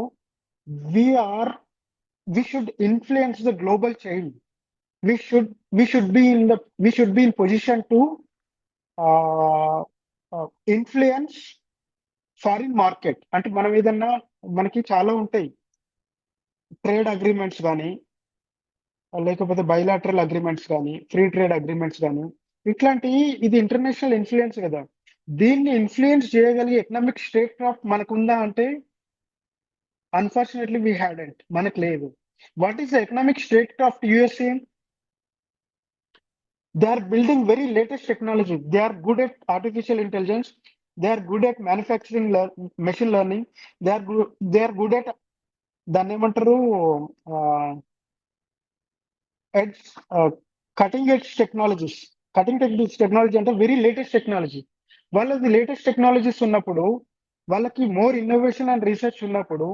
we should influence the global change. We should be in position to influence foreign market. అంటే మనం ఏదన్నా మనకి చాలా ఉంటాయి ట్రేడ్ అగ్రిమెంట్స్ కానీ, లేకపోతే బైలాటరల్ అగ్రిమెంట్స్ కానీ, ఫ్రీ ట్రేడ్ అగ్రిమెంట్స్ కానీ, ఇట్లాంటివి. ఇది ఇంటర్నేషనల్ ఇన్ఫ్లుయెన్స్ కదా. దీన్ని ఇన్ఫ్లుయెన్స్ చేయగలిగే ఎకనామిక్ స్టేట్ క్రాఫ్ట్ మనకుందా అంటే అన్ఫార్చునేట్లీ వీ హ్యాడెంట్, మనకు లేదు. What is the economic state craft USA? They are building very latest technology. They are good at artificial intelligence. They are good at manufacturing, machine learning. They are good at దాన్ని ఏమంటారు, cutting edge technologies. Cutting edge technology అంటే very latest technology. వాళ్ళది latest technologies ఉన్నప్పుడు, వాళ్ళకి more innovation and research ఉన్నప్పుడు,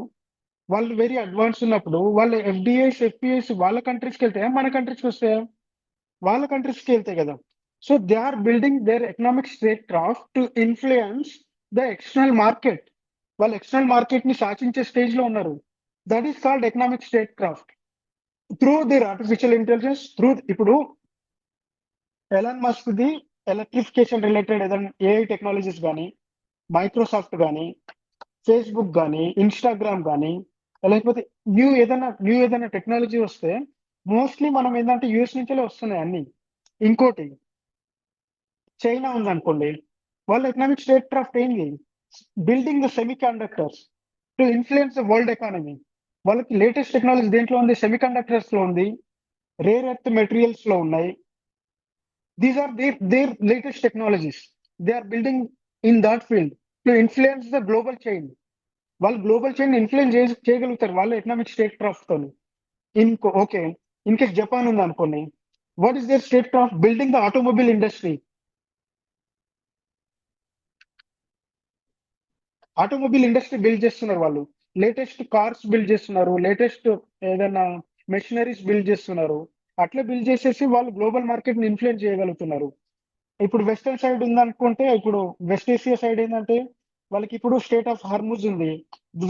వాళ్ళు very advance ఉన్నప్పుడు, వాళ్ళ ఎఫ్డిఐస్ ఎఫ్పిఐస్ వాళ్ళ కంట్రీస్కి వెళ్తాయా, మన కంట్రీస్కి వస్తాయా? వాళ్ళ కంట్రీస్కి వెళ్తాయి కదా. So they are building their economic statecraft to influence the external market. వాళ్ళు ఎక్స్టర్నల్ మార్కెట్ ని శాసించే స్టేజ్ లో ఉన్నారు. That is called economic statecraft through their artificial intelligence. ఇప్పుడు Elon Musk the electrification related ఏదైనా AI technologies కానీ, Microsoft కానీ, Facebook కానీ, ఇన్స్టాగ్రామ్ కానీ, లేకపోతే న్యూ ఏదైనా టెక్నాలజీ వస్తే మోస్ట్లీ మనం ఏంటంటే యూఎస్ నుంచే వస్తున్నాయి అన్ని. ఇంకోటి చైనా ఉందనుకోండి, వాళ్ళ ఎకనామిక్ స్టేట్ క్రాఫ్ట్ ఏంటి? Building the semi conductors to influence the world economy. వాళ్ళకి లేటెస్ట్ టెక్నాలజీ దేంట్లో ఉంది? సెమీ కండక్టర్స్ లో ఉంది, రేర్ ఎర్త్ మెటీరియల్స్ లో ఉన్నాయి. These are their latest technologies. They are building in that field to influence the global chain. వాళ్ళు global chain influence చేయగలుగుతారు వాళ్ళ ఎకనామిక్ స్టేట్ క్రాఫ్ట్ తో. ఓకే, ఇన్ కేస్ జపాన్ ఉంది అనుకోండి, what is their statecraft? Building the automobile industry. Automobile industry build చేస్తున్నారు వాళ్ళు. Latest cars build చేస్తున్నారు, latest ఏదైనా మెషినరీస్ బిల్డ్ చేస్తున్నారు. అట్లా బిల్డ్ చేసేసి వాళ్ళు గ్లోబల్ మార్కెట్ ని ఇన్ఫ్లుయెన్స్ చేయగలుగుతున్నారు. ఇప్పుడు వెస్టర్న్ సైడ్ ఉందనుకుంటే, ఇప్పుడు వెస్ట్ ఏషియా సైడ్ ఏంటంటే వాళ్ళకి ఇప్పుడు స్టేట్ ఆఫ్ హార్ముజ్ ఉంది.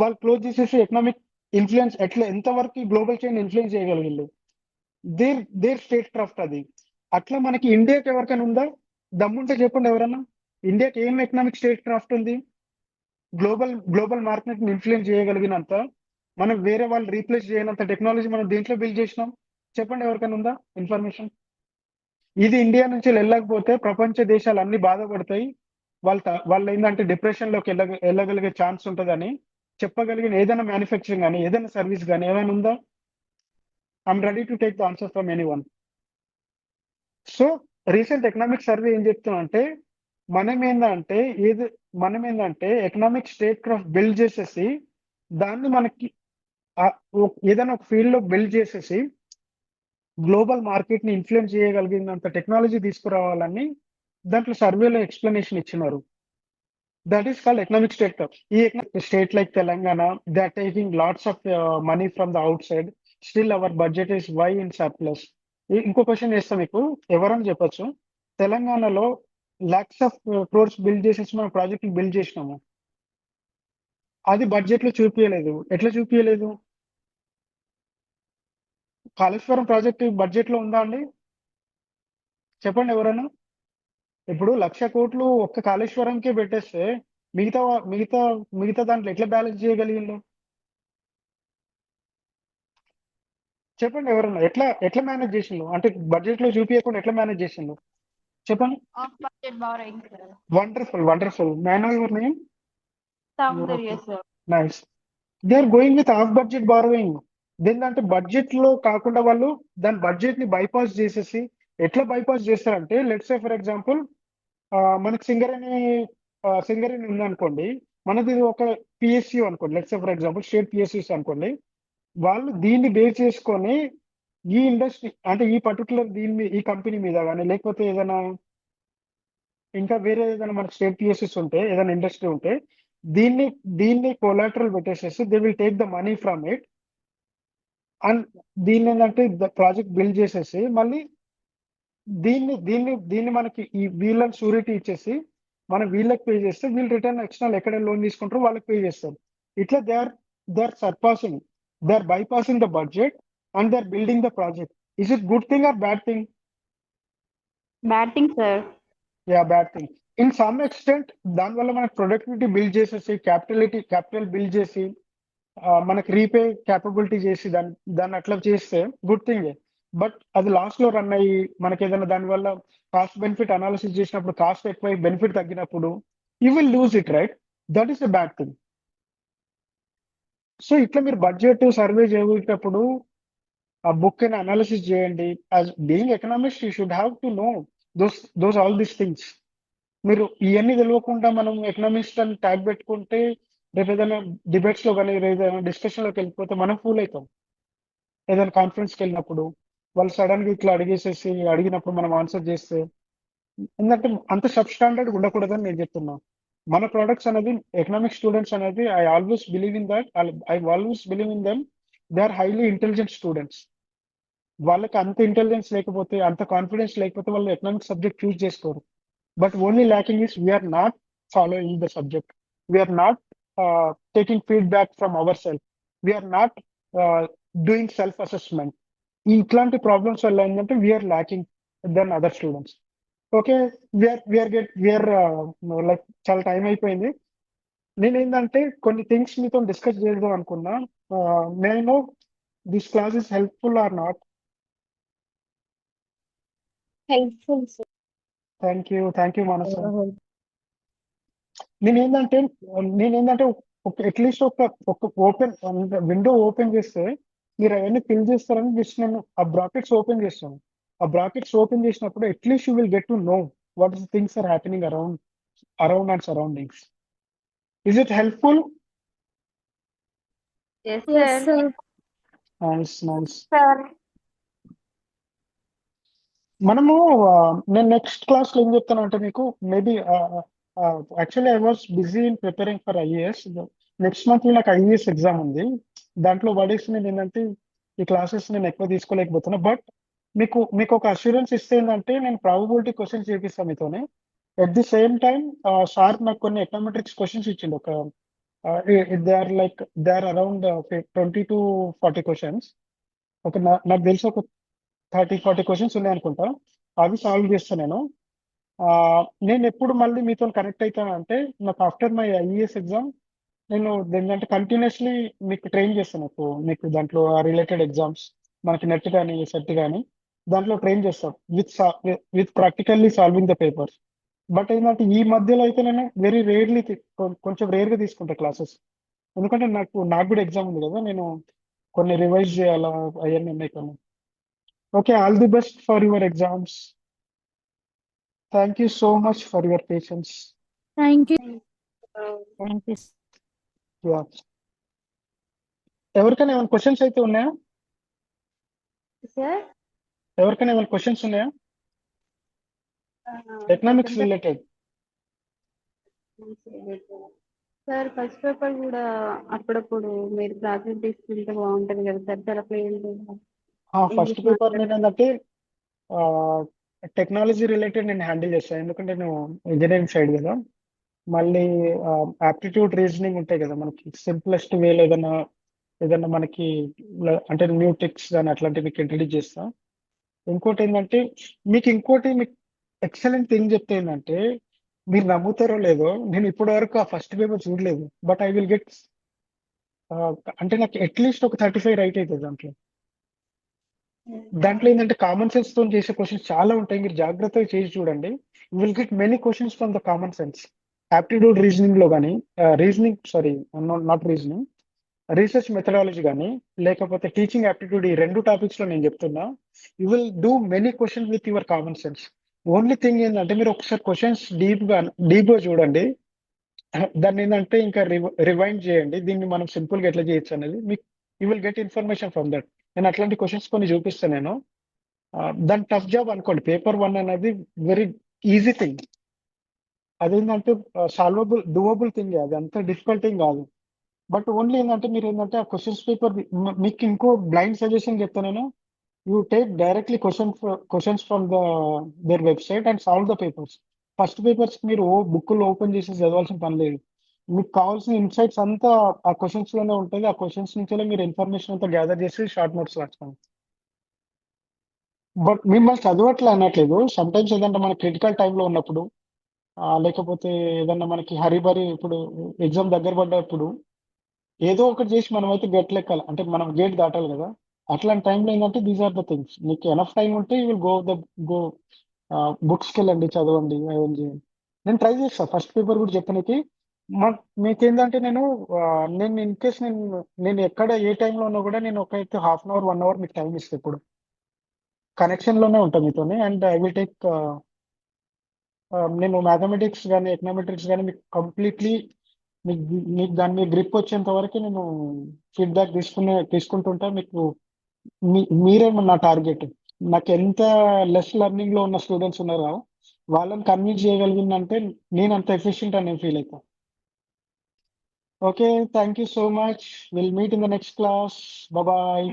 వాళ్ళు క్లోజ్ చేసేసి ఎకనామిక్ ఇన్ఫ్లుయెన్స్ ఎంతవరకు గ్లోబల్ చైన్ ఇన్ఫ్లుయెన్స్ చేయగలిగిండు. దేర్ స్టేట్ క్రాఫ్ట్ అది. అట్లా మనకి ఇండియాకి ఎవరికైనా ఉందా? దమ్ముంటే చెప్పండి ఎవరన్నా. ఇండియాకి ఏం ఎకనామిక్ స్టేట్ క్రాఫ్ట్ ఉంది? గ్లోబల్ మార్కెట్ ని ఇన్ఫ్లుయెన్స్ చేయగలిగినంత, మనం వేరే వాళ్ళు రీప్లేస్ చేయనంత టెక్నాలజీ మనం దేంట్లో బిల్డ్ చేసినాం? చెప్పండి ఎవరికైనా ఉందా ఇన్ఫర్మేషన్? ఇది ఇండియా నుంచి వెళ్ళకపోతే ప్రపంచ దేశాలు అన్ని బాధపడతాయి. వాళ్ళు ఏంటంటే డిప్రెషన్ లోకి వెళ్ళగలిగే ఛాన్స్ ఉంటుందని చెప్పగలిగిన ఏదైనా మ్యానుఫ్యాక్చరింగ్ కానీ, ఏదైనా సర్వీస్ కానీ ఏమైనా ఉందా? I'm ready to take the answer from any one. So recent economic survey ఏం చెప్తున్నా మనం ఏంటంటే ఎకనామిక్ స్టేట్ క్రాఫ్ట్ బిల్డ్ చేసేసి దాన్ని మనకి ఏదైనా ఒక ఫీల్డ్ లో బిల్డ్ చేసేసి గ్లోబల్ మార్కెట్ ని ఇన్ఫ్లుయెన్స్ చేయగలిగినంత టెక్నాలజీ తీసుకురావాలని దాంట్లో సర్వేలో ఎక్స్ప్లెనేషన్ ఇచ్చినారు. That is called economic state. ఈ state like Telangana, they are taking lots of money from the outside, still our budget is why in surplus. ఇంకో క్వశ్చన్ చేస్తాం మీకు, ఎవరని చెప్పొచ్చు, తెలంగాణలో లాక్స్ ఆఫ్ క్రోర్స్ బిల్డ్ చేసేసి మనం ప్రాజెక్ట్ బిల్డ్ చేసినాము, అది బడ్జెట్ లో చూపించలేదు. ఎట్లా చూపించలేదు? కాళేశ్వరం ప్రాజెక్ట్ బడ్జెట్ లో ఉందా అండి? చెప్పండి ఎవరైనా. ఇప్పుడు 1,00,000 కోట్లు ఒక్క కాళేశ్వరంకే పెట్టేస్తే మిగతా మిగతా మిగతా దాంట్లో ఎట్లా బ్యాలెన్స్ చేయగలిగిండు? చెప్పండి ఎవరన్నా, ఎట్లా ఎట్లా మేనేజ్ చేసిండు? అంటే బడ్జెట్ లో చూపించకుండా ఎట్లా మేనేజ్ చేసిండు చెప్పండి. Off budget borrowing, sir. Wonderful wonderful. May I know your name? Soundarya, sir. Nice. They are going with off budget borrowing. దేనికంటే బడ్జెట్ లో కాకుండా వాళ్ళు దాని బడ్జెట్ ని బైపాస్ చేసేసి, ఎట్లా బైపాస్ చేస్తారంటే, లెట్స్ సే ఫర్ ఎగ్జాంపుల్ మనకి సింగరేణి ఉందనుకోండి, మనది ఒక పిఎస్యూ అనుకోండి, let's say for example state PSUs అనుకోండి. వాళ్ళు దీన్ని బేస్ చేసుకొని ఈ ఇండస్ట్రీ అంటే ఈ పర్టికులర్ ఈ కంపెనీ మీద కానీ, లేకపోతే ఏదైనా ఇంకా వేరే ఏదైనా మనకి స్టేట్ పిఎస్ఎస్ ఉంటే, ఏదైనా ఇండస్ట్రీ ఉంటే, దీన్ని దీన్ని కొలాటరల్ పెట్టేసేసి they will take the money from it and దీన్ని ఏంటంటే ప్రాజెక్ట్ బిల్డ్ చేసేసి మళ్ళీ దీన్ని మనకి ఈ వీళ్ళని షూరిటీ ఇచ్చేసి మనం వీళ్ళకి పే చేస్తే వీళ్ళు రిటర్న్ ఎక్స్టర్నల్ ఎక్కడ లోన్ తీసుకుంటారో వాళ్ళకి పే చేస్తారు. ఇట్లా they are surpassing, they are bypassing the budget and they are building the project. Is it good thing or bad thing? Bad thing, sir. Yeah, bad thing in some extent. దానివల్ల మనకు productivity build చేసేసి, capital build చేసి, మనకి repay capability చేసి దాన్ని అట్లా చేస్తే good thing. But అది లాస్ట్ లో రన్ అయ్యి మనకి ఏదైనా దానివల్ల కాస్ట్ బెనిఫిట్ అనాలిసిస్ చేసినప్పుడు కాస్ట్ ఎక్కువ బెనిఫిట్ తగ్గినప్పుడు you will lose it, right? That is the bad thing. So ఇట్లా మీరు బడ్జెట్ సర్వే చేసేటప్పుడు ఆ బుక్ ని అనాలిసిస్ చేయండి. As being economist you should have to know those all these things. మీరు ఇవన్నీ తెలియకుండా మనం ఎకనామిస్ట్ అని ట్యాగ్ పెట్టుకుంటే రేపు ఏదైనా డిబేట్స్ లో కానీ ఏదైనా డిస్కషన్ లోకి వెళ్ళిపోతే మనం ఫూల్ అవుతాం. ఏదైనా కాన్ఫరెన్స్కి వెళ్ళినప్పుడు వాళ్ళు సడన్ గా ఇట్లా అడిగినప్పుడు మనం ఆన్సర్ చేస్తే, ఎందుకంటే అంత సబ్ స్టాండర్డ్ ఉండకూడదని నేను చెప్తున్నా. మన ప్రొడక్ట్స్ అనేది ఎకనామిక్ స్టూడెంట్స్ అనేది I always believe in them. They are highly intelligent students. వాళ్ళకి అంత ఇంటెలిజెన్స్ లేకపోతే, అంత కాన్ఫిడెన్స్ లేకపోతే వాళ్ళు ఎకనామిక్ సబ్జెక్ట్ చూస్ చేసుకోరు. But only lacking is we are not following the subject. We are not taking feedback from ourselves. We are not doing self-assessment. ఇట్లాంటి problems వల్ల ఏంటంటే we're lacking then other students. Okay, we're like చాలా time అయిపోయింది. నేను ఏంటంటే కొన్ని things మీతో discuss చేద్దాం అనుకున్నా. నేను this class is helpful or not? Helpful, sir. Thank you మనసు. నేనేంటంటే అట్లీస్ట్ ఒక ఓపెన్ విండో ఓపెన్ చేస్తే మీరు అవన్నీ ఫిల్ చేస్తారని జస్ట్ నేను ఆ బ్రాకెట్స్ ఓపెన్ చేస్తాను. ఆ బ్రాకెట్స్ ఓపెన్ చేసినప్పుడు at least you will get to know what is things are happening around and surroundings. Is it helpful? Yes, Yes, sir. sir. నైస్. Sir. మనము నేను నెక్స్ట్ క్లాస్ లో ఏం చెప్తాను అంటే మీకు maybe actually I was busy in preparing for IAS. Next month నాకు IAS exam ఉంది. దాంట్లో పడేసి నేను ఏంటంటే ఈ క్లాసెస్ నేను ఎక్కువ తీసుకోలేకపోతున్నా. బట్ మీకు ఒక అష్యూరెన్స్ ఇస్తే ఏంటంటే నేను ప్రాబబిలిటీ క్వశ్చన్స్ చేపిస్తాను మీతోనే. At the same time sir నాకు కొన్ని ఎకనామెట్రిక్స్ క్వశ్చన్స్ ఇచ్చిండు. They are around 20 to 40 questions. నాకు తెలిసి ఒక 30-40 క్వశ్చన్స్ ఉన్నాయి అనుకుంటా. అవి సాల్వ్ చేస్తాను నేను. నేను ఎప్పుడు మళ్ళీ మీతో కనెక్ట్ అవుతాను అంటే నాకు ఆఫ్టర్ మై ఐఏఎస్ ఎగ్జామ్ నేను ఏంటంటే కంటిన్యూస్లీ మీకు ట్రైన్ చేస్తాను. మీకు దాంట్లో రిలేటెడ్ ఎగ్జామ్స్ మనకి నెట్ కానీ సెట్ కానీ దాంట్లో ట్రైన్ చేస్తాం with practically solving the papers. But ఏంటంటే ఈ మధ్యలో అయితే నేను వెరీ రేర్లీ కొంచెం రేర్గా తీసుకుంటా క్లాసెస్. ఎందుకంటే నాకు కూడా ఎగ్జామ్ ఉంది కదా, నేను కొన్ని రివైజ్ చేయాలా అవన్నీ ఉన్నాయి కొన్ని. Okay, all the best for your exams. Thank you so much for your patience. Thank you. Thank you. Yeah. ఎవరికైనా ఏమైనా క్వశ్చన్స్ అయితే ఉన్నాయా? Sir. ఎవరికైనా ఏమైనా క్వశ్చన్స్ ఉన్నాయా? Economics related. Sir first paper కూడా అప్పుడప్పుడు మీరు ప్రాజెక్ట్ తీసుకుంటే బాగుంటుంది కదా సార్, చాలా ప్లేన్ ఫస్ట్ పేపర్ నేను ఏంటంటే టెక్నాలజీ రిలేటెడ్ నేను హ్యాండిల్ చేస్తాను, ఎందుకంటే నేను ఇంజనీరింగ్ సైడ్ కదా. మళ్ళీ ఆప్టిట్యూడ్ రీజనింగ్ ఉంటాయి కదా మనకి, సింప్లెస్ట్ వేలో ఏదైనా మనకి అంటే న్యూ టెక్స్ కానీ అట్లాంటివి మీకు ఇంట్రడ్యూస్ చేస్తా. ఇంకోటి ఏంటంటే మీకు ఎక్సలెంట్ థింగ్ చెప్తే ఏంటంటే, మీరు నమ్ముతారో లేదో, నేను ఇప్పటి వరకు ఆ ఫస్ట్ పేపర్ చూడలేదు, బట్ ఐ విల్ గెట్ అంటే నాకు అట్లీస్ట్ ఒక 35 రైట్ అవుతుంది దాంట్లో. దాంట్లో ఏంటంటే కామన్ సెన్స్ తో చేసే క్వశ్చన్స్ చాలా ఉంటాయి, మీరు జాగ్రత్తగా చేసి చూడండి. You will get many questions from the common sense. Aptitude reasoning లో కానీ నాట్ రీజనింగ్, రీసెర్చ్ మెథడాలజీ కానీ లేకపోతే టీచింగ్ ఆప్టిట్యూడ్, ఈ 2 టాపిక్స్ లో నేను చెప్తున్నా, you will do many questions with your common sense. Only thing ఏంటంటే మీరు ఒకసారి క్వశ్చన్స్ డీప్ గా చూడండి, దాన్ని ఏంటంటే ఇంకా రివైండ్ చేయండి, దీన్ని మనం సింపుల్ గా ఎట్లా చేయొచ్చు అనేది మీకు you will get information from that. నేను అట్లాంటి క్వశ్చన్స్ కొన్ని చూపిస్తాను నేను. దాని టఫ్ జాబ్ అనుకోండి, పేపర్ 1 అనేది వెరీ ఈజీ థింగ్. అదేంటంటే సాల్వబుల్ డూవబుల్ థింగ్, అది అంత డిఫికల్ట్ థింగ్ కాదు. బట్ ఓన్లీ ఏంటంటే మీరు ఏంటంటే ఆ క్వశ్చన్స్ పేపర్, మీకు ఇంకో బ్లైండ్ సజెషన్ చెప్తాను నేను, you take directly questions from there website and solve the papers. First papers మీరు బుక్లు ఓపెన్ చేసి చదవాల్సిన పని లేదు, మీకు కావాల్సిన ఇన్సైట్స్ అంతా ఆ క్వశ్చన్స్ లోనే ఉంటుంది. ఆ క్వశ్చన్స్ నుంచి మీరు ఇన్ఫర్మేషన్ అంతా గ్యాదర్ చేసి షార్ట్ నోట్స్ రాసుకోండి. బట్ మిమ్మల్ని చదవట్లే అనట్లేదు, సమ్ టైమ్స్ ఏదంటే మన క్రిటికల్ టైంలో ఉన్నప్పుడు, లేకపోతే ఏదన్నా మనకి హరిబరి, ఇప్పుడు ఎగ్జామ్ దగ్గర పడ్డప్పుడు ఏదో ఒకటి చేసి మనం అయితే గేట్ లెక్కాలి, అంటే మనం గేట్ దాటాలి కదా. అట్లాంటి టైంలో ఏంటంటే దీస్ ఆర్ ద థింగ్స్. మీకు ఎనఫ్ టైం ఉంటే యూ విల్ గో బుక్స్కి వెళ్ళండి, చదవండి, అదేం చేయండి. నేను ట్రై చేస్తాను ఫస్ట్ పేపర్ కూడా చెప్పడానికి. మీకేంటంటే నేను ఇన్ కేస్ నేను ఎక్కడ ఏ టైంలో ఉన్నా కూడా నేను ఒక హాఫ్ అన్ అవర్ 1 అవర్ మీకు టైం ఇస్తాను, ఇప్పుడు కనెక్షన్ లోనే ఉంటాను మీతోనే. అండ్ ఐ విల్ టేక్ నేను మ్యాథమెటిక్స్ కానీ ఎకనామెట్రిక్స్ కానీ మీకు కంప్లీట్లీ మీకు దాని మీద గ్రిప్ వచ్చేంత వరకు నేను ఫీడ్బ్యాక్ తీసుకుంటుంటా. మీకు మీరే నా టార్గెట్. నాకు ఎంత లెస్ లెర్నింగ్ లో ఉన్న స్టూడెంట్స్ ఉన్నారో వాళ్ళని కన్విన్స్ చేయగలిగిందంటే నేను అంత ఎఫిషియెంట్ అని నేను ఫీల్ అవుతాను. Okay, thank you so much. Will meet in the next class. Bye.